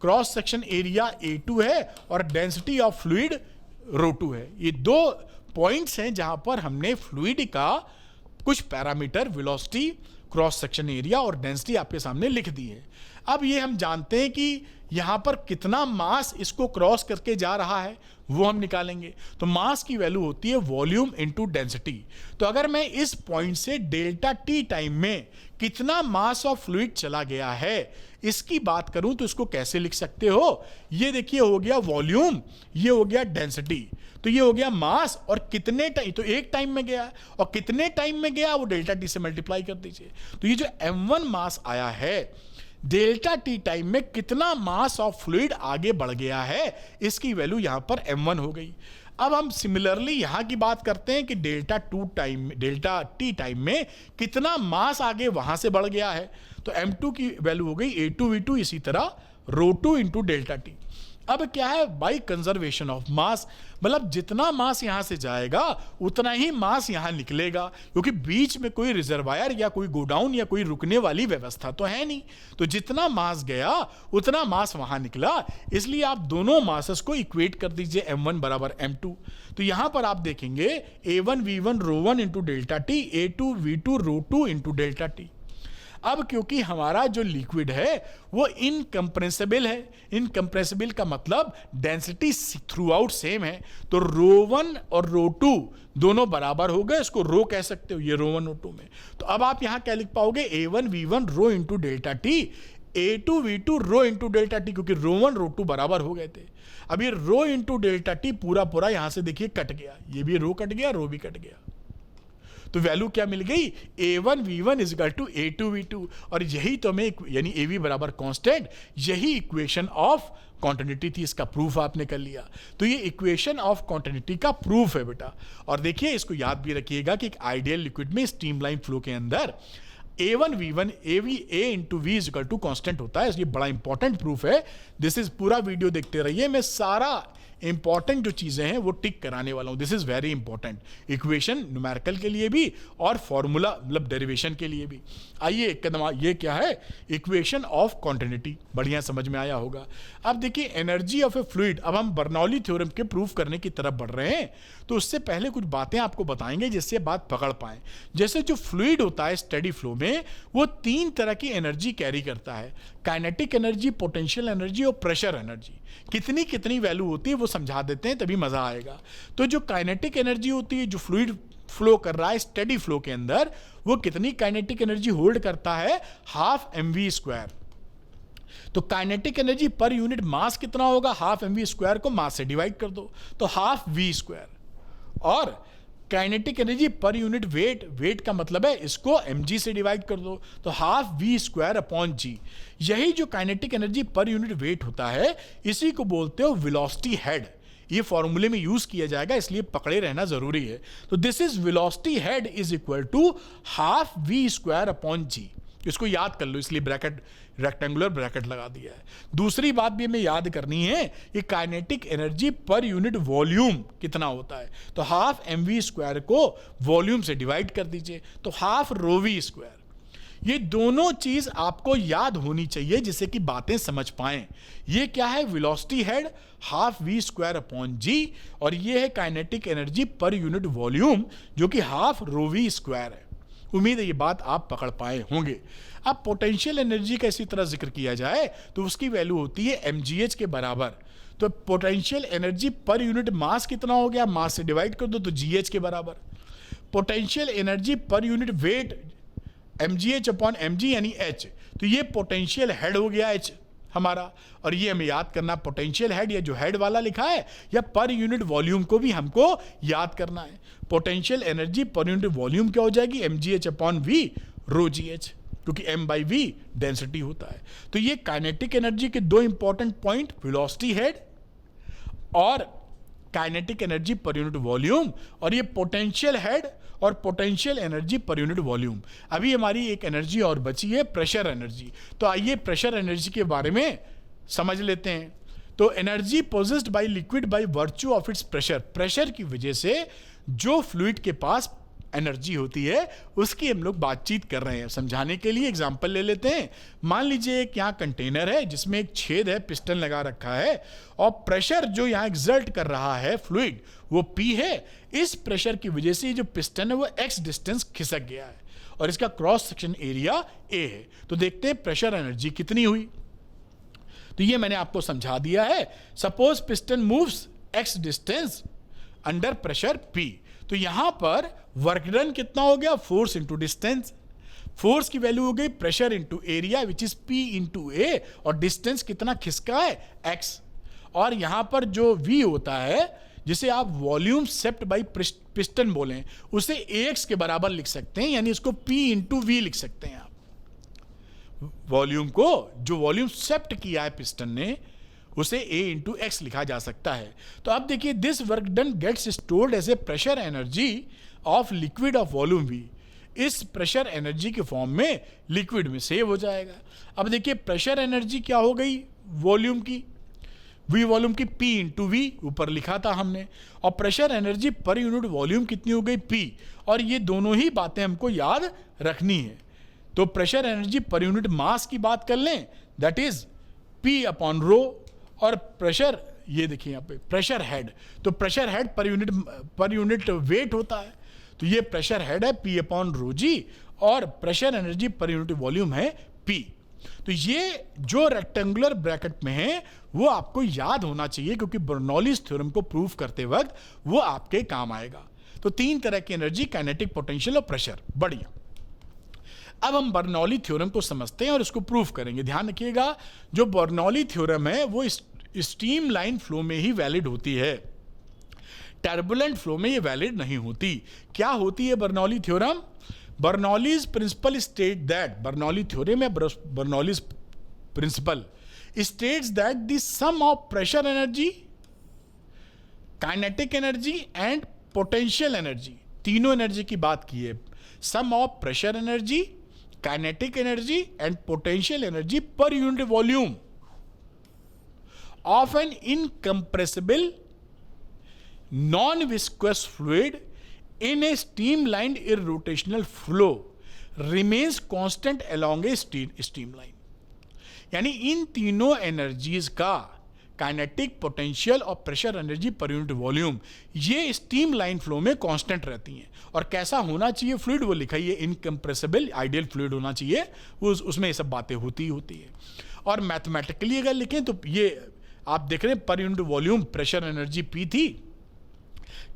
क्रॉस सेक्शन एरिया a2 है और डेंसिटी ऑफ फ्लूइड ρ2 है। ये दो पॉइंट्स हैं जहां पर हमने फ्लूइड का कुछ parameter, velocity, cross section area और डेंसिटी आपके सामने लिख दी है। अब ये हम जानते हैं कि यहां पर कितना मास इसको क्रॉस करके जा रहा है वो हम निकालेंगे। तो मास की वैल्यू होती है वॉल्यूम इनटू डेंसिटी। तो अगर मैं इस पॉइंट से डेल्टा टी टाइम में कितना मास ऑफ फ्लूइड चला गया है इसकी बात करूं तो इसको कैसे लिख सकते हो, ये देखिए हो गया वॉल्यूम, ये हो गया डेंसिटी, तो ये हो गया मास और कितने टाइम, तो एक टाइम में गया और कितने टाइम में गया वो डेल्टा टी से मल्टीप्लाई कर दीजिए। तो ये जो m1 मास आया है, डेल्टा टी टाइम में कितना मास ऑफ फ्लूइड आगे बढ़ गया है इसकी वैल्यू यहां पर m1 हो गई। अब हम सिमिलरली यहां की बात करते हैं कि डेल्टा टी टाइम में कितना मास आगे वहां से बढ़ गया है, तो m2 की वैल्यू हो गई a2 v2, इसी तरह ρ2 इंटू डेल्टा टी। अब क्या है, बाई कंजर्वेशन ऑफ मास, मतलब जितना मास यहां से जाएगा उतना ही मास यहां निकलेगा, क्योंकि बीच में कोई रिजर्वायर या कोई गोडाउन या कोई रुकने वाली व्यवस्था तो है नहीं। तो जितना मास गया उतना मास वहां निकला, इसलिए आप दोनों मासेस को इक्वेट कर दीजिए m1 बराबर m2। तो यहां पर आप देखेंगे a1 v1 ρ1 into delta t, a2 v2 ρ2 into delta t. अब क्योंकि हमारा जो लिक्विड है वो इनकंप्रेसिबल है, इनकंप्रेसिबल का मतलब डेंसिटी थ्रू आउट सेम है, तो ρ1 और ρ2 दोनों बराबर हो गए, इसको रो कह सकते हो, ये ρ1 ρ2 में। तो अब आप यहां क्या लिख पाओगे, a1 v1 rho into delta t, a2 v2 rho into delta t, क्योंकि ρ1 ρ2 बराबर हो गए थे। अब ये रो इंटू डेल्टा टी पूरा पूरा यहां से देखिए कट गया, ये भी रो कट गया, रो भी कट गया, तो वैल्यू क्या मिल गई, a1 v1 is equal to a2 v2। और यही तो हमें यानी av बराबर कांस्टेंट, यही इक्वेशन ऑफ कॉन्टिन्यूटी थी, इसका प्रूफ आपने कर लिया। तो ये इक्वेशन ऑफ कॉन्टिन्यूटी का प्रूफ है बेटा। और देखिए इसको याद भी रखिएगा कि एक आइडियल लिक्विड में स्ट्रीमलाइन फ्लो के अंदर a1 v1 a into v is equal to constant होता है, ये बड़ा इंपॉर्टेंट प्रूफ है। दिस इज पूरा वीडियो देखते रहिए, मैं सारा इंपॉर्टेंट जो चीजें हैं वो टिक कराने वाला हूं. This is very important. Equation numerical के लिए भी और फॉर्मूला मतलब डेरिवेशन के लिए भी. आइए एक कदम, ये क्या है? Equation of continuity. बढ़िया समझ में आया होगा. अब देखिए एनर्जी ऑफ ए फ्लूइड. अब हम बर्नौली थ्योरम के प्रूफ करने की तरफ बढ़ रहे हैं, तो उससे पहले कुछ बातें आपको बताएंगे जिससे बात पकड़ पाए. जैसे जो फ्लूइड होता है स्टेडी फ्लो में, वो 3 तरह की एनर्जी कैरी करता है. काइनेटिक एनर्जी, पोटेंशियल एनर्जी और प्रेशर एनर्जी. कितनी कितनी वैल्यू होती है वो समझा देते हैं, तभी मजा आएगा. तो जो काइनेटिक एनर्जी होती है, जो फ्लूइड फ्लो कर रहा है स्टेडी फ्लो के अंदर, वो कितनी काइनेटिक एनर्जी होल्ड करता है? Half mv². तो kinetic energy per unit mass कितना होगा? हाफ mv² को मास से डिवाइड कर दो तो हाफ v². और kinetic energy per unit weight, weight का मतलब है इसको mg से डिवाइड कर दो तो हाफ v²/g. यही जो kinetic energy per unit wait होता है, इसी को बोलते हो वेलोसिटी हेड. ये फॉर्मूले में यूज किया जाएगा, इसलिए पकड़े रहना जरूरी है. तो this is velocity head is equal to half v²/g. इसको याद कर लो, इसलिए ब्रैकेट, रेक्टेंगुलर ब्रैकेट लगा दिया है. दूसरी बात भी हमें याद करनी है, ये kinetic energy per unit volume कितना होता है. तो हाफ mv² को वॉल्यूम से डिवाइड कर दीजिए तो हाफ ρv². ये दोनों चीज आपको याद होनी चाहिए जिससे कि बातें समझ पाएं. ये क्या है? वेलोसिटी हेड हाफ v²/g, और ये है kinetic energy per unit volume जो कि हाफ ρv² है. उम्मीद है ये बात आप पकड़ पाए होंगे. अब पोटेंशियल एनर्जी का इसी तरह जिक्र किया जाए तो उसकी वैल्यू होती है mgh के बराबर. तो potential energy per unit mass कितना हो गया? मास से डिवाइड कर दो तो gh के बराबर. Potential energy per unit wait mgh/mg यानी h. तो ये पोटेंशियल हेड हो गया h हमारा. और ये हमें याद करना, पोटेंशियल हेड या जो हेड वाला लिखा है या पर यूनिट वॉल्यूम को भी हमको याद करना है. Potential energy per unit volume क्या हो जाएगी? mgh/v ρgh, क्योंकि m/v डेंसिटी होता है. तो ये काइनेटिक एनर्जी के 2 इंपॉर्टेंट पॉइंट, वेलोसिटी हेड और kinetic energy per unit volume, और ये पोटेंशियल हेड और potential energy per unit volume. अभी हमारी एक एनर्जी और बची है, प्रेशर एनर्जी. तो आइए प्रेशर एनर्जी के बारे में समझ लेते हैं. तो energy possessed by liquid by virtue of its pressure. Pressure की वजह से जो फ्लूइड के पास एनर्जी होती है उसकी हम लोग बातचीत कर रहे हैं. समझाने के लिए एग्जांपल ले लेते हैं. मान लीजिए एक यहाँ कंटेनर है जिसमें एक छेद है, पिस्टन लगा रखा है, और प्रेशर जो यहाँ एक्सर्ट कर रहा है फ्लूइड वो P है. इस प्रेशर की वजह से जो पिस्टन है वो x डिस्टेंस खिसक गया है और इसका क्रॉस सेक्शन एरिया A है. तो देखते हैं प्रेशर एनर्जी कितनी हुई. तो ये मैंने आपको समझा दिया है. Suppose piston moves x distance under pressure P. तो यहां पर वर्क डन कितना हो गया? Force into distance. फोर्स की वैल्यू हो गई pressure into area which is P into A, और डिस्टेंस कितना खिसका है? x. और यहां पर जो V होता है, जिसे आप वॉल्यूम सेप्ट बाई पिस्टन बोलें, उसे AX के बराबर लिख सकते हैं, यानी इसको P इंटू V लिख सकते हैं आप. वॉल्यूम को, जो वॉल्यूम सेप्ट किया है पिस्टन ने, उसे A इंटू एक्स लिखा जा सकता है. तो अब देखिए, this work done gets stored as a pressure energy of liquid of volume V. इस प्रेशर एनर्जी के फॉर्म में लिक्विड में सेव हो जाएगा. अब देखिए प्रेशर एनर्जी क्या हो गई वॉल्यूम की? V वॉल्यूम की P इंटू V ऊपर लिखा था हमने, और pressure energy per unit volume कितनी हो गई? P. और ये दोनों ही बातें हमको याद रखनी है. तो pressure energy per unit mass की बात कर लें, दैट इज P/ρ. और प्रेशर, ये देखिए यहाँ पे प्रेशर हेड, तो प्रेशर हेड पर यूनिट वेट होता है, तो ये प्रेशर हेड है P/ρg, और pressure energy per unit volume है P. तो ये जो रेक्टेंगुलर ब्रैकेट में है वो आपको याद होना चाहिए, क्योंकि बर्नौलीज थ्योरम को प्रूव करते वक्त वो आपके काम आएगा. तो 3 तरह की एनर्जी, काइनेटिक, पोटेंशियल और प्रेशर. बढ़िया. अब हम बर्नौली थ्योरम को समझते हैं और इसको प्रूव करेंगे. ध्यान रखिएगा, जो बर्नौली थ्योरम है वो स्ट्रीम लाइन फ्लो में ही वैलिड होती है, टर्बुलेंट फ्लो में ये वैलिड नहीं होती. क्या होती है Bernoulli theorem? Bernoulli's principle state that, Bernoulli theorem है Bernoulli's principle states that the sum of pressure energy, kinetic energy and potential energy, तीनों एनर्जी की बात की है. Sum of pressure energy, kinetic energy and potential energy per unit volume of an incompressible non viscous fluid in a streamline irrotational flow remains constant along a streamline. यानी इन तीनों energies का kinetic, potential और pressure energy per unit volume ये steam line flow में constant रहती हैं। और कैसा होना चाहिए फ्लूइड वो लिखा है, इनकम्प्रेसिबल आइडियल फ्लूइड होना चाहिए, वो उसमें ये सब बातें होती है। और मैथमेटिकली अगर लिखें तो ये आप देख रहे हैं per unit volume pressure energy P थी,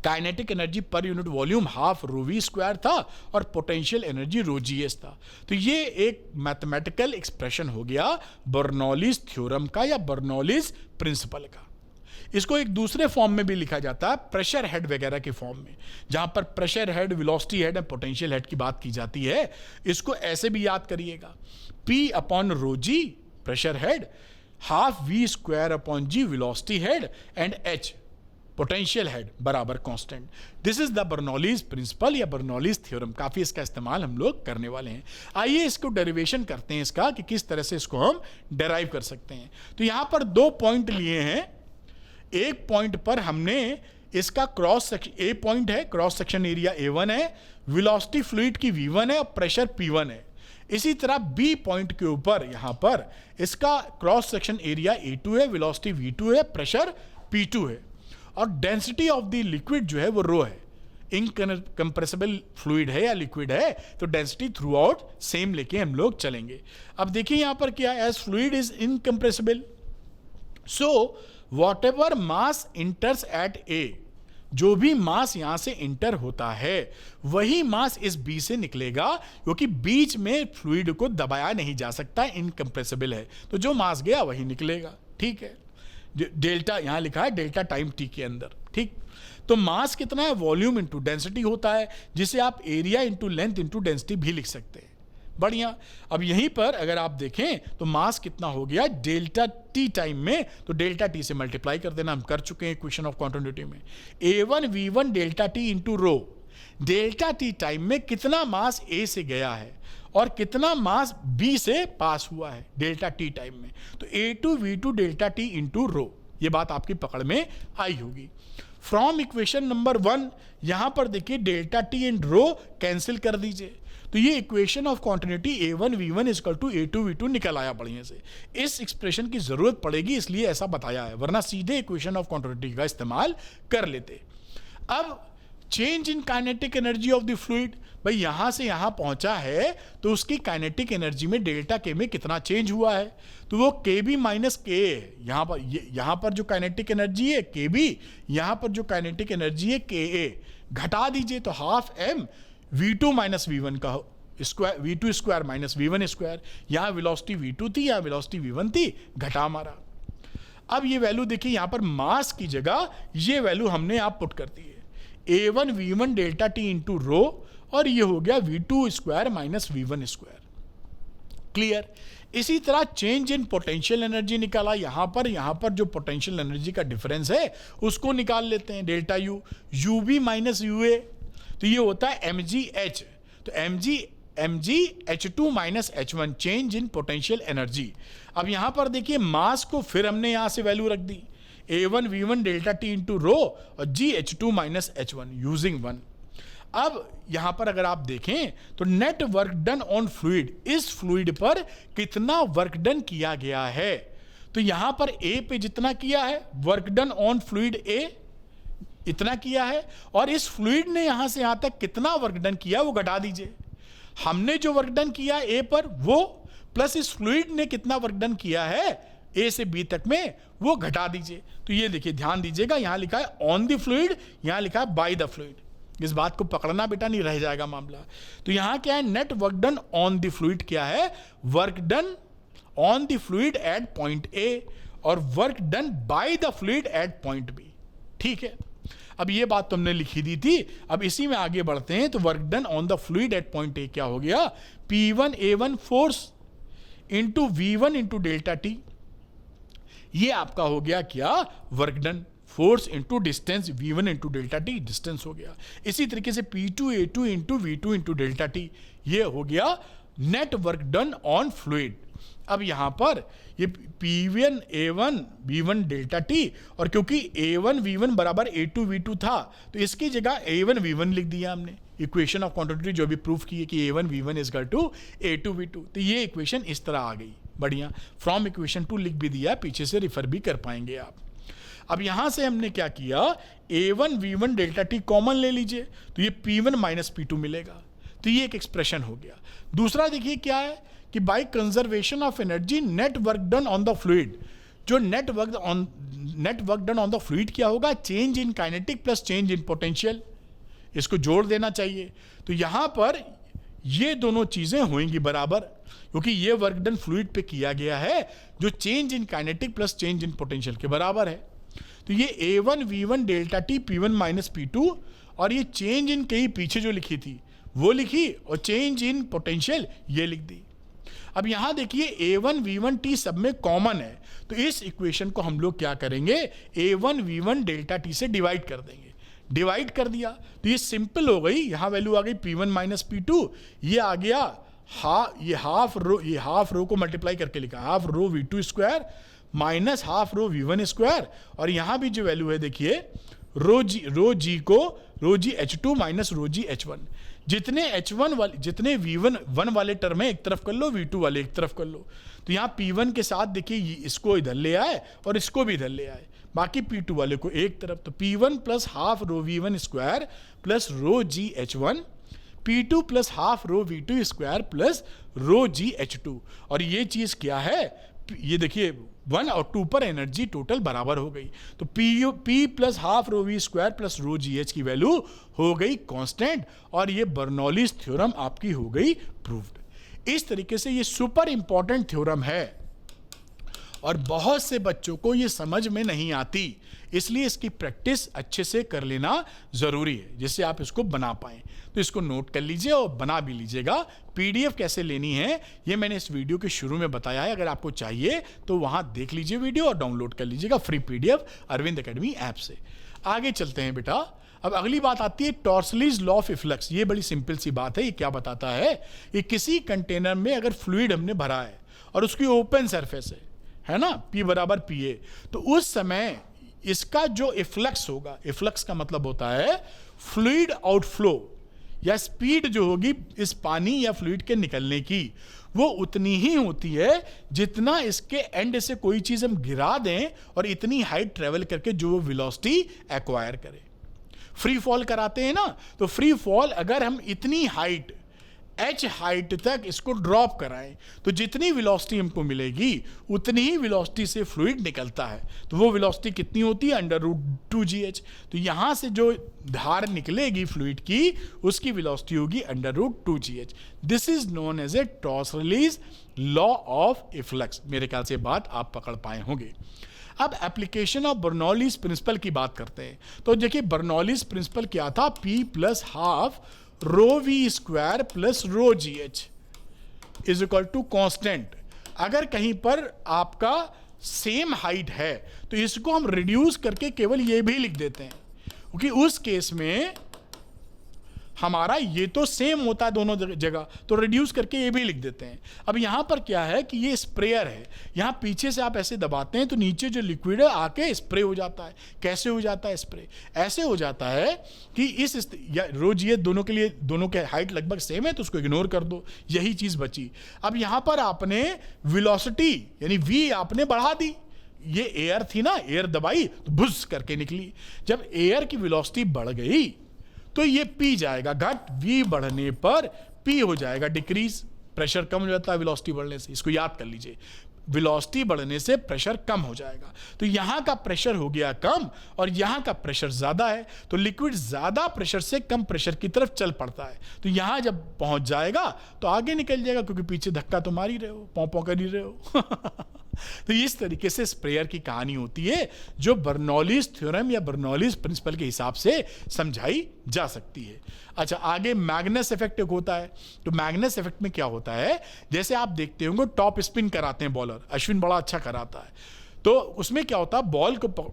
kinetic energy per unit volume half rho V square था और potential energy rho g s था। तो ये एक मैथमेटिकल एक्सप्रेशन हो गया बर्नौलीज थ्योरम का या बर्नौलीज प्रिंसिपल का। इसको एक दूसरे फॉर्म में भी लिखा जाता है, प्रेशर हेड वगैरह के फॉर्म में, जहां पर प्रेशर हेड, वेलोसिटी हेड और पोटेंशियल हेड की बात की जाती है। इसको ऐसे भी याद करिएगा, P upon rho g pressure head, half v square upon g velocity head and H potential head बराबर constant. This is the Bernoulli's principle या बर्नौलीज थ्योरम। काफी इसका इस्तेमाल हम लोग करने वाले हैं। आइए इसको डेरिवेशन करते हैं इसका कि किस तरह से इसको हम डेराइव कर सकते हैं। तो यहां पर 2 पॉइंट लिए हैं। एक पॉइंट पर हमने इसका क्रॉस सेक्शन, ए पॉइंट है, क्रॉस सेक्शन एरिया A1 है, वेलोसिटी फ्लूइड की V1 है और प्रेशर P1 है। इसी तरह बी पॉइंट के ऊपर यहां पर इसका क्रॉस सेक्शन एरिया A2 है, वेलोसिटी V2 है, प्रेशर P2 है और डेंसिटी ऑफ द लिक्विड जो है वो रो है। इनकम्प्रेसिबल फ्लूइड है या लिक्विड है तो डेंसिटी थ्रू आउट सेम लेके हम लोग चलेंगे। अब देखिए यहां पर क्या, as fluid is incompressible, so whatever mass enters at a, जो भी मास यहां से इंटर होता है वही मास इस बी से निकलेगा, क्योंकि बीच में फ्लूइड को दबाया नहीं जा सकता, इनकम्प्रेसिबल है, तो जो मास गया वही निकलेगा। ठीक है, डेल्टा यहां लिखा है डेल्टा टाइम टी के अंदर। ठीक, तो मास कितना है, वॉल्यूम इंटू डेंसिटी होता है, जिसे आप area into length into density भी लिख सकते हैं। बढ़िया। अब यहीं पर अगर आप देखें तो मास कितना हो गया डेल्टा टी टाइम में, तो डेल्टा टी से मल्टीप्लाई कर देना, हम कर चुके हैं इक्वेशन ऑफ कॉन्टिन्यूटी में। A1 V1 delta T into rho, delta T time में कितना मास ए से गया है और कितना मास बी से पास हुआ है डेल्टा टी टाइम में, तो A2 V2 delta T into rho, ये बात आपकी पकड़ में आई होगी। फ्रॉम इक्वेशन नंबर 1 यहां पर देखिए delta T and rho cancel कर दीजिए, तो ये equation of continuity A1 V1 equal to A2 V2 निकल आया बढ़िया से। इस एक्सप्रेशन की जरूरत पड़ेगी इसलिए ऐसा बताया है, वरना सीधे इक्वेशन ऑफ कॉन्टिन्यूटी का इस्तेमाल कर लेते। अब change in kinetic energy of the fluid, भाई यहां से यहां पहुंचा है तो उसकी काइनेटिक एनर्जी में डेल्टा के में कितना चेंज हुआ है, तो वो KB माइनस के है। यहां पर जो काइनेटिक एनर्जी है KB, यहां पर जो काइनेटिक एनर्जी है KA, घटा दीजिए तो half M V2 minus V1 का square, V2 square minus V1 square. यहां वेलोसिटी V2 थी, यहां वेलोसिटी V1 थी, घटा मारा। अब ये वैल्यू देखिए, यहां पर मास की जगह ये वैल्यू हमने आप पुट कर दी है, A1 V1 delta T into rho, और ये हो गया V2 square minus V1 square. Clear. इसी तरह चेंज इन पोटेंशियल एनर्जी निकाला, यहां पर जो पोटेंशियल एनर्जी का डिफरेंस है उसको निकाल लेते हैं, delta U, UV minus UA, तो ये होता है mgh, तो mg H2 minus H1, change in potential energy. अब यहां पर देखिए मास को फिर हमने यहां से वैल्यू रख दी, A1 V1 delta T into rho और GH2 माइनस H1 यूजिंग 1। अब यहां पर अगर आप देखें तो net work done on fluid, इस फ्लूइड पर कितना वर्क डन किया गया है, तो यहां पर A पे जितना किया है work done on fluid A इतना किया है, और इस फ्लूइड ने यहां से यहां तक कितना वर्क डन किया वो घटा दीजिए। हमने जो वर्क डन किया A पर वो प्लस इस फ्लूइड ने कितना वर्क डन किया है A से B तक में वो घटा दीजिए। तो ये देखिए ध्यान दीजिएगा, यहां लिखा है ऑन द फ्लूइड, यहां लिखा है बाय द फ्लूइड, इस बात को पकड़ना बेटा, नहीं रह जाएगा मामला। तो यहां क्या है, net work done on the fluid क्या है, work done on the fluid at point A और work done by the fluid at point B। ठीक है, अब ये बात तो हमने लिखी दी थी। अब इसी में आगे बढ़ते हैं, तो work done on the fluid at point A क्या हो गया, P1 A1 force into V1 into delta T, ये आपका हो गया क्या, work done, force into distance V1 into delta T, distance हो गया। इसी तरीके से P2 A2 into V2 into delta T, ये हो गया net work done on fluid. अब यहां पर ये P1 A1 V1 delta T, और क्योंकि A1 V1 बराबर A2 V2 था तो इसकी जगह A1 V1 लिख दिया हमने। इक्वेशन ऑफ क्वांटिटी जो भी प्रूफ की है कि A1 V1 is equal to A2 V2, तो ये इक्वेशन इस तरह आ गई। बढ़िया, फ्रॉम इक्वेशन 2 लिख भी दिया, पीछे से रिफर भी कर पाएंगे आप। अब यहां से हमने क्या किया, A1 V1 delta T common ले लीजिए, तो ये P1 माइनस P2 मिलेगा, तो ये एक एक्सप्रेशन हो गया। दूसरा देखिए क्या है कि by conservation of energy net work done on the fluid, जो net work done on the fluid क्या होगा, change in kinetic plus change in potential, इसको जोड़ देना चाहिए। तो यहां पर ये दोनों चीजें होंगी बराबर, क्योंकि ये वर्क डन फ्लूइड पे किया गया है जो change in kinetic plus change in potential के बराबर है। तो ये A1 V1 delta T P1 minus P2, और ये चेंज इन कहीं पीछे जो लिखी थी वो लिखी, और चेंज इन पोटेंशियल ये लिख दी। अब यहां देखिए A1 V1 T सब में कॉमन है, तो इस इक्वेशन को हम लोग क्या करेंगे, A1 V1 डेल्टा T से डिवाइड कर देंगे। डिवाइड कर दिया तो ये सिंपल हो गई, यहां वैल्यू आ गई P1 माइनस P2, ये आ गया ये हाफ रो को मल्टीप्लाई करके लिखा, half rho V2 square minus half rho V1 square, और यहां भी जो वैल्यू है देखिए रो g H2 minus rho g H1, जितने H1 वाले जितने V1 वाले टर्म है एक तरफ कर लो, V2 वाले एक तरफ कर लो। तो यहाँ P1 के साथ देखिए इसको इधर ले आए और इसको भी इधर ले आए, बाकी P2 वाले को एक तरफ, तो P1 plus half rho V1 square plus rho g H1, P2 plus half rho V2 square plus rho g H2, और ये चीज क्या है, ये देखिए 1 और 2 पर एनर्जी टोटल बराबर हो गई, तो P plus half rho V square plus rho g H की वैल्यू हो गई कांस्टेंट, और ये बर्नौलीज थ्योरम आपकी हो गई प्रूव्ड। इस तरीके से ये सुपर इंपॉर्टेंट थ्योरम है और बहुत से बच्चों को ये समझ में नहीं आती, इसलिए इसकी प्रैक्टिस अच्छे से कर लेना जरूरी है जिससे आप इसको बना पाएं। तो इसको नोट कर लीजिए और बना भी लीजिएगा। पीडीएफ कैसे लेनी है ये मैंने इस वीडियो के शुरू में बताया है, अगर आपको चाहिए तो वहां देख लीजिए वीडियो और डाउनलोड कर लीजिएगा free PDF Arvind Academy app से। आगे चलते हैं बेटा। अब अगली बात आती है टॉर्सलीज लॉ ऑफ इफ्लक्स। ये बड़ी सिंपल सी बात है। ये क्या बताता है, ये किसी कंटेनर में अगर फ्लूइड हमने भरा है और उसकी ओपन सरफेस है ना, P बराबर PA, तो उस समय इसका जो इफ्लक्स होगा, इफ्लक्स का मतलब होता है फ्लूइड आउटफ्लो या स्पीड जो होगी इस पानी या फ्लूइड के निकलने की, वो उतनी ही होती है जितना इसके एंड से कोई चीज हम गिरा दें और इतनी हाइट ट्रेवल करके जो वेलोसिटी एक्वायर करे। फ्री फॉल कराते हैं ना, तो फ्री फॉल अगर हम इतनी हाइट h हाइट तक इसको ड्रॉप कराएं तो जितनी वेलोसिटी हमको मिलेगी उतनी ही वेलोसिटी से फ्लूइड निकलता है। तो वो वेलोसिटी कितनी होती है, √2gh। तो यहां से जो धार निकलेगी फ्लूइड की उसकी वेलोसिटी होगी √2gh। This is known as a Torricelli's law of efflux. मेरे ख्याल से बात आप पकड़ पाए होंगे। अब एप्लीकेशन ऑफ बर्नौलीज प्रिंसिपल की बात करते हैं। तो देखिए बर्नौलीज प्रिंसिपल क्या था, P plus half rho V square plus rho GH is equal to constant. अगर कहीं पर आपका सेम हाइट है तो इसको हम रिड्यूस करके केवल ये भी लिख देते हैं, क्योंकि उस केस में हमारा ये तो सेम होता है दोनों जगह, तो रिड्यूस करके ये भी लिख देते हैं। अब यहां पर क्या है कि ये स्प्रेयर है, यहां पीछे से आप ऐसे दबाते हैं तो नीचे जो लिक्विड है आके स्प्रे हो जाता है। कैसे हो जाता है स्प्रे? ऐसे हो जाता है कि इस रो जी दोनों के लिए, दोनों के हाइट लगभग सेम है तो उसको इग्नोर कर दो, यही चीज बची। अब यहां पर आपने वेलोसिटी यानी V आपने बढ़ा दी, ये एयर थी ना, एयर दबाई तो भुस करके निकली। जब एयर की वेलोसिटी बढ़ गई तो ये P जाएगा घट, V बढ़ने पर P हो जाएगा डिक्रीज। प्रेशर कम हो जाता है वेलोसिटी बढ़ने से, इसको याद कर लीजिए। वेलोसिटी बढ़ने से प्रेशर कम हो जाएगा, तो यहां का प्रेशर हो गया कम और यहां का प्रेशर ज्यादा है, तो लिक्विड ज्यादा प्रेशर से कम प्रेशर की तरफ चल पड़ता है। तो यहां जब पहुंच जाएगा तो आगे निकल जाएगा, क्योंकि पीछे धक्का तो मार ही रहे हो, पौ पौ कर ही रहे हो। तो इस तरीके से स्प्रेयर की कहानी होती है जो बर्नौलीज थ्योरम या बर्नौलीज प्रिंसिपल के हिसाब से समझाई जा सकती है। अच्छा, आगे मैग्नस इफेक्ट होता है। तो मैग्नस इफेक्ट में क्या होता है, जैसे आप देखते होंगे टॉप स्पिन कराते हैं बॉलर, अश्विन बड़ा अच्छा कराता है। तो उसमें क्या होता है,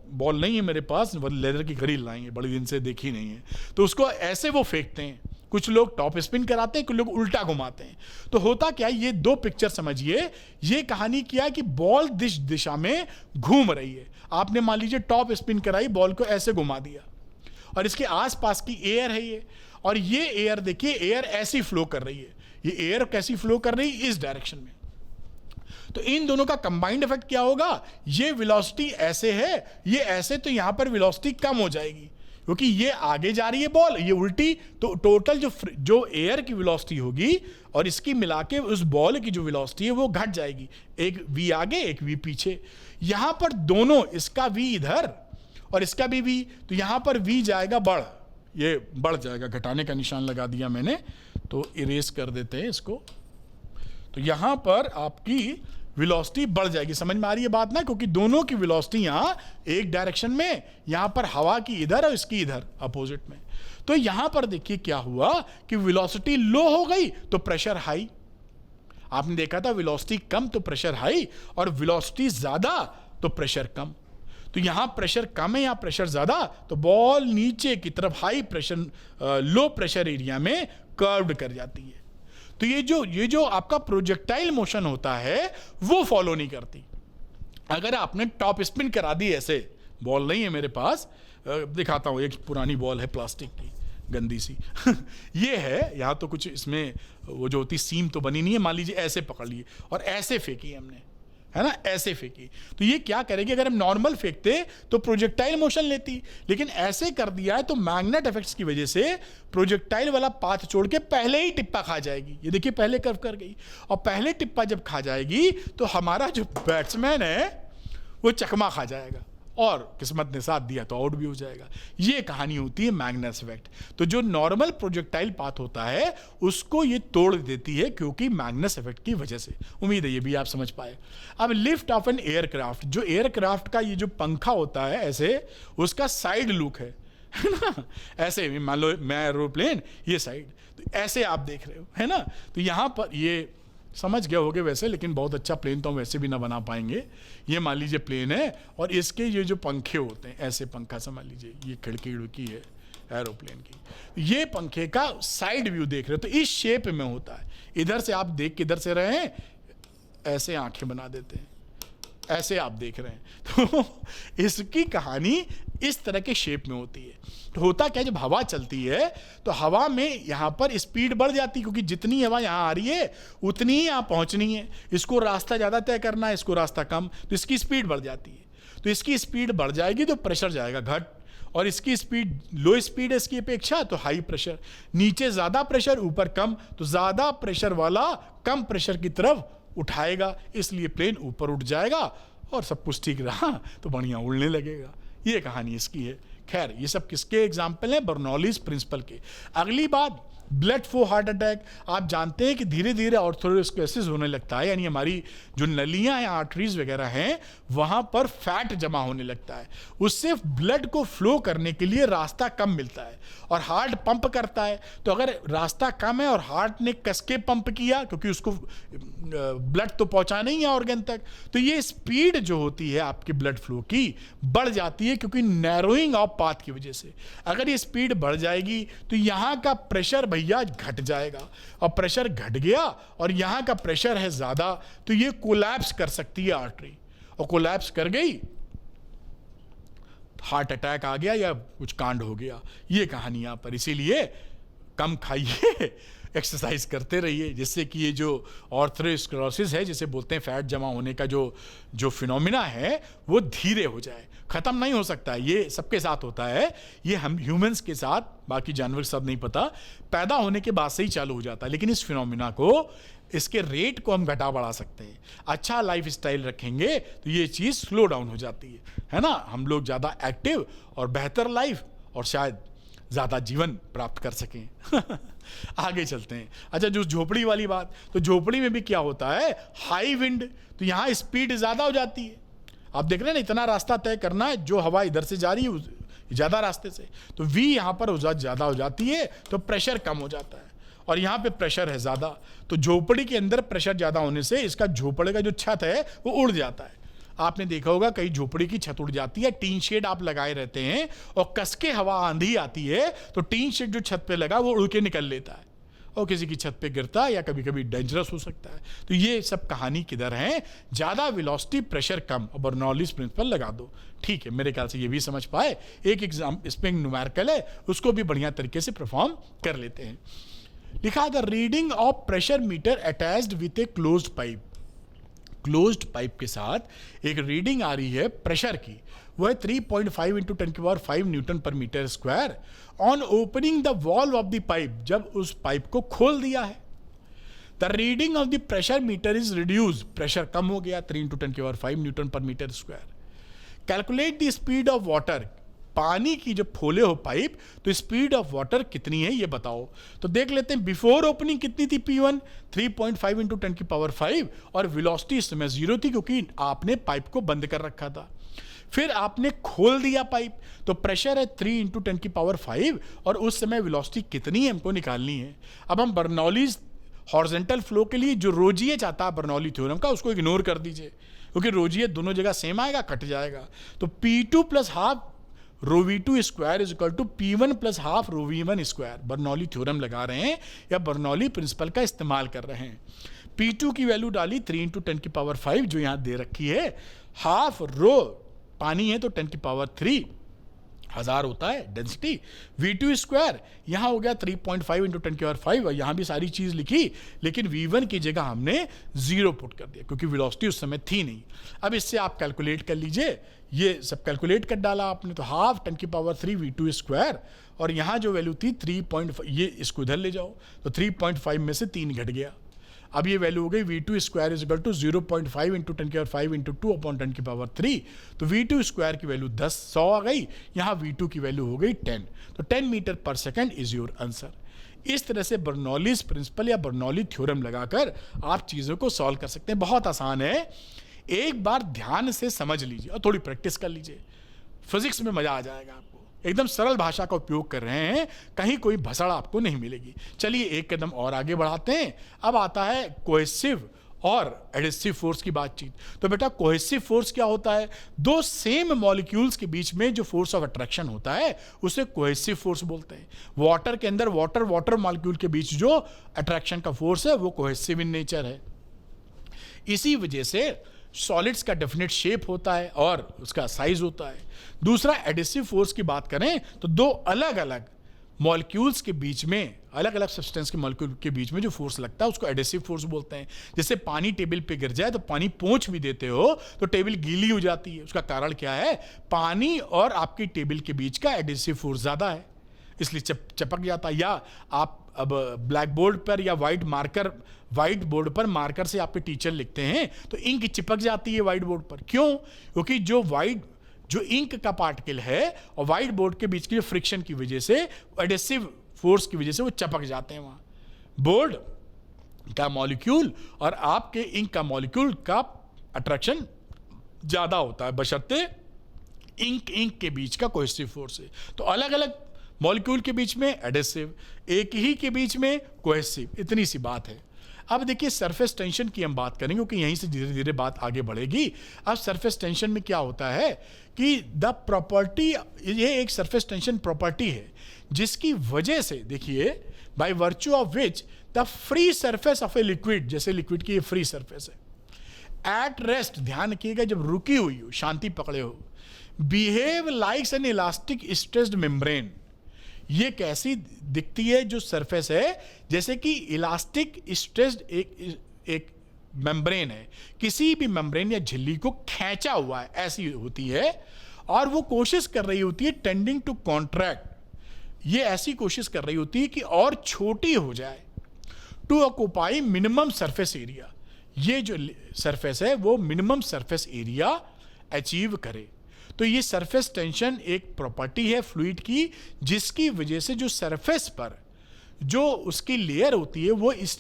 बॉल नहीं है मेरे पास, लेदर की घड़ी लाएंगे, बड़े दिन से देखी नहीं है, तो उसको ऐसे वो फेंकते हैं कुछ लोग टॉप स्पिन कराते हैं, कुछ लोग उल्टा घुमाते हैं। तो होता क्या है, ये दो पिक्चर समझिए, ये कहानी क्या है कि बॉल दिशा में घूम रही है। आपने मान लीजिए टॉप स्पिन कराई, बॉल को ऐसे घुमा दिया, और इसके आसपास की एयर है ये, और ये एयर देखिए, एयर ऐसी फ्लो कर रही है। ये एयर कैसी फ्लो कर रही है, इस डायरेक्शन में। तो इन दोनों का कंबाइंड इफेक्ट क्या होगा, ये वेलोसिटी ऐसे है, ये ऐसे, तो यहां पर वेलोसिटी कम हो जाएगी क्योंकि ये आगे जा रही है बॉल, ये उल्टी, तो टोटल जो एयर की वेलोसिटी होगी और इसकी मिला के उस बॉल की जो वेलोसिटी है वो घट जाएगी। एक v आगे, एक v पीछे। यहां पर दोनों, इसका v इधर और इसका भी v, तो यहां पर v जाएगा बढ़, ये बढ़ जाएगा, घटाने का निशान लगा दिया मैंने, तो इरेज कर देते हैं इसको। तो यहां पर आपकी वेलोसिटी बढ़ जाएगी। समझ में आ रही है बात ना, क्योंकि दोनों की वेलोसिटी यहां एक डायरेक्शन में, यहां पर हवा की इधर और इसकी इधर अपोजिट में। तो यहां पर देखिए क्या हुआ कि वेलोसिटी लो हो गई तो प्रेशर हाई। आपने देखा था वेलोसिटी कम तो प्रेशर हाई, और वेलोसिटी ज्यादा तो प्रेशर कम। तो यहां प्रेशर कम है, यहां प्रेशर ज्यादा, तो बॉल नीचे की तरफ high pressure, low pressure area में कर्व्ड कर जाती है। तो ये जो आपका प्रोजेक्टाइल मोशन होता है वो फॉलो नहीं करती। अगर आपने टॉप स्पिन करा दी, ऐसे बॉल नहीं है मेरे पास, दिखाता हूं, एक पुरानी बॉल है प्लास्टिक की, गंदी सी ये है, यहां तो कुछ इसमें वो जो होती सीम तो बनी नहीं है, मान लीजिए ऐसे पकड़ लिए और ऐसे फेंकी हमने, है ना, ऐसे फेंकी, तो ये क्या करेगी, अगर हम नॉर्मल फेंकते तो प्रोजेक्टाइल मोशन लेती, लेकिन ऐसे कर दिया है तो मैग्नेट इफेक्ट्स की वजह से प्रोजेक्टाइल वाला पाथ छोड़ के पहले ही टिप्पा खा जाएगी। ये देखिए पहले कर्व कर गई, और पहले टिप्पा जब खा जाएगी तो हमारा जो बैट्समैन है वो चकमा खा जाएगा, और किस्मत ने साथ दिया तो आउट भी हो जाएगा। ये कहानी होती है मैग्नेट इफेक्ट। तो जो नॉर्मल प्रोजेक्टाइल पाथ होता है उसको ये तोड़ देती है, क्योंकि मैग्नेट इफेक्ट की वजह से। उम्मीद है ये भी आप समझ पाए। अब लिफ्ट ऑफ एन एयरक्राफ्ट, जो एयरक्राफ्ट का ये जो पंखा होता है ऐसे, उसका साइड लुक है ना, ऐसे मान लो मैं एरोप्लेन, ये साइड, तो ऐसे आप देख रहे हो, है ना। तो यहां पर ये समझ गए होगे वैसे, लेकिन बहुत अच्छा प्लेन तो हम वैसे भी ना बना पाएंगे। ये मान लीजिए प्लेन है, और इसके ये जो पंखे होते हैं, ऐसे पंखा समझ लीजिए, ये खिड़की उड़की है एरोप्लेन की, ये पंखे का साइड व्यू देख रहे हो, तो इस शेप में होता है। इधर से आप देख किधर से रहे हैं, ऐसे आंखें बना देते हैं, ऐसे आप देख रहे हैं, तो इसकी कहानी इस तरह के शेप में होती है। तो होता क्या, जब हवा चलती है तो हवा में यहां पर स्पीड बढ़ जाती है, क्योंकि जितनी हवा यहां आ रही है उतनी ही यहां पहुंचनी है। इसको रास्ता ज्यादा तय करना है, इसको रास्ता कम, तो इसकी स्पीड बढ़ जाती है। तो इसकी स्पीड बढ़ जाएगी तो प्रेशर जाएगा घट, और इसकी स्पीड लो स्पीड है इसकी अपेक्षा, तो हाई प्रेशर। नीचे ज्यादा प्रेशर, ऊपर कम, तो ज्यादा प्रेशर वाला कम प्रेशर की तरफ उठाएगा, इसलिए प्लेन ऊपर उठ जाएगा, और सब कुछ ठीक रहा तो बढ़िया उड़ने लगेगा। ये कहानी इसकी है। खैर, ये सब किसके एग्जाम्पल हैं, बर्नौलीज प्रिंसिपल के। अगली बात, ब्लड फ्लो हार्ट अटैक। आप जानते हैं कि धीरे धीरे आर्थरोस्क्लेरोसिस होने लगता है, यानी हमारी जो नलियां या आर्टरीज वगैरह हैं वहां पर फैट जमा होने लगता है। उससे ब्लड को फ्लो करने के लिए रास्ता कम मिलता है, और हार्ट पंप करता है। तो अगर रास्ता कम है और हार्ट ने कसके पंप किया, क्योंकि उसको ब्लड तो पहुंचाना ही है ऑर्गन तक, तो ये स्पीड जो होती है आपके ब्लड फ्लो की बढ़ जाती है, क्योंकि नैरोइंग ऑफ पाथ की वजह से। अगर ये स्पीड बढ़ जाएगी तो यहां का प्रेशर भैया घट जाएगा, और प्रेशर घट गया और यहां का प्रेशर है ज्यादा, तो ये कोलैप्स कर सकती है आर्टरी, और कोलैप्स कर गई, हार्ट अटैक आ गया या कुछ कांड हो गया। ये कहानी यहां पर। इसीलिए कम खाइए, एक्सरसाइज करते रहिए, जिससे कि ये जो आर्थरोस्क्लेरोसिस है, जिसे बोलते हैं फैट जमा होने का जो फिनोमिना है, वो धीरे हो जाए। खत्म नहीं हो सकता है, ये सबके साथ होता है, ये हम ह्यूमंस के साथ, बाकी जानवर के साथ नहीं पता, पैदा होने के बाद से ही चालू हो जाता है। लेकिन इस फिनोमिना को, इसके रेट को हम घटा बढ़ा सकते हैं। अच्छा लाइफ स्टाइल रखेंगे तो ये चीज स्लो डाउन हो जाती है ना। हम लोग ज्यादा एक्टिव और बेहतर लाइफ, और शायद ज्यादा जीवन प्राप्त कर सकें। आगे चलते हैं। अच्छा, जो झोपड़ी वाली बात, तो झोपड़ी में भी क्या होता है, हाई विंड, तो यहां स्पीड ज्यादा हो जाती है। आप देख रहे हैं ना, इतना रास्ता तय करना है, जो हवा इधर से जा रही है ज्यादा रास्ते से, तो v यहां पर ज्यादा हो जाती है, तो प्रेशर कम हो जाता है, और यहां पे प्रेशर है ज्यादा। तो झोपड़ी के अंदर प्रेशर ज्यादा होने से इसका झोपड़े का जो छत है वो उड़ जाता है। आपने देखा होगा कई झोपड़ी की छत उड़ जाती है, टीन शेड आप लगाए रहते हैं और कसके हवा आंधी आती है तो टीन शेड जो छत पे लगा वो उड़ के निकल लेता है और किसी की छत पे गिरता है या कभी कभी डेंजरस हो सकता है। तो ये सब कहानी किधर है, ज्यादा वेलोसिटी प्रेशर कम और बर्नौलीज प्रिंसिपल लगा दो। ठीक है, मेरे ख्याल से ये भी समझ पाए। एक एग्जाम इसमें न्यूमेरिकल है, उसको भी बढ़िया तरीके से परफॉर्म कर लेते हैं। लिखा the reading of pressure meter attached with a closed pipe. Closed pipe के साथ एक रीडिंग आ रही है प्रेशर की, वो है 3.5 into 10⁵ newton per metre square on opening the valve of the pipe, जब उस पाइप को खोल दिया है। The reading of the pressure meter is reduce, pressure कम हो गया 3 into 10⁵ newton per metre square. Calculate the speed of water, पानी की जब खोले हो पाइप तो स्पीड ऑफ वाटर कितनी है ये बताओ। तो देख लेते हैं बिफोर ओपनिंग कितनी थी P1 3.5 इंटू 10⁵ और वेलोसिटी इस समय 0 थी क्योंकि आपने पाइप को बंद कर रखा था। फिर आपने खोल दिया पाइप तो प्रेशर है 3 इंटू 10⁵ और उस समय वेलोसिटी कितनी है हमको निकालनी है। अब हम बर्नौलीज हॉरिजॉन्टल फ्लो के लिए जो रोजिए चाहता है बर्नौली थ्योरम का उसको इग्नोर कर दीजिए क्योंकि रोजिए दोनों जगह सेम आएगा, कट जाएगा। तो P2 plus half rho V2 square is equal to P1 plus half rho V1 square. Bernoulli theorem लगा रहे हैं या बर्नौली प्रिंसिपल का इस्तेमाल कर रहे हैं। P2 की वैल्यू डाली 3 इंटू 10⁵ जो यहां दे रखी है, हाफ रो पानी है तो 10⁻³ 1000 होता है डेंसिटी। V2 स्क्वायर यहां हो गया 3.5 इंटू 10⁵, और यहां भी सारी चीज लिखी लेकिन V1 की जगह हमने 0 पुट कर दिया क्योंकि वेलोसिटी उस समय थी नहीं। अब इससे आप कैलकुलेट कर लीजिए, ये सब कैलकुलेट कर डाला आपने तो हाफ 10⁻³ V2 स्क्वायर और यहां जो वैल्यू थी 3.5, ये इसको इधर ले जाओ तो 3.5 में से 3 घट गया। अब ये वैल्यू हो गई V2 square is equal to 0.5 into 10⁵ into 2/10⁻³ तो V2 स्क्वायर की वैल्यू 100 आ गई, यहाँ V2 की वैल्यू हो गई 10। तो 10 मीटर पर सेकेंड इज योर आंसर। इस तरह से बर्नौलीज प्रिंसिपल या बर्नौली थ्योरम लगाकर आप चीज़ों को सॉल्व कर सकते हैं। बहुत आसान है, एक बार ध्यान से समझ लीजिए और थोड़ी प्रैक्टिस कर लीजिए, फिजिक्स में मजा आ जाएगा आपको। एकदम सरल भाषा का उपयोग कर रहे हैं, कहीं कोई भसड़ आपको नहीं मिलेगी। चलिए एक कदम और आगे बढ़ाते हैं। अब आता है कोहेसिव और एडहेसिव फोर्स की बातचीत। तो बेटा कोहेसिव फोर्स क्या होता है? दो सेम मॉलिक्यूल्स के बीच में जो फोर्स ऑफ अट्रैक्शन होता है उसे कोहेसिव फोर्स बोलते हैं। वाटर के अंदर वाटर मॉलिक्यूल के बीच जो अट्रैक्शन का फोर्स है वो कोहेसिव इन नेचर है। इसी वजह से सॉलिड्स का डेफिनेट शेप होता है और उसका साइज होता है। दूसरा एडहेसिव फोर्स की बात करें तो दो अलग अलग मॉलिक्यूल्स के बीच में, अलग अलग सब्सटेंस के मॉलिक्यूल के बीच में जो फोर्स लगता है उसको एडहेसिव फोर्स बोलते हैं। जैसे पानी टेबल पे गिर जाए तो पानी पोंछ भी देते हो तो टेबल गीली हो जाती है, उसका कारण क्या है? पानी और आपकी टेबल के बीच का एडहेसिव फोर्स ज्यादा है, इसलिए चपक जाता है। या आप अब ब्लैक बोर्ड पर या व्हाइट बोर्ड पर मार्कर से आपके टीचर लिखते हैं तो इंक चिपक जाती है व्हाइट बोर्ड पर। क्यों? क्योंकि जो इंक का पार्टिकल है और व्हाइट बोर्ड के बीच की फ्रिक्शन की वजह से, एडहेसिव फोर्स की वजह से वो चपक जाते हैं। वहां बोर्ड का मॉलिक्यूल और आपके इंक का मॉलिक्यूल का अट्रैक्शन ज्यादा होता है बशर्ते इंक के बीच का कोहेसिव फोर्स है। तो अलग अलग मॉलिक्यूल के बीच में एडहेसिव, एक ही के बीच में कोहेसिव, इतनी सी बात है। अब देखिए सरफेस टेंशन की हम बात करेंगे क्योंकि यहीं से धीरे धीरे बात आगे बढ़ेगी। अब सरफेस टेंशन में क्या होता है कि द प्रॉपर्टी, ये एक सरफेस टेंशन प्रॉपर्टी है जिसकी वजह से देखिए by virtue of which the free surface of a liquid, जैसे लिक्विड की ये फ्री सरफेस है, एट रेस्ट, ध्यान रखिएगा जब रुकी हुई हो, शांति पकड़े हो, behave likes N elastic stressed membrane. ये कैसी दिखती है जो सरफेस है? जैसे कि इलास्टिक स्ट्रेस्ड एक मेम्ब्रेन है, किसी भी मेम्ब्रेन या झिल्ली को खींचा हुआ है ऐसी होती है और वो कोशिश कर रही होती है टेंडिंग टू कॉन्ट्रैक्ट, ये ऐसी कोशिश कर रही होती है कि और छोटी हो जाए, to occupy minimum surface area. ये जो सरफेस है वो मिनिमम सरफेस एरिया अचीव करे। तो ये सरफेस टेंशन एक प्रॉपर्टी है फ्लूइड की जिसकी वजह से जो सरफेस पर जो उसकी लेयर होती है वो इस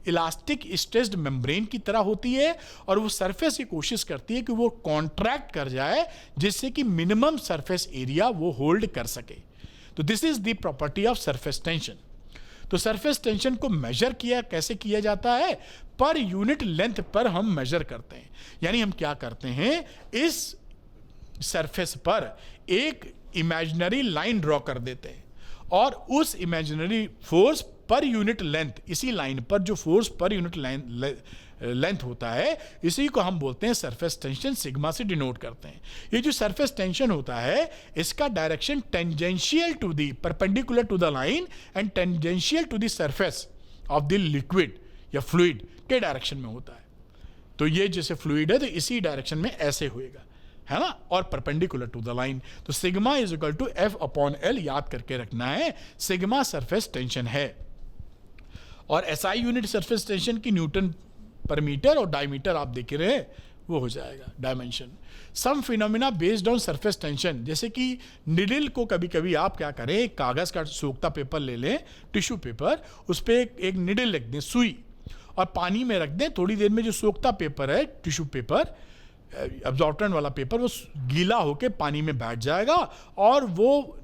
इलास्टिक स्ट्रेस्ड मेम्ब्रेन की तरह होती है और वो सरफेस की कोशिश करती है कि वो कॉन्ट्रैक्ट कर जाए जिससे कि मिनिमम सरफेस एरिया वो होल्ड कर सके। तो this is the property of surface tension. तो सरफेस टेंशन को मेजर किया कैसे किया जाता है, पर यूनिट लेंथ पर हम मेजर करते हैं। यानी हम क्या करते हैं, इस सरफेस पर एक इमेजिनरी लाइन ड्रॉ कर देते हैं और उस imaginary force per unit length, इसी लाइन पर जो फोर्स पर यूनिट लेंथ होता है, इसी को हम बोलते हैं सरफेस टेंशन, सिग्मा से डिनोट करते हैं। ये जो सरफेस टेंशन होता है इसका direction tangential to the, perpendicular to the line and tangential to the surface of the liquid या फ्लूइड के डायरेक्शन में होता है। तो ये जैसे फ्लूइड है तो इसी डायरेक्शन में ऐसे होएगा, है ना, और परपेंडिकुलर टू द लाइन। तो sigma is equal to F upon L, याद करके रखना है, सिग्मा सरफेस टेंशन है। और एसआई यूनिट सरफेस टेंशन की न्यूटन पर मीटर और डायमीटर आप देख रहे हैं वो हो जाएगा dimension. Some phenomena based on surface tension, जैसे कि निडल को कभी कभी आप क्या करें, एक कागज का सोखता पेपर ले लें, टिश्यू पेपर, उस पर एक निडल रख दें, सुई, और पानी में रख दें। थोड़ी देर में जो सोखता पेपर है, टिश्यू पेपर, एब्जॉर्बेंट वाला पेपर, वो गीला होकर पानी में बैठ जाएगा और वो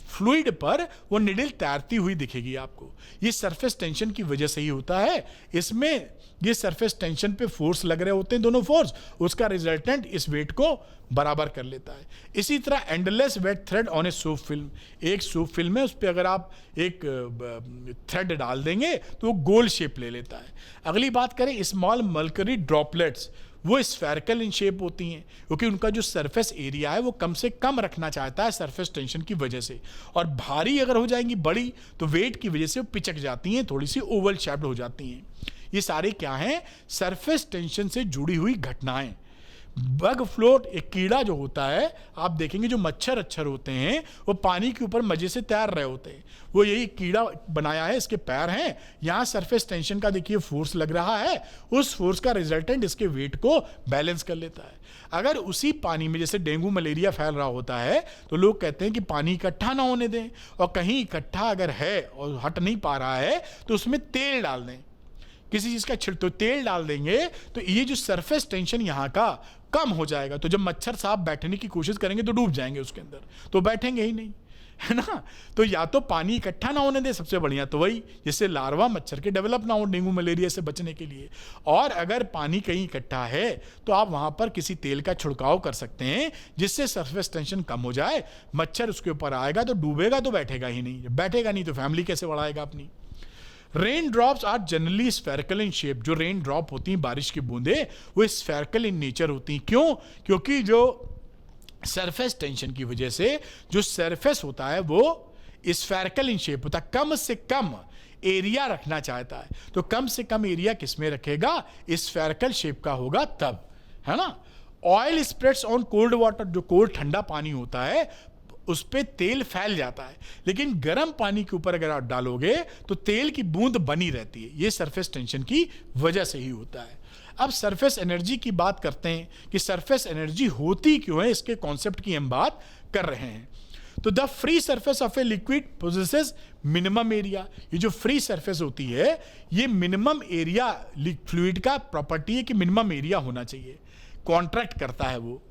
फ्लूइड पर वो निडल तैरती हुई दिखेगी आपको। ये सरफेस टेंशन की वजह से ही होता है। इसमें ये सरफेस टेंशन पे फोर्स लग रहे होते हैं, दोनों फोर्स, उसका रिजल्टेंट इस वेट को बराबर कर लेता है। इसी तरह endless wet thread on a soap film, एक सोप फिल्म है, उस पर अगर आप एक थ्रेड डाल देंगे तो वो गोल शेप ले लेता है। अगली बात करें स्मॉल मर्करी ड्रॉपलेट्स, वो स्फेरिकल इन शेप होती हैं क्योंकि उनका जो सरफेस एरिया है वो कम से कम रखना चाहता है सरफेस टेंशन की वजह से, और भारी अगर हो जाएंगी बड़ी तो वेट की वजह से वो पिचक जाती हैं, थोड़ी सी ओवल शेप्ड हो जाती हैं। ये सारे क्या हैं, सरफेस टेंशन से जुड़ी हुई घटनाएं। बग फ्लोट, एक कीड़ा जो होता है, आप देखेंगे जो मच्छर अक्षर होते हैं वो पानी के ऊपर मजे से तैर रहे होते हैं, वो यही कीड़ा बनाया है, इसके पैर हैं, यहाँ सरफेस टेंशन का देखिए फोर्स लग रहा है, उस फोर्स का रिजल्टेंट इसके वेट को बैलेंस कर लेता है। अगर उसी पानी में जैसे डेंगू मलेरिया फैल रहा होता है तो लोग कहते हैं कि पानी इकट्ठा ना होने दें, और कहीं इकट्ठा अगर है और हट नहीं पा रहा है तो उसमें तेल डाल दें, किसी चीज का छिड़को, तेल डाल देंगे तो ये जो सरफेस टेंशन यहाँ का कम हो जाएगा। तो जब मच्छर साहब बैठने की कोशिश करेंगे तो डूब जाएंगे उसके अंदर, तो बैठेंगे ही नहीं, है ना। तो या तो पानी इकट्ठा ना होने दे, सबसे बढ़िया तो वही, जिससे लार्वा मच्छर के डेवलप ना हो डेंगू मलेरिया से बचने के लिए। और अगर पानी कहीं इकट्ठा है तो आप वहां पर किसी तेल का छिड़काव कर सकते हैं जिससे सरफेस टेंशन कम हो जाए। मच्छर उसके ऊपर आएगा तो डूबेगा, तो बैठेगा ही नहीं, बैठेगा नहीं तो फैमिली कैसे बढ़ाएगा अपनी। Rain drops are generally spherical in shape, जो रेन ड्रॉप होती हैं, बारिश की बूंदे, वो स्फेरिकल इन नेचर होती हैं। क्यों? क्योंकि जो सरफेस टेंशन की वजह से जो सरफेस होता है वो स्फेरिकल इन शेप होता है, कम से कम एरिया रखना चाहता है। तो कम से कम एरिया किस में रखेगा, स्फेरिकल शेप का होगा तब, है ना। Oil spreads on cold water, जो कोल्ड ठंडा पानी होता है उस पर तेल फैल जाता है, लेकिन गर्म पानी के ऊपर अगर आप डालोगे तो तेल की बूंद बनी रहती है। ये सरफेस टेंशन की वजह से ही होता है। अब सरफेस एनर्जी की बात करते हैं कि सरफेस एनर्जी होती क्यों है, इसके कॉन्सेप्ट की हम बात कर रहे हैं। तो the free surface of a liquid possesses minimum area, ये जो फ्री सरफेस होती है ये मिनिमम एरिया, फ्लूइड का प्रॉपर्टी है कि मिनिमम एरिया होना चाहिए, कॉन्ट्रैक्ट करता है वो।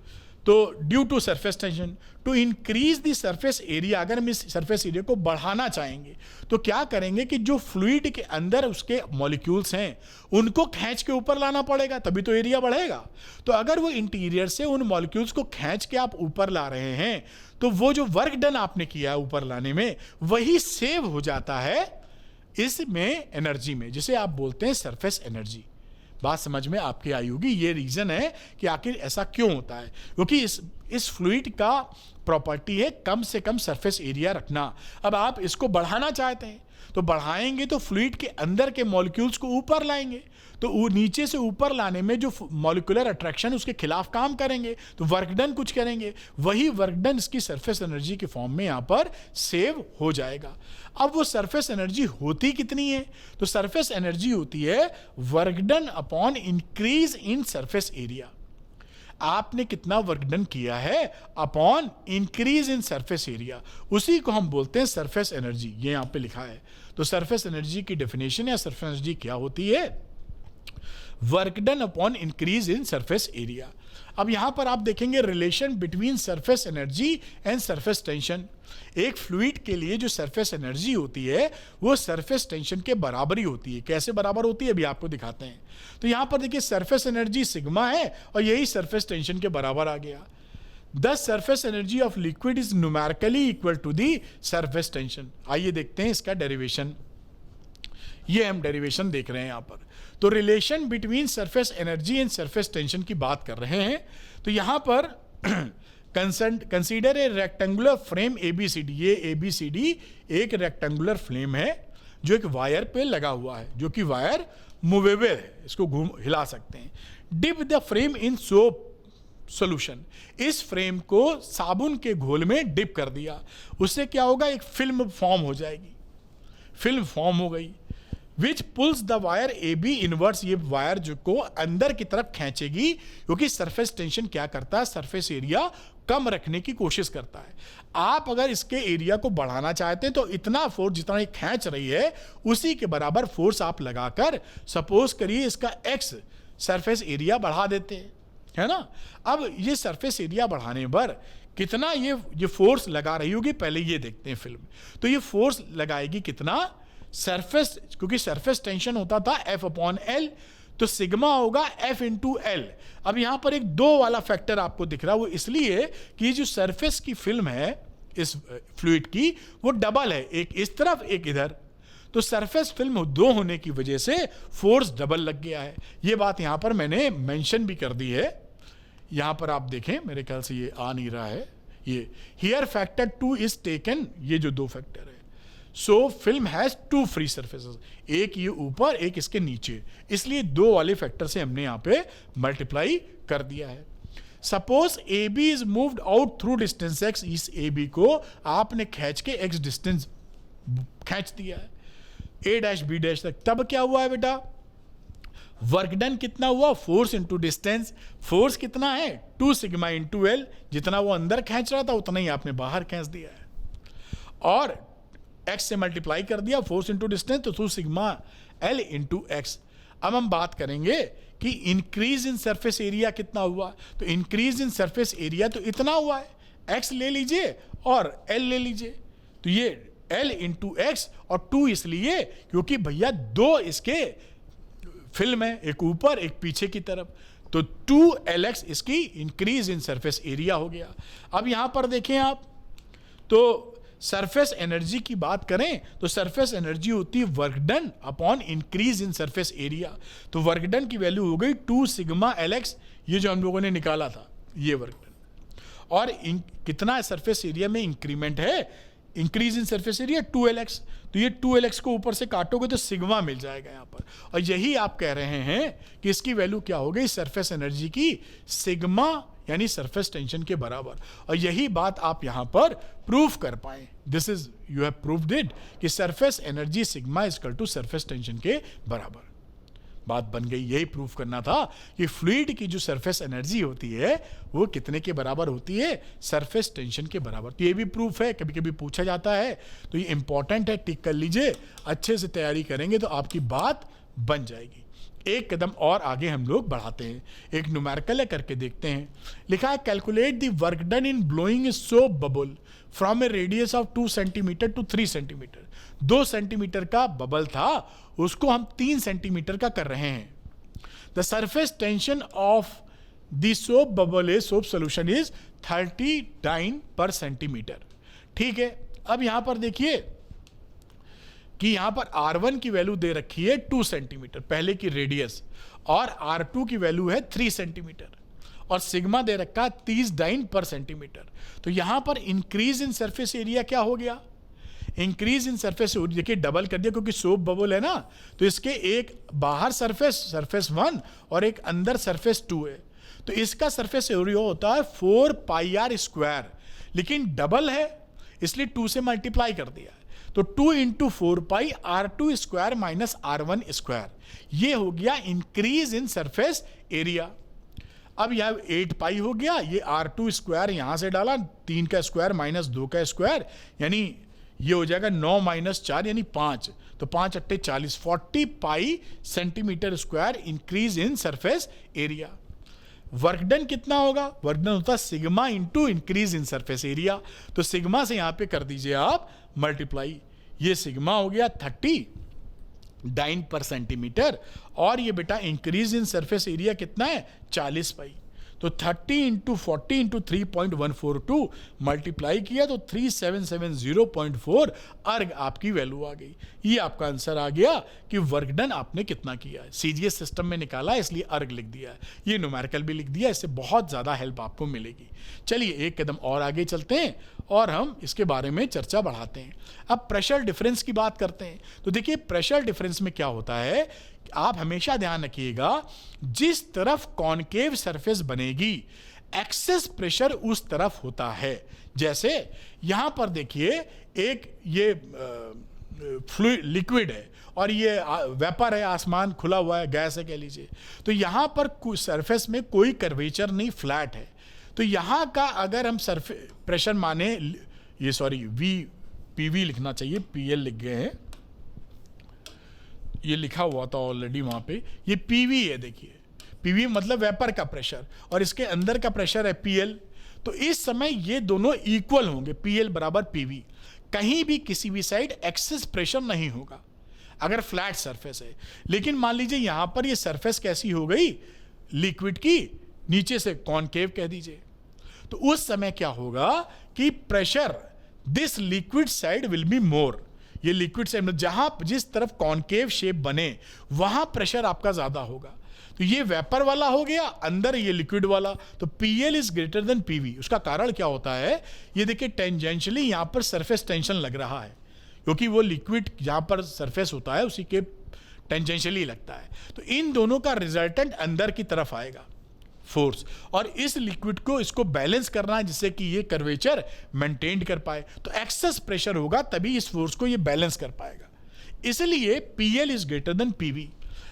तो due to surface tension to increase the surface area, अगर हम इस सरफेस एरिया को बढ़ाना चाहेंगे तो क्या करेंगे कि जो फ्लूइड के अंदर उसके मॉलिक्यूल्स हैं उनको खींच के ऊपर लाना पड़ेगा, तभी तो एरिया बढ़ेगा। तो अगर वो इंटीरियर से उन मॉलिक्यूल्स को खींच के आप ऊपर ला रहे हैं तो वो जो वर्क डन आपने किया है ऊपर लाने में वही सेव हो जाता है इसमें एनर्जी में, जिसे आप बोलते हैं सरफेस एनर्जी। बात समझ में आपकी आई होगी। ये रीजन है कि आखिर ऐसा क्यों होता है, क्योंकि इस फ्लूइड का प्रॉपर्टी है कम से कम सरफेस एरिया रखना। अब आप इसको बढ़ाना चाहते हैं तो बढ़ाएंगे तो फ्लूइड के अंदर के मॉलिक्यूल्स को ऊपर लाएंगे, तो वो नीचे से ऊपर लाने में जो मॉलिक्यूलर अट्रैक्शन उसके खिलाफ काम करेंगे, तो वर्क डन कुछ करेंगे, वही वर्क डन इसकी सरफेस एनर्जी के फॉर्म में यहाँ पर सेव हो जाएगा। अब वो सरफेस एनर्जी होती कितनी है, तो सरफेस एनर्जी होती है work done upon increase in surface area. आपने कितना वर्क डन किया है upon increase in surface area, उसी को हम बोलते हैं सरफेस एनर्जी। ये यहाँ पे लिखा है। तो सरफेस एनर्जी की डेफिनेशन या सरफेस एनर्जी क्या होती है, work done upon increase in surface area. अब यहां पर आप देखेंगे relation between surface energy and surface tension. एक फ्लूइड के लिए जो सरफेस एनर्जी होती है वो सरफेस टेंशन के बराबर ही होती है। कैसे बराबर होती है अभी आपको दिखाते हैं। तो यहां पर देखिए सरफेस एनर्जी सिग्मा है और यही सरफेस टेंशन के बराबर आ गया। The surface energy of liquid is numerically equal to the surface tension. आइए देखते हैं इसका डेरिवेशन। ये हम डेरिवेशन देख रहे हैं यहां पर। तो relation between surface energy and surface tension की बात कर रहे हैं। तो यहां पर consider a rectangular frame ABCD। ये ABCD एक रेक्टेंगुलर फ्रेम है जो एक वायर पे लगा हुआ है, जो कि वायर मूवेबल है, इसको घूम हिला सकते हैं। Dip the frame in soap solution. इस फ्रेम को साबुन के घोल में डिप कर दिया, उससे क्या होगा, एक फिल्म फॉर्म हो जाएगी। फिल्म फॉर्म हो गई which pulls the wire AB inverse. ये वायर जो को अंदर की तरफ खींचेगी, क्योंकि सरफेस टेंशन क्या करता है, सरफेस एरिया कम रखने की कोशिश करता है। आप अगर इसके एरिया को बढ़ाना चाहते हैं तो इतना फोर्स जितना ये खींच रही है उसी के बराबर फोर्स आप लगाकर सपोज करिए इसका X सरफेस एरिया बढ़ा देते हैं, है ना। अब ये सरफेस एरिया बढ़ाने पर कितना ये फोर्स लगा रही होगी, पहले ये देखते हैं फिल्म। तो ये फोर्स लगाएगी कितना, सरफेस, क्योंकि सरफेस टेंशन होता था F/L, तो सिग्मा होगा F इंटू L। अब यहां पर एक 2 वाला फैक्टर आपको दिख रहा है, वो इसलिए कि जो सरफेस की फिल्म है इस फ्लूइड की वो डबल है, एक इस तरफ एक इधर। तो सरफेस फिल्म 2 होने की वजह से फोर्स डबल लग गया है। ये बात यहां पर मैंने मेंशन भी कर दी है। यहां पर आप देखें, मेरे ख्याल से ये आ नहीं रहा है। ये हियर फैक्टर 2 इज टेकन, ये जो 2 फैक्टर है। So film has 2 free surfaces, एक ये ऊपर एक इसके नीचे, इसलिए 2 वाले फैक्टर से हमने यहां पे मल्टीप्लाई कर दिया है। Suppose AB is moved out through distance X। इस AB को आपने खींच के X डिस्टेंस खींच दिया है A'-B' तक, तब क्या हुआ है बेटा, वर्क डन कितना हुआ, फोर्स इंटू डिस्टेंस। फोर्स कितना है 2 सिग्मा इंटू L, जितना वो अंदर खींच रहा था उतना ही आपने बाहर खींच दिया है, और X से मल्टीप्लाई कर दिया, फोर्स इंटू डिस्टेंस, तो 2 सिग्मा L इंटू X। अब हम बात करेंगे कि इंक्रीज इन सरफेस एरिया कितना हुआ। तो इंक्रीज इन सरफेस एरिया तो इतना हुआ है, X ले लीजिए और L ले लीजिए। तो ये L इंटू X और 2 इसलिए क्योंकि भैया 2 इसके फिल्म है, एक ऊपर एक पीछे की तरफ, तो 2LX इसकी इंक्रीज इन सरफेस एरिया हो गया। अब यहां पर देखें आप, तो सरफेस एनर्जी की बात करें तो सरफेस एनर्जी होती है work done upon increase in surface area. तो वर्क डन की वैल्यू हो गई 2 सिग्मा LX, ये जो हम लोगों ने निकाला था ये वर्क डन, और कितना सरफेस एरिया में इंक्रीमेंट है, increase in surface area 2LX। तो ये 2LX को ऊपर से काटोगे तो सिग्मा मिल जाएगा यहां पर, और यही आप कह रहे हैं कि इसकी वैल्यू क्या हो गई, सरफेस एनर्जी की सिग्मा यानी सरफेस टेंशन के बराबर। और यही बात आप यहां पर प्रूफ कर पाए, this is you have proved it कि surface energy sigma is equal to surface tension के बराबर। बात बन गई, यही प्रूफ करना था कि फ्लूइड की जो सरफेस एनर्जी होती है वो कितने के बराबर होती है, सरफेस टेंशन के बराबर। तो ये भी प्रूफ है, कभी कभी पूछा जाता है, तो ये इंपॉर्टेंट है, टिक कर लीजिए। अच्छे से तैयारी करेंगे तो आपकी बात बन जाएगी। एक कदम और आगे हम लोग बढ़ाते हैं, एक न्यूमेरिकल है करके देखते हैं। लिखा है calculate the work done in blowing a soap bubble from a radius of 2 centimetre to 3 centimetre. 2 centimetre का बबल था, उसको हम 3 सेंटीमीटर का कर रहे हैं। The surface tension of the soap bubble a soap solution is 30 dyne per centimetre. ठीक है, अब यहां पर देखिए कि यहां पर R1 की वैल्यू दे रखी है 2 सेंटीमीटर पहले की रेडियस, और R2 की वैल्यू है 3 सेंटीमीटर, और सिग्मा दे रखा 30 डाइन पर सेंटीमीटर। तो यहां पर इंक्रीज इन सरफेस एरिया क्या हो गया, इंक्रीज इन सरफेस एरिया देखिए डबल कर दिया, क्योंकि सोप बबल है ना, तो इसके एक बाहर सरफेस 1 और एक अंदर सरफेस 2 है। तो इसका सरफेस एरिया होता है 4 पाई आर स्क्वायर, लेकिन डबल है इसलिए 2 से मल्टीप्लाई कर दिया। तो 2 इंटू 4 पाई R2 square minus R1 square, ये हो गया इंक्रीज इन सरफेस एरिया। अब यह 8 पाई हो गया, ये R2 स्क्वायर यहां से डाला, 3 का स्क्वायर माइनस 2 का स्क्वायर, यानी ये हो जाएगा 9 माइनस 4 यानी 5, तो 5 अट्टे 40, 40 पाई centimetre square increase in surface area. Work done कितना होगा? वर्क डन होता है sigma into increase in surface area, तो सिग्मा से यहां पे कर दीजिए आप मल्टीप्लाई, ये सिग्मा हो गया 39 पर सेंटीमीटर, और ये बेटा इंक्रीज इन सरफेस एरिया कितना है 40 पाई, तो 30 इंटू 40 इंटू 3.142 मल्टीप्लाई किया तो 3770.4 अर्ग आपकी वैल्यू आ गई। ये आपका आंसर आ गया कि वर्क डन आपने कितना किया है। सीजीएस सिस्टम में निकाला है इसलिए अर्ग लिख दिया है, ये न्यूमेरिकल भी लिख दिया, इससे बहुत ज़्यादा हेल्प आपको मिलेगी। चलिए एक कदम और आगे चलते हैं और हम इसके बारे में चर्चा बढ़ाते हैं। अब प्रेशर डिफरेंस की बात करते हैं। तो देखिए प्रेशर डिफरेंस में क्या होता है, आप हमेशा ध्यान रखिएगा जिस तरफ कॉनकेव सरफेस बनेगी एक्सेस प्रेशर उस तरफ होता है। जैसे यहां पर देखिए एक ये फ्लूइड लिक्विड है और ये वेपर है, आसमान खुला हुआ है, गैस है कह लीजिए, तो यहां पर सरफेस में कोई कर्वेचर नहीं, फ्लैट है, तो यहां का अगर हम सरफेस प्रेशर माने, ये सॉरी वी पीवी लिखना चाहिए, पीएल लिख गए हैं, ये लिखा हुआ था ऑलरेडी वहां पे, ये पीवी है, देखिए पीवी मतलब वेपर का प्रेशर और इसके अंदर का प्रेशर है पीएल, तो इस समय ये दोनों इक्वल होंगे, पीएल बराबर पीवी, कहीं भी किसी भी साइड एक्सेस प्रेशर नहीं होगा अगर फ्लैट सरफेस है। लेकिन मान लीजिए यहां पर ये सरफेस कैसी हो गई लिक्विड की, नीचे से कॉनकेव कह दीजिए, तो उस समय क्या होगा कि pressure this liquid side will be more, ये लिक्विड साइड जहां जिस तरफ कॉनकेव शेप बने वहां प्रेशर आपका ज्यादा होगा, तो ये वेपर वाला हो गया, अंदर ये लिक्विड वाला, तो PL is greater than PV. उसका कारण क्या होता है, ये देखिए टेंजेंशियली यहां पर सरफेस टेंशन लग रहा है, क्योंकि वो लिक्विड जहां पर सरफेस होता है उसी के टेंजेंशियली लगता है, तो इन दोनों का रिजल्टेंट अंदर की तरफ आएगा फोर्स, और इस लिक्विड को इसको बैलेंस करना है जिससे कि ये कर्वेचर मेंटेन कर पाए, तो एक्सेस प्रेशर होगा तभी इस फोर्स को ये बैलेंस कर पाएगा, इसलिए PL is greater than PV.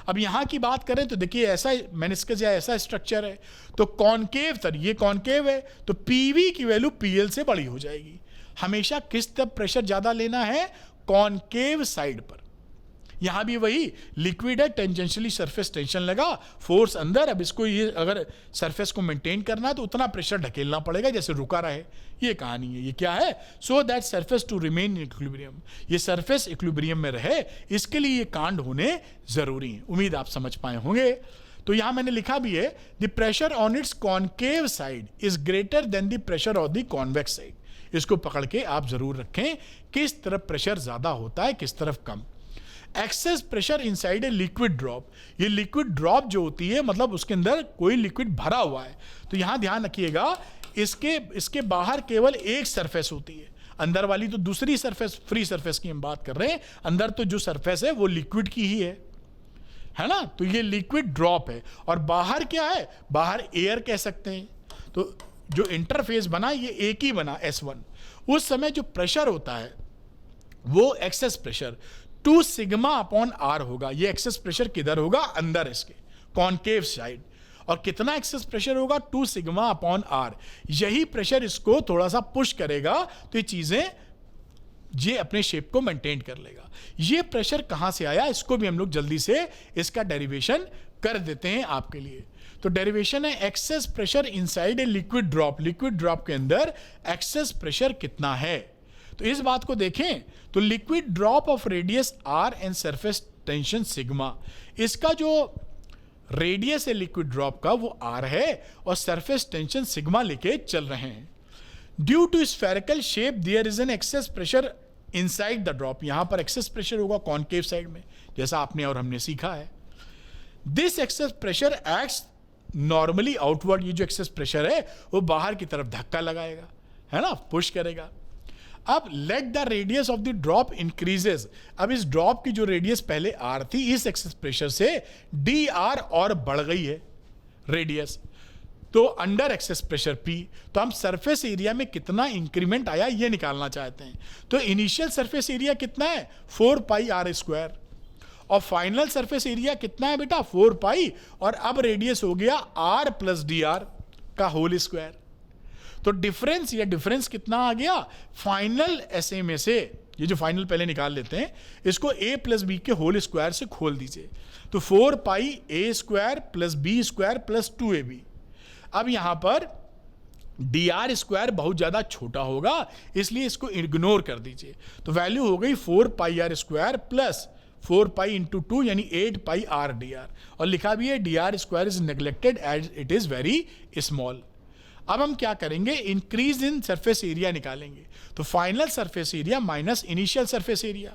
अब यहां की बात करें तो देखिए ऐसा मेनिस्कस या ऐसा स्ट्रक्चर है, तो कॉनकेव सर ये कॉनकेव है, तो पीवी की वैल्यू पीएल से बड़ी हो जाएगी। हमेशा किस तरफ प्रेशर ज्यादा लेना है, कॉनकेव साइड पर। यहां भी वही लिक्विड है, टेंजेंशियली सरफेस टेंशन लगा, फोर्स अंदर, अब इसको ये अगर सरफेस को मेंटेन करना है तो उतना प्रेशर ढकेलना पड़ेगा जैसे रुका रहे, ये कहानी है। ये क्या है, so that surface to remain in equilibrium, ये सरफेस इक्विलिब्रियम में रहे, इसके लिए ये कांड होने जरूरी है। उम्मीद आप समझ पाए होंगे। तो यहां मैंने लिखा भी है, the pressure on it's concave side is greater than the pressure on the convex side. इसको पकड़ के आप जरूर रखें, किस तरफ प्रेशर ज्यादा होता है किस तरफ कम। Excess pressure inside a liquid drop, ये लिक्विड ड्रॉप जो होती है मतलब उसके अंदर कोई लिक्विड भरा हुआ है, तो यहां ध्यान रखिएगा इसके बाहर केवल एक सरफेस होती है, अंदर वाली तो दूसरी सरफेस, फ्री सरफेस की हम बात कर रहे हैं, अंदर तो जो सरफेस है वो लिक्विड की ही है ना, तो ये लिक्विड ड्रॉप है, और बाहर क्या है, बाहर एयर कह सकते हैं। तो जो इंटरफेस बना ये एक ही बना S1, उस समय जो प्रेशर होता है वो excess pressure 2 sigma upon r होगा। ये एक्सेस प्रेशर किधर होगा, अंदर इसके कॉनकेव साइड, और कितना एक्सेस प्रेशर होगा, 2 सिग्मा अपॉन आर। यही प्रेशर इसको थोड़ा सा पुश करेगा तो ये चीजें ये अपने शेप को मेंटेन कर लेगा। ये प्रेशर कहां से आया, इसको भी हम लोग जल्दी से इसका डेरिवेशन कर देते हैं आपके लिए। तो डेरिवेशन है access pressure inside a liquid drop, liquid drop के अंदर एक्सेस प्रेशर कितना है। तो इस बात को देखें तो liquid drop of radius r and surface tension sigma, इसका जो रेडियस है लिक्विड ड्रॉप का वो आर है और सरफेस टेंशन सिग्मा लेके चल रहे हैं। Due to spherical shape there is an excess pressure inside the drop, यहां पर एक्सेस प्रेशर होगा कॉनकेव साइड में, जैसा आपने और हमने सीखा है। This excess pressure acts normally outward, ये जो एक्सेस प्रेशर है वो बाहर की तरफ धक्का लगाएगा, है ना, पुश करेगा। अब let the radius of the drop increases, अब इस ड्रॉप की जो रेडियस पहले आर थी, इस एक्सेस प्रेशर से डी आर और बढ़ गई है रेडियस, तो अंडर एक्सेस प्रेशर पी, तो हम सरफेस एरिया में कितना इंक्रीमेंट आया ये निकालना चाहते हैं। तो इनिशियल सरफेस एरिया कितना है, 4 पाई आर स्क्वायर, और फाइनल सरफेस एरिया कितना है बेटा, 4 पाई, और अब रेडियस हो गया आर प्लस डी आर का होल स्क्वायर। तो डिफरेंस, या डिफरेंस कितना आ गया, फाइनल एसए में से ये जो फाइनल पहले निकाल लेते हैं, इसको a प्लस बी के होल स्क्वायर से खोल दीजिए, तो 4 pi a square plus b square plus 2ab। अब यहां पर dr स्क्वायर बहुत ज्यादा छोटा होगा, इसलिए इसको इग्नोर कर दीजिए, तो वैल्यू हो गई 4 pi r square plus 4 pi into 2 यानी 8 पाई आर डी आर, और लिखा भी है dr square is neglected as it is very small. अब हम क्या करेंगे, इंक्रीज इन सरफेस एरिया निकालेंगे, तो final surface area minus initial surface area,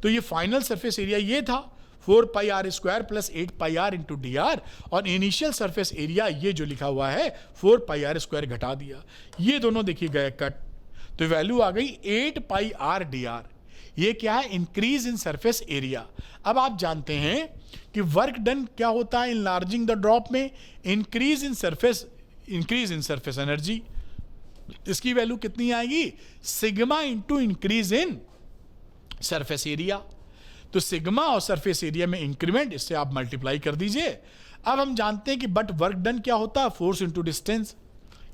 तो ये फाइनल सरफेस एरिया ये था 4 pi r square plus 8 pi r into d r, और इनिशियल सरफेस एरिया ये जो लिखा हुआ है 4 पाई आर स्क्वायर घटा दिया, ये दोनों देखिए गए कट, तो वैल्यू आ गई 8 पाई आर डी आर। ये क्या है, इंक्रीज इन सरफेस एरिया। अब आप जानते हैं कि वर्क डन क्या होता है इनलार्जिंग द ड्रॉप में, इंक्रीज इन सरफेस एनर्जी, इसकी वैल्यू कितनी आएगी, sigma into increase in surface area, तो सिग्मा और सरफेस एरिया में इंक्रीमेंट, इससे आप मल्टीप्लाई कर दीजिए। अब हम जानते हैं कि बट वर्क डन क्या होता है, फोर्स इंटू डिस्टेंस,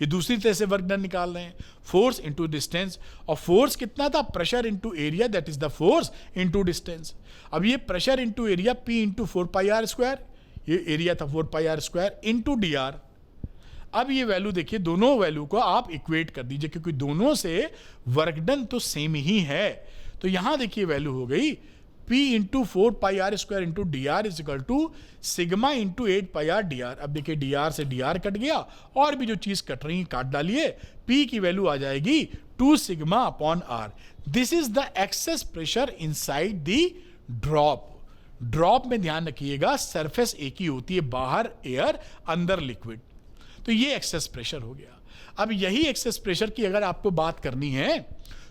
ये दूसरी तरह से वर्क डन निकाल रहे हैं, फोर्स इंटू डिस्टेंस, और फोर्स कितना था, pressure into area, that is the force into distance. अब ये pressure into area P into 4 pi r square, ये एरिया था 4 pi r square into d r. अब ये वैल्यू देखिए, दोनों वैल्यू को आप इक्वेट कर दीजिए, क्योंकि दोनों से वर्क डन तो सेम ही है, तो यहां देखिए वैल्यू हो गई P into 4 pi r square into d r is equal to sigma into 8 pi r d r. अब देखिए डी आर से डी आर कट गया, और भी जो चीज कट रही है काट डालिए, P की वैल्यू आ जाएगी 2 sigma upon r. This is the excess pressure inside the drop. Drop में ध्यान रखिएगा सरफेस एक ही होती है, बाहर एयर अंदर लिक्विड, तो ये एक्सेस प्रेशर हो गया। अब यही एक्सेस प्रेशर की अगर आपको बात करनी है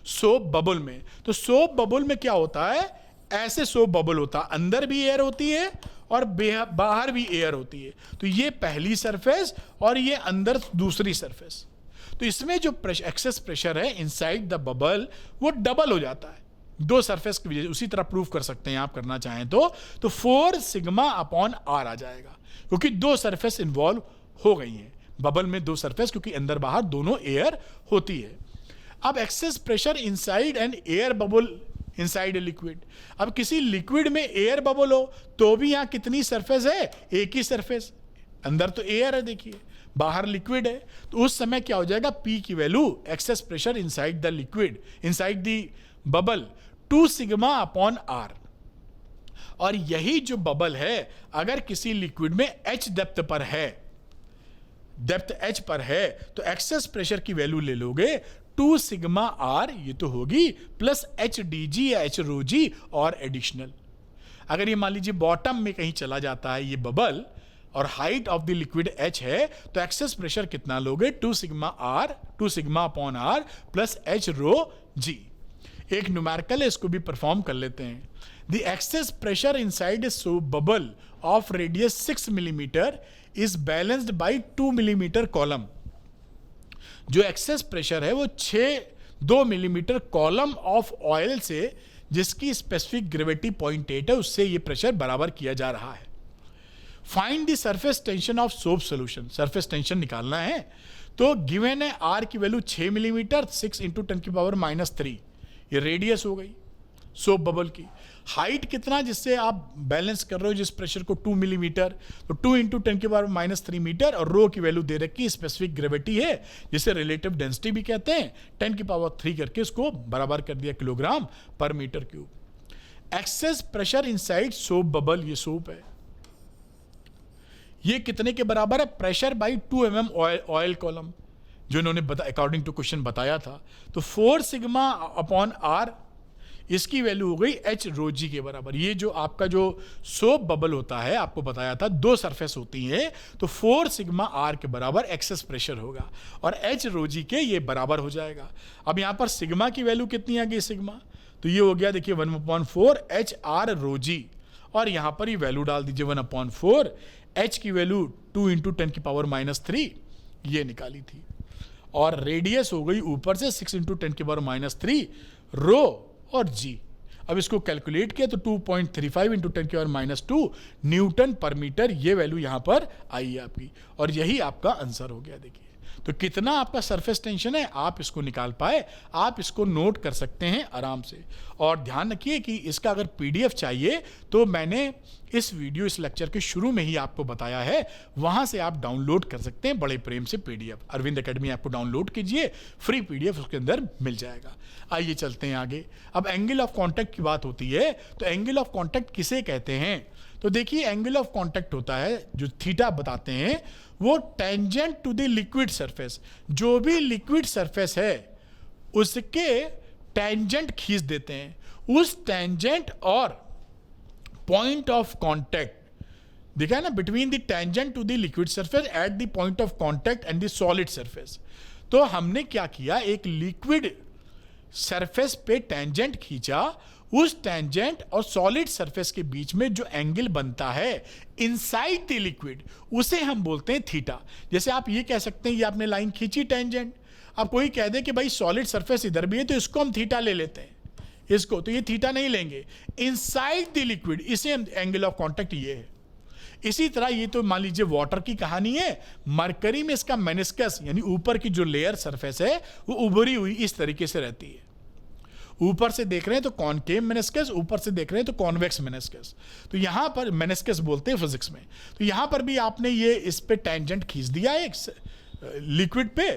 सोप बबल में, तो सोप बबल में क्या होता है, ऐसे सोप बबल होता है, अंदर भी एयर होती है और बाहर भी एयर होती है, तो ये पहली सरफेस और ये अंदर दूसरी सरफेस, तो इसमें जो एक्सेस प्रेशर है इनसाइड द बबल वो डबल हो जाता है, दो सरफेस की वजह। उसी तरह प्रूफ कर सकते हैं आप करना चाहें तो 4 सिग्मा अपॉन आर आ जाएगा, क्योंकि दो सरफेस इन्वॉल्व हो गई हैं बबल में, दो सरफेस, क्योंकि अंदर बाहर दोनों एयर होती है। अब access pressure inside and air bubble inside a liquid, अब किसी लिक्विड में एयर बबल हो तो भी यहां कितनी सरफेस है, एक ही सरफेस, अंदर तो एयर है देखिए, बाहर लिक्विड है, तो उस समय क्या हो जाएगा, P की value excess pressure inside the liquid inside the bubble 2 sigma upon r. और यही जो बबल है अगर किसी लिक्विड में H डेप्थ पर है, डेप्थ H पर है, तो एक्सेस प्रेशर की वैल्यू ले लोगे 2 सिग्मा आर, ये तो होगी, प्लस एच डी जी या एच रो जी और एडिशनल। अगर ये मान लीजिए बॉटम में कहीं चला जाता है ये बबल और height of the liquid H है, तो एक्सेस प्रेशर कितना लोगे, 2 sigma upon r plus h rho g. एक न्यूमेरिकल है, इसको भी परफॉर्म कर लेते हैं। The excess pressure inside a soap bubble of radius 6 millimetre is balanced by 2 millimetre column. जो एक्सेस प्रेशर है वो 2 मिलीमीटर कॉलम ऑफ ऑयल से, जिसकी स्पेसिफिक ग्रेविटी 0.8 है, उससे ये प्रेशर बराबर किया जा रहा है। Find the surface tension of soap solution, surface tension निकालना है, तो गिवन है आर की वैल्यू 6 मिलीमीटर, 6 इंटू 10 की पावर -3, ये रेडियस हो गई सोप बबल की। हाइट कितना, जिससे आप बैलेंस कर रहे हो जिस प्रेशर को, 2 मिलीमीटर, तो 2 इंटू 10 की पावर -3 मीटर, और रो की वैल्यू दे रखी स्पेसिफिक ग्रेविटी है, जिसे रिलेटिव डेंसिटी भी कहते हैं, 10 की पावर 3 करके इसको बराबर कर दिया kilogram per metre cube. Excess pressure inside soap bubble, ये सोप है, ये कितने के बराबर है, pressure by 2 mm oil column, जो इन्होंने अकॉर्डिंग टू क्वेश्चन बताया था, तो 4 सिग्मा अपॉन आर, इसकी वैल्यू हो गई एच रो जी के बराबर। ये जो आपका जो सोप बबल होता है, आपको बताया था दो सरफेस होती है, तो 4 सिग्मा आर के बराबर एक्सेस प्रेशर होगा, और एच रो जी के ये बराबर हो जाएगा। अब यहां पर सिग्मा की वैल्यू कितनी आ गई, सिग्मा, तो ये हो गया देखिए 1/4 एच आर रो जी, और यहां पर ये वैल्यू डाल दीजिए 1/4, एच की वैल्यू 2 इंटू 10 की पावर -3 ये निकाली थी, और रेडियस हो गई ऊपर से 6 इंटू 10 की पावर -3 रो और जी। अब इसको कैलकुलेट किया तो 2.35 इंटू 10 की पावर -2 न्यूटन पर मीटर, ये वैल्यू यहां पर आई है आपकी, और यही आपका आंसर हो गया। देखिए तो कितना आपका सरफेस टेंशन है आप इसको निकाल पाए, आप इसको नोट कर सकते हैं आराम से। और ध्यान रखिए कि इसका अगर पीडीएफ चाहिए तो मैंने इस वीडियो इस लेक्चर के शुरू में ही आपको बताया है, वहां से आप डाउनलोड कर सकते हैं बड़े प्रेम से पीडीएफ। अरविंद एकेडमी आपको डाउनलोड कीजिए, फ्री पीडीएफ उसके अंदर मिल जाएगा। आइए चलते हैं आगे। अब एंगल ऑफ कॉन्टैक्ट की बात होती है तो एंगल ऑफ कॉन्टैक्ट किसे कहते हैं? तो देखिए एंगल ऑफ कॉन्टैक्ट होता है जो थीटा बताते हैं, वो tangent to the liquid surface, जो भी लिक्विड सरफेस है उसके टेंजेंट खींच देते हैं। उस टेंजेंट और पॉइंट ऑफ कॉन्टैक्ट देखा है ना, between the tangent to the liquid surface at the point of contact and the solid surface. तो हमने क्या किया, एक लिक्विड सरफेस पे टेंजेंट खींचा, उस टेंजेंट और सॉलिड सरफेस के बीच में जो एंगल बनता है इनसाइड द लिक्विड, उसे हम बोलते हैं थीटा। जैसे आप ये कह सकते हैं, ये आपने लाइन खींची टेंजेंट, अब कोई कह दे कि भाई सॉलिड सरफेस इधर भी है तो इसको हम थीटा ले लेते हैं, इसको तो ये थीटा नहीं लेंगे, इनसाइड द लिक्विड, इसे हम एंगल ऑफ कॉन्टैक्ट ये है। इसी तरह ये तो मान लीजिए वाटर की कहानी है, मरकरी में इसका मेनिस्कस यानी ऊपर की जो लेयर सरफेस है वो उभरी हुई इस तरीके से रहती है। ऊपर से देख रहे हैं तो कॉनकेव मेनिस्कस, ऊपर से देख रहे हैं तो कॉन्वेक्स मेनिस्कस। तो यहां पर मेनिस्कस बोलते हैं फिजिक्स में। तो यहां पर भी आपने ये इस पे टेंजेंट खींच दिया एक लिक्विड पे,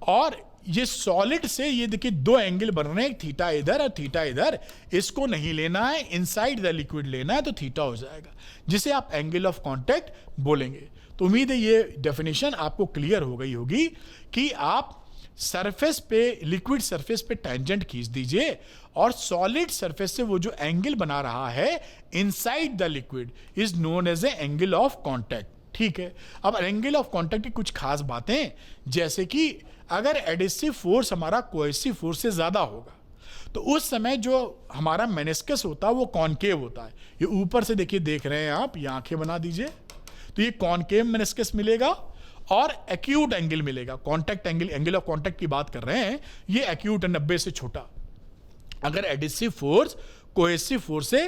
और ये सॉलिड से ये देखिए दो एंगल बन रहे हैं, थीटा इधर और थीटा इधर। इसको नहीं लेना है, इनसाइड द लिक्विड लेना है, तो थीटा हो जाएगा, जिसे आप एंगल ऑफ कॉन्टैक्ट बोलेंगे। तो उम्मीद है ये डेफिनेशन आपको क्लियर हो गई होगी कि आप सरफेस पे, लिक्विड सरफेस पे टेंजेंट खींच दीजिए और सॉलिड सरफेस से वो जो एंगल बना रहा है inside the liquid is known as a angle of contact. ठीक है, अब एंगल ऑफ कॉन्टैक्ट की कुछ खास बातें, जैसे कि अगर एडिसिव फोर्स हमारा कोहेसिव फोर्स से ज्यादा होगा तो उस समय जो हमारा मेनिस्कस होता है वो कॉनकेव होता है। ये ऊपर से देखिए, देख रहे हैं आप, ये आंखें बना दीजिए, तो ये कॉनकेव मेनिस्कस मिलेगा और एक्यूट एंगल मिलेगा। Contact angle, angle of contact की बात कर रहे हैं, ये एक्यूट है 90 से छोटा। अगर एडिसिव फोर्स कोहेसिव फोर्स से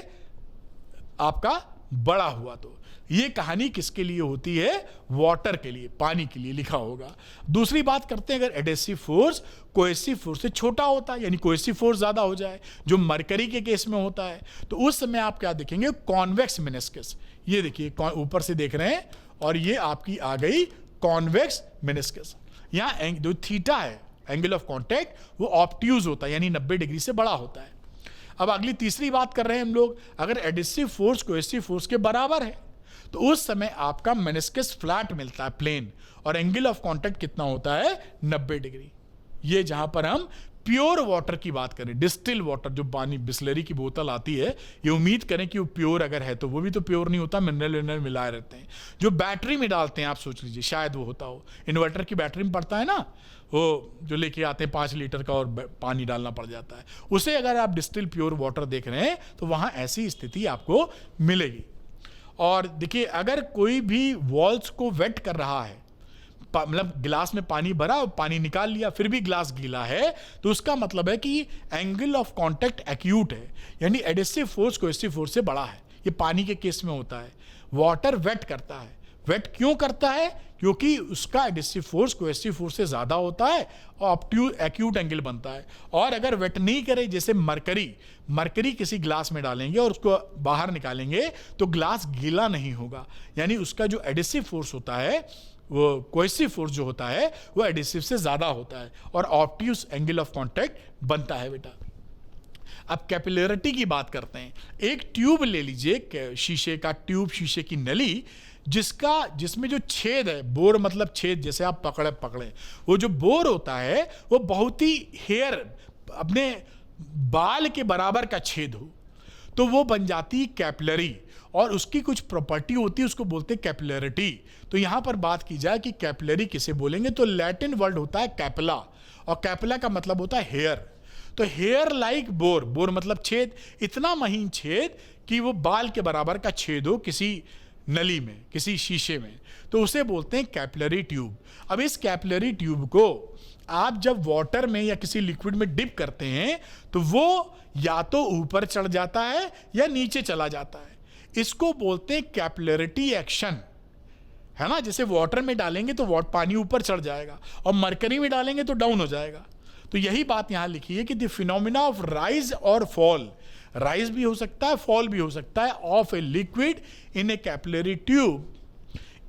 आपका बड़ा हुआ तो ये कहानी किसके लिए होती है? वाटर के लिए, पानी के लिए लिखा होगा। दूसरी बात करते हैं, अगर एडिसिव फोर्स कोहेसिव फोर्स से छोटा होता है, यानी कोहेसिव फोर्स ज्यादा हो जाए, जो मरकरी के केस में होता है, तो उस समय आप क्या देखेंगे? Convex meniscus. ये देखिए ऊपर से देख रहे हैं और ये आपकी आ गई कॉन्वेक्स मेनिस्कस। यहां जो थीटा है एंगल ऑफ कॉन्टैक्ट, वो ऑब्ट्यूज होता है, यानी 90 डिग्री से बड़ा होता है। अब अगली तीसरी बात कर रहे हैं हम लोग, अगर एडिसिव फोर्स कोहेसिव फोर्स के बराबर है तो उस समय आपका मेनिस्कस फ्लैट मिलता है, प्लेन, और एंगल ऑफ कॉन्टैक्ट कितना होता है? 90 डिग्री। ये जहां पर हम प्योर वाटर की बात करें, डिस्टिल वाटर, जो पानी बिस्लरी की बोतल आती है, ये उम्मीद करें कि वो प्योर अगर है तो वो भी तो प्योर नहीं होता, मिनरल विनरल मिलाए रहते हैं। जो बैटरी में डालते हैं, आप सोच लीजिए शायद वो होता हो, इन्वर्टर की बैटरी में पड़ता है ना, वो जो लेके आते हैं 5 लीटर का और पानी डालना पड़ जाता है, उसे अगर आप डिस्टिल प्योर वाटर देख रहे हैं तो वहां ऐसी स्थिति आपको मिलेगी। और देखिए, अगर कोई भी वॉल्स को वेट कर रहा है, मतलब गिलास में पानी भरा और पानी निकाल लिया फिर भी गिलास गीला है, तो उसका मतलब है कि एंगल ऑफ कॉन्टैक्ट एक्यूट है, यानी एडिसिव फोर्स कोहेसिव फोर्स से बड़ा है। ये पानी के केस में होता है। वाटर वेट करता है, वेट क्यों करता है? क्योंकि उसका एडिसिव फोर्स कोहेसिव फोर्स से ज्यादा होता है और एक्यूट एंगल बनता है। और अगर वेट नहीं करे, जैसे मरकरी किसी ग्लास में डालेंगे और उसको बाहर निकालेंगे तो ग्लास गीला नहीं होगा, यानी उसका जो एडिसिव फोर्स होता है, वो कोहेसिव फोर्स जो होता है वो एडिसिव से ज्यादा होता है और ऑब्ट्यूज एंगल ऑफ कॉन्टैक्ट बनता है बेटा। अब कैपिलरिटी की बात करते हैं। एक ट्यूब ले लीजिए, शीशे का ट्यूब, शीशे की नली, जिसमें जो छेद है, बोर मतलब छेद, जैसे आप पकड़े, वो जो बोर होता है वो बहुत ही हेयर, अपने बाल के बराबर का छेद हो तो वो बन जाती है कैपिलरी, और उसकी कुछ प्रॉपर्टी होती है, उसको बोलते हैं कैपिलरिटी। तो यहां पर बात की जाए कि कैपिलरी किसे बोलेंगे, तो लैटिन वर्ड होता है कैपिला, और कैपिला का मतलब होता है हेयर। तो हेयर लाइक बोर, बोर मतलब छेद, इतना महीन छेद कि वो बाल के बराबर का छेद हो किसी नली में, किसी शीशे में, तो उसे बोलते हैं कैपिलरी ट्यूब। अब इस कैपिलरी ट्यूब को आप जब वाटर में या किसी लिक्विड में डिप करते हैं तो वो या तो ऊपर चढ़ जाता है या नीचे चला जाता है। इसको बोलते हैं कैपिलरिटी एक्शन, है ना। जैसे वाटर में डालेंगे तो पानी ऊपर चढ़ जाएगा और मरकरी में डालेंगे तो डाउन हो जाएगा। तो यही बात यहां लिखी है कि द फिनोमिना ऑफ राइज और फॉल, राइज भी हो सकता है, फॉल भी हो सकता है, of a liquid in a capillary tube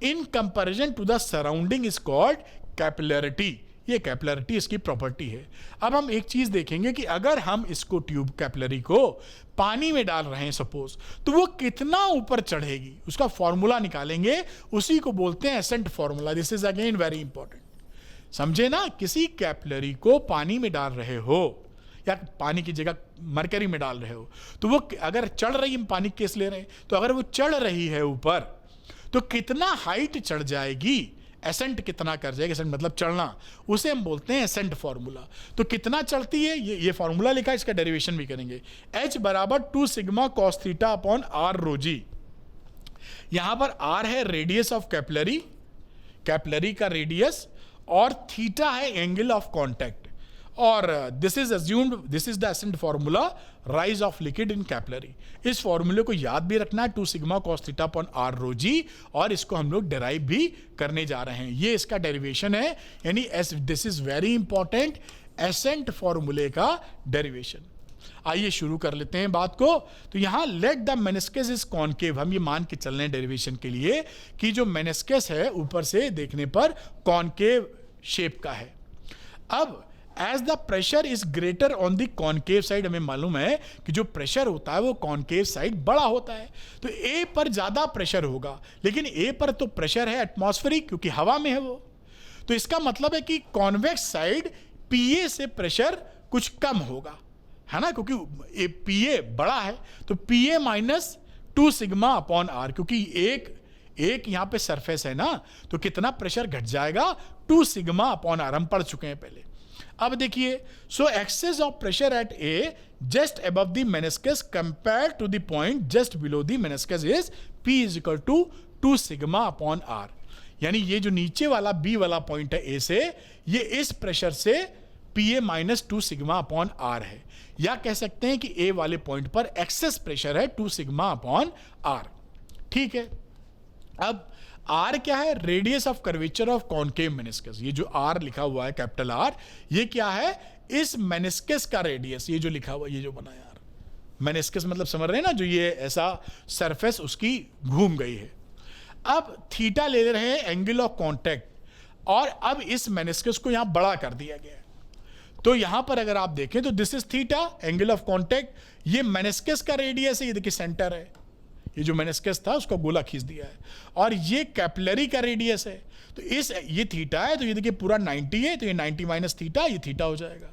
in comparison to the surrounding is called capillarity. ये कैपिलरिटी इसकी प्रॉपर्टी है। अब हम एक चीज देखेंगे कि अगर हम इसको ट्यूब कैपिलरी को पानी में डाल रहे हैं सपोज, तो वो कितना ऊपर चढ़ेगी, उसका फॉर्मूला निकालेंगे, उसी को बोलते हैं ascent formula. This is again very important, समझे ना। किसी कैपिलरी को पानी में डाल रहे हो या पानी की जगह मरकरी में डाल रहे हो, तो वो अगर चढ़ रही, हम पानी केस ले रहे हैं, तो अगर वो चढ़ रही है ऊपर, तो कितना हाइट चढ़ जाएगी, एसेंट कितना कर जाएगी, एसेंट मतलब चढ़ना, उसे हम बोलते हैं एसेंट फॉर्मूला। तो कितना चढ़ती है, ये फॉर्मूला लिखा है, इसका डेरिवेशन भी करेंगे। H बराबर 2 sigma cos theta upon r rho g. यहां पर आर है रेडियस ऑफ कैपिलरी, कैपिलरी का रेडियस, और थीटा है एंगल ऑफ कॉन्टैक्ट, और this is assumed, this is the ascent formula rise of liquid in capillary. इस फॉर्मूले को याद भी रखना है, 2 sigma cos theta upon r rho g, और इसको हम लोग डेराइव भी करने जा रहे हैं। ये इसका डेरिवेशन है, यानी this is very important, ascent फॉर्मूले का डेरिवेशन। आइए शुरू कर लेते हैं बात को। तो यहां let the meniscus is concave, हम ये मान के चल रहे हैं डेरिवेशन के लिए कि जो मेनिस्कस है ऊपर से देखने पर कॉनकेव शेप का है। अब as the pressure is greater on the concave side, हमें मालूम है कि जो प्रेशर होता है वो कॉनकेव साइड बड़ा होता है, तो ए पर ज्यादा प्रेशर होगा, लेकिन ए पर तो प्रेशर है एटमॉस्फेरिक, क्योंकि हवा में है वो। तो इसका मतलब है कि कॉन्वेक्स साइड पीए से प्रेशर कुछ कम होगा, है ना, क्योंकि पीए बड़ा है, तो पीए माइनस 2 सिग्मा अपॉन आर, क्योंकि एक यहां पे सरफेस है ना, तो कितना प्रेशर घट जाएगा, 2 सिग्मा अपॉन आर, हम पढ़ चुके हैं पहले। अब देखिए, so excess of pressure at a just above the meniscus compare to the point just below the meniscus is p is equal to 2 sigma upon r. यानी ये जो नीचे वाला बी वाला पॉइंट है ए से, ये इस प्रेशर से P A minus 2 sigma upon r है, या कह सकते हैं कि ए वाले पॉइंट पर एक्सेस प्रेशर है 2 सिग्मा अपॉन आर। ठीक है, अब आर क्या है, radius of curvature of concave meniscus. ये जो आर लिखा हुआ है कैपिटल आर, ये क्या है, इस मेनिस्कस का रेडियस, ये जो लिखा हुआ, ये जो बना है आर, मेनिस्कस मतलब समझ रहे हैं ना, जो ये ऐसा सरफेस उसकी घूम गई है। अब थीटा ले रहे हैं एंगल ऑफ कॉन्टैक्ट, और अब इस मेनिस्कस को यहां बड़ा कर दिया गया है। तो यहां पर अगर आप देखें तो this is theta angle of contact, ये मेनिस्कस का रेडियस है, ये देखिए सेंटर है, ये जो मेनिस्कस था उसको गोला खींच दिया है, और ये कैपिलरी का रेडियस है, तो ये थीटा है, तो ये देखिए पूरा 90 है, तो ये 90 माइनस थीटा, ये थीटा हो जाएगा।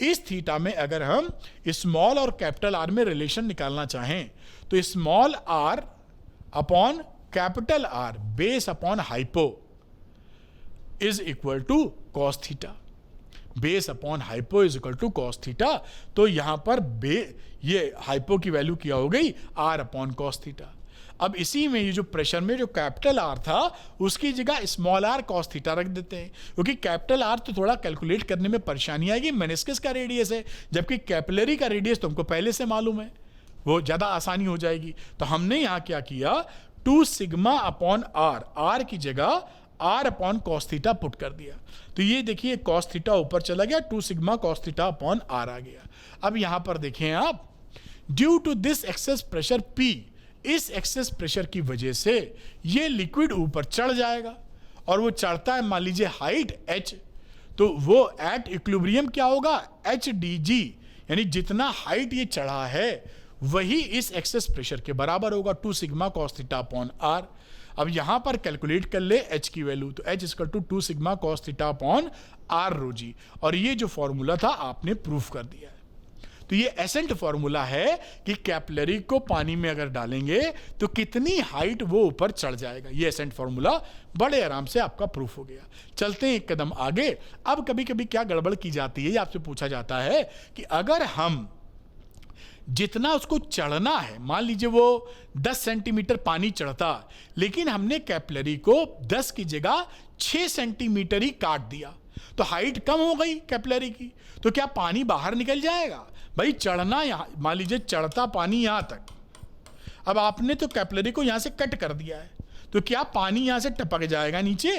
इस थीटा में अगर हम स्मॉल और कैपिटल आर में रिलेशन निकालना चाहें, तो small R upon capital R base upon hypo is equal to cos theta, base upon hypo is equal to cos theta. तो यहां पर ये हाइपो की वैल्यू क्या हो गई, आर अपॉन कॉस थीटा। अब इसी में ये जो प्रेशर में जो कैपिटल आर था, उसकी जगह स्मॉल आर कॉस थीटा रख देते हैं, क्योंकि कैपिटल आर तो थोड़ा कैलकुलेट करने में परेशानी आएगी, मेनिस्कस का रेडियस है, जबकि कैपिलरी का रेडियस तो हमको पहले से मालूम है, वो ज्यादा आसानी हो जाएगी। तो हमने यहां क्या किया, 2 सिग्मा अपॉन आर की जगह R upon cos theta put कर दिया। तो ये देखिए कॉस थीटा ऊपर चला गया, 2 sigma cos theta upon r आ गया। अब यहां पर देखें आप, due to this excess pressure P, इस एक्सेस प्रेशर की वजह से ये लिक्विड ऊपर चढ़ जाएगा, और वो चढ़ता है मान लीजिए हाइट h, तो वो एट इक्विलिब्रियम क्या होगा, HdG, यानी जितना हाइट ये चढ़ा है वही इस एक्सेस प्रेशर के बराबर होगा, 2 sigma cos theta upon R. अब यहां पर कैलकुलेट कर ले h की वैल्यू, तो h equal to 2 sigma cos theta upon r rho g, और ये जो फॉर्मूला था आपने प्रूफ कर दिया है। तो ये एसेंट फॉर्मूला है कि कैपिलरी को पानी में अगर डालेंगे तो कितनी हाइट वो ऊपर चढ़ जाएगा, ये एसेंट फॉर्मूला बड़े आराम से आपका प्रूफ हो गया। चलते हैं एक कदम आगे। अब कभी कभी क्या गड़बड़ की जाती है, ये आपसे पूछा जाता है कि अगर हम जितना उसको चढ़ना है, मान लीजिए वो 10 सेंटीमीटर पानी चढ़ता, लेकिन हमने कैपिलरी को 10 की जगह 6 सेंटीमीटर ही काट दिया, तो हाइट कम हो गई कैपिलरी की, तो क्या पानी बाहर निकल जाएगा? भाई चढ़ना यहां, मान लीजिए चढ़ता पानी यहां तक, अब आपने तो कैपिलरी को यहां से कट कर दिया है, तो क्या पानी यहां से टपक जाएगा नीचे?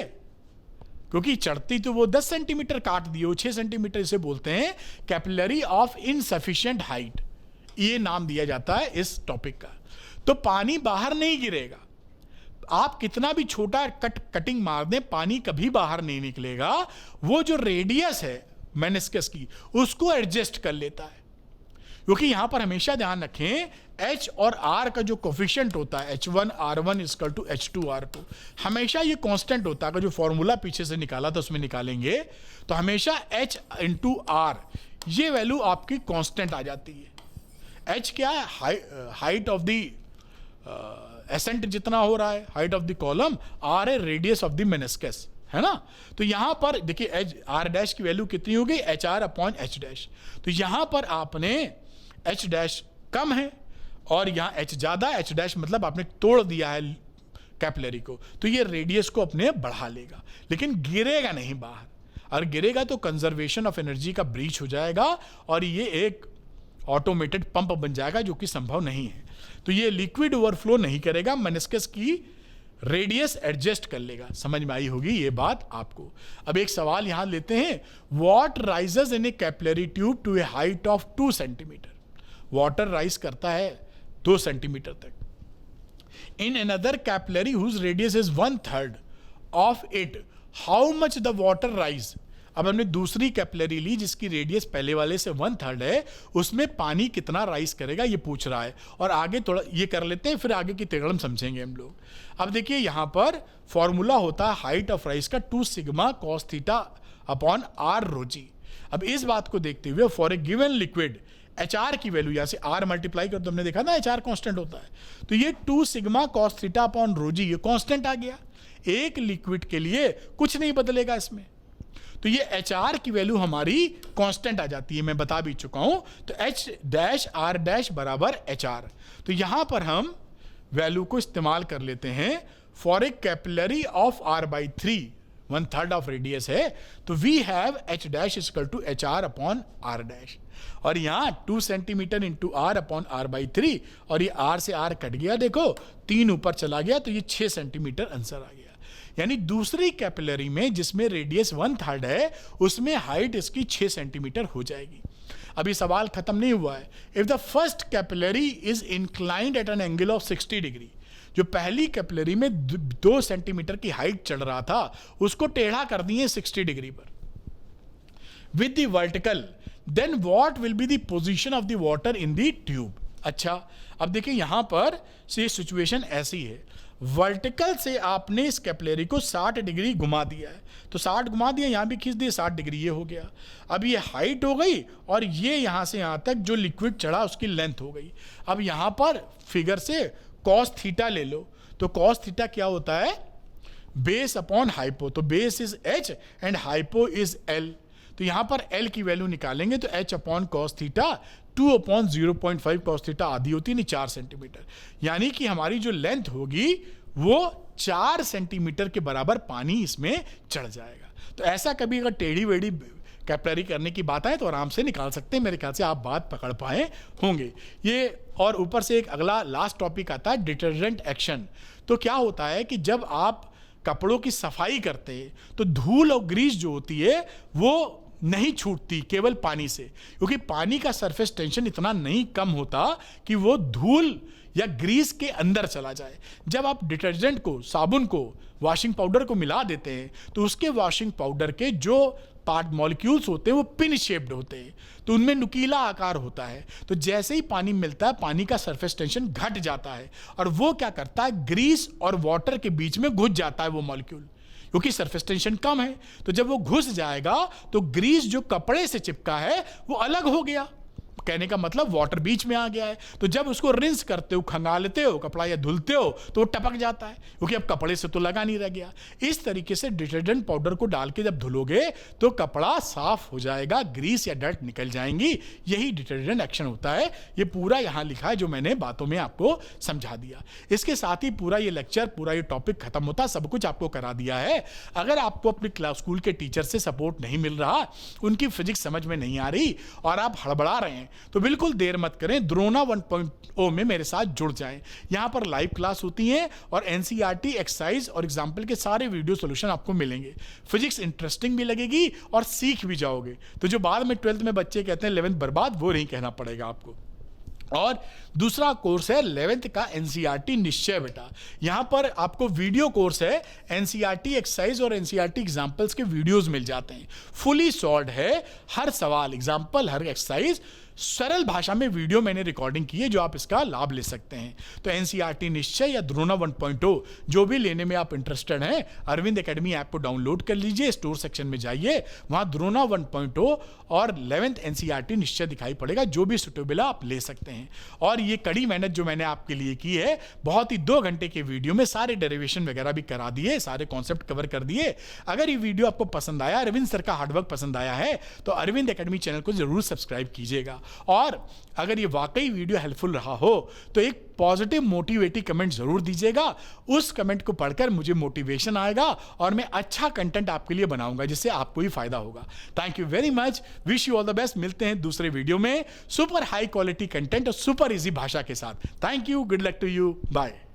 क्योंकि चढ़ती तो वो 10 सेंटीमीटर काट दिए, 6 सेंटीमीटर इसे बोलते हैं कैपिलरी ऑफ इनसफिशिएंट हाइट, ये नाम दिया जाता है इस टॉपिक का। तो पानी बाहर नहीं गिरेगा, आप कितना भी छोटा कटिंग मार दें पानी कभी बाहर नहीं निकलेगा। वो जो रेडियस है मेनिस्कस की उसको एडजस्ट कर लेता है। क्योंकि यहां पर हमेशा ध्यान रखें H और R का जो कोफिशिएंट होता है H1 R1 equal to H2 R2, हमेशा ये कांस्टेंट होता है। अगर जो फॉर्मूला पीछे से निकाला था उसमें निकालेंगे तो हमेशा H इंटू R ये वैल्यू आपकी कांस्टेंट आ जाती है। H क्या है? हाइट ऑफ द एसेंट जितना हो रहा है, height of the column, R है रेडियस ऑफ द मेनिस्कस, है ना। तो यहां पर देखिए H R डैश की वैल्यू कितनी हो गई? HR upon H dash. तो यहां पर आपने H डैश कम है और यहां H ज्यादा, H डैश मतलब आपने तोड़ दिया है कैपिलरी को, तो ये रेडियस को अपने बढ़ा लेगा, लेकिन गिरेगा नहीं बाहर। और गिरेगा तो कंजर्वेशन ऑफ एनर्जी का ब्रीच हो जाएगा और ये एक ऑटोमेटेड पंप बन जाएगा, जो कि संभव नहीं है। तो ये लिक्विड ओवरफ्लो नहीं करेगा, मेनिस्कस की रेडियस एडजस्ट कर लेगा। समझ में आई होगी ये बात आपको। अब एक सवाल यहां लेते हैं, what rises in a capillary tube to a height of 2 centimetre? Water rise करता है 2 सेंटीमीटर तक। In another capillary whose radius is 1/3 of it, how much the water rise? अब हमने दूसरी कैपिलरी ली जिसकी रेडियस पहले वाले से 1/3 है, उसमें पानी कितना राइज करेगा ये पूछ रहा है। और आगे थोड़ा ये कर लेते हैं, फिर आगे की तिगड़म समझेंगे हम लोग। अब देखिए यहां पर फॉर्मूला होता है हाइट ऑफ राइज का 2 sigma cos theta upon R रो जी। अब इस बात को देखते हुए for a given liquid HR की वैल्यू यहां से R मल्टीप्लाई कर, तो हमने देखा ना HR कांस्टेंट होता है, तो ये 2 sigma cos theta upon rho g ये कांस्टेंट आ गया। एक लिक्विड के लिए कुछ नहीं बदलेगा इसमें, तो ये HR की वैल्यू हमारी कांस्टेंट आ जाती है, मैं बता भी चुका हूं। तो H डैश R डैश बराबर HR। तो यहां पर हम वैल्यू को इस्तेमाल कर लेते हैं for a capillary of R/3, 1/3 of radius है, तो we have H dash equal to HR upon R dash. और यहां 2 centimetre into R upon R/3, और ये R से R कट गया, देखो 3 ऊपर चला गया, तो ये 6 सेंटीमीटर आंसर आ गया। यानी दूसरी कैपिलरी में जिसमें रेडियस 1/3 है उसमें हाइट इसकी 6 सेंटीमीटर हो जाएगी। अभी सवाल खत्म नहीं हुआ है। If the first capillary is inclined at an angle of 60 degree, जो पहली कैपिलरी में 2 सेंटीमीटर की हाइट चढ़ रहा था उसको टेढ़ा कर दिए 60 डिग्री पर with the vertical, then what will be the position of the water in the tube? अच्छा, अब देखिए यहां पर से सिचुएशन ऐसी है, वर्टिकल से आपने इस कैपिलरी को 60 डिग्री घुमा दिया है, तो 60 घुमा दिया, यहां भी खींच दिए 60 डिग्री, ये हो गया। अब ये हाइट हो गई और ये यहां से यहां तक जो लिक्विड चढ़ा उसकी लेंथ हो गई। अब यहां पर फिगर से कॉस थीटा ले लो, तो कॉस थीटा क्या होता है? बेस अपॉन हाइपो, तो base is H and hypo is L। तो यहां पर L की वैल्यू निकालेंगे तो H upon cos theta 2 upon 0.5 cos theta आधी होती है 4 सेंटीमीटर, यानी कि हमारी जो लेंथ होगी वो 4 सेंटीमीटर के बराबर पानी इसमें चढ़ जाएगा। तो ऐसा कभी अगर टेढ़ी वेढ़ी कैपिलरी करने की बात आए तो आराम से निकाल सकते हैं, मेरे ख्याल से आप बात पकड़ पाए होंगे ये। और ऊपर से एक अगला लास्ट टॉपिक आता है डिटर्जेंट एक्शन। तो क्या होता है कि जब आप कपड़ों की सफाई करते हैं तो धूल और ग्रीस जो होती है वो नहीं छूटती केवल पानी से, क्योंकि पानी का सरफेस टेंशन इतना नहीं कम होता कि वो धूल या ग्रीस के अंदर चला जाए। जब आप डिटर्जेंट को, साबुन को, वॉशिंग पाउडर को मिला देते हैं तो उसके वॉशिंग पाउडर के जो पार्ट मॉलिक्यूल्स होते हैं वो पिन शेप्ड होते हैं, तो उनमें नुकीला आकार होता है। तो जैसे ही पानी मिलता है पानी का सरफेस टेंशन घट जाता है और वो क्या करता है, ग्रीस और वाटर के बीच में घुस जाता है वो मॉलिक्यूल, क्योंकि सरफेस टेंशन कम है। तो जब वो घुस जाएगा तो ग्रीस जो कपड़े से चिपका है वो अलग हो गया, कहने का मतलब वाटर बीच में आ गया है। तो जब उसको रिंस करते हो, खंगालते हो कपड़ा या धुलते हो तो वो टपक जाता है, क्योंकि अब कपड़े से तो लगा नहीं रह गया। इस तरीके से डिटर्जेंट पाउडर को डाल के जब धुलोगे तो कपड़ा साफ हो जाएगा, ग्रीस या डर्ट निकल जाएंगी। यही डिटर्जेंट एक्शन होता है। ये पूरा यहां लिखा है जो मैंने बातों में आपको समझा दिया। इसके साथ ही पूरा ये लेक्चर, पूरा ये टॉपिक खत्म होता, सब कुछ आपको करा दिया है। अगर आपको अपने क्लास स्कूल के टीचर से सपोर्ट नहीं मिल रहा, उनकी फिजिक्स समझ में नहीं आ रही और आप हड़बड़ा रहे हैं हैं तो बिल्कुल देर मत करें, द्रोणा 1.0 में मेरे साथ जुड़ जाएं। यहां पर लाइव क्लास होती है और एनसीईआरटी एक्सरसाइज और एग्जाम्पल के सारे वीडियो सोल्यूशन आपको मिलेंगे। फिजिक्स इंटरेस्टिंग भी लगेगी और सीख भी जाओगे। तो जो बाद में 12th में बच्चे कहते हैं 11th बर्बाद, वो नहीं कहना पड़ेगा आपको। और दूसरा कोर्स है 11th का एनसीईआरटी निश्चय बेटा। यहां पर आपको वीडियो कोर्स है, एनसीईआरटी एक्सरसाइज और एनसीईआरटी एग्जाम्पल्स के वीडियोस मिल जाते हैं। फुली सॉल्व्ड है, हर सवाल, एग्जाम्पल, हर एक्सरसाइज सरल भाषा में वीडियो मैंने रिकॉर्डिंग की है, जो आप इसका लाभ ले सकते हैं। तो एनसीईआरटी निश्चय या द्रोणा 1.0 जो भी लेने में आप इंटरेस्टेड हैं, अरविंद एकेडमी ऐप को डाउनलोड कर लीजिए, स्टोर सेक्शन में जाइए, वहां द्रोणा 1.0 और 11th एनसीईआरटी निश्चय दिखाई पड़ेगा। जो भी सुटेबल आप ले सकते हैं। और ये कड़ी मेहनत जो मैंने आपके लिए की है, बहुत ही 2 घंटे के वीडियो में सारे डेरिवेशन वगैरह भी करा दिए, सारे कॉन्सेप्ट कवर कर दिए। अगर ये वीडियो आपको पसंद आया, अरविंद सर का हार्डवर्क पसंद आया है, तो अरविंद एकेडमी चैनल को जरूर सब्सक्राइब कीजिएगा। और अगर ये वाकई वीडियो हेल्पफुल रहा हो तो एक पॉजिटिव मोटिवेटिव कमेंट जरूर दीजिएगा। उस कमेंट को पढ़कर मुझे मोटिवेशन आएगा और मैं अच्छा कंटेंट आपके लिए बनाऊंगा जिससे आपको ही फायदा होगा। Thank you very much, wish you all the best. मिलते हैं दूसरे वीडियो में सुपर हाई क्वालिटी कंटेंट और सुपर इजी भाषा के साथ। Thank you, good luck to you, bye.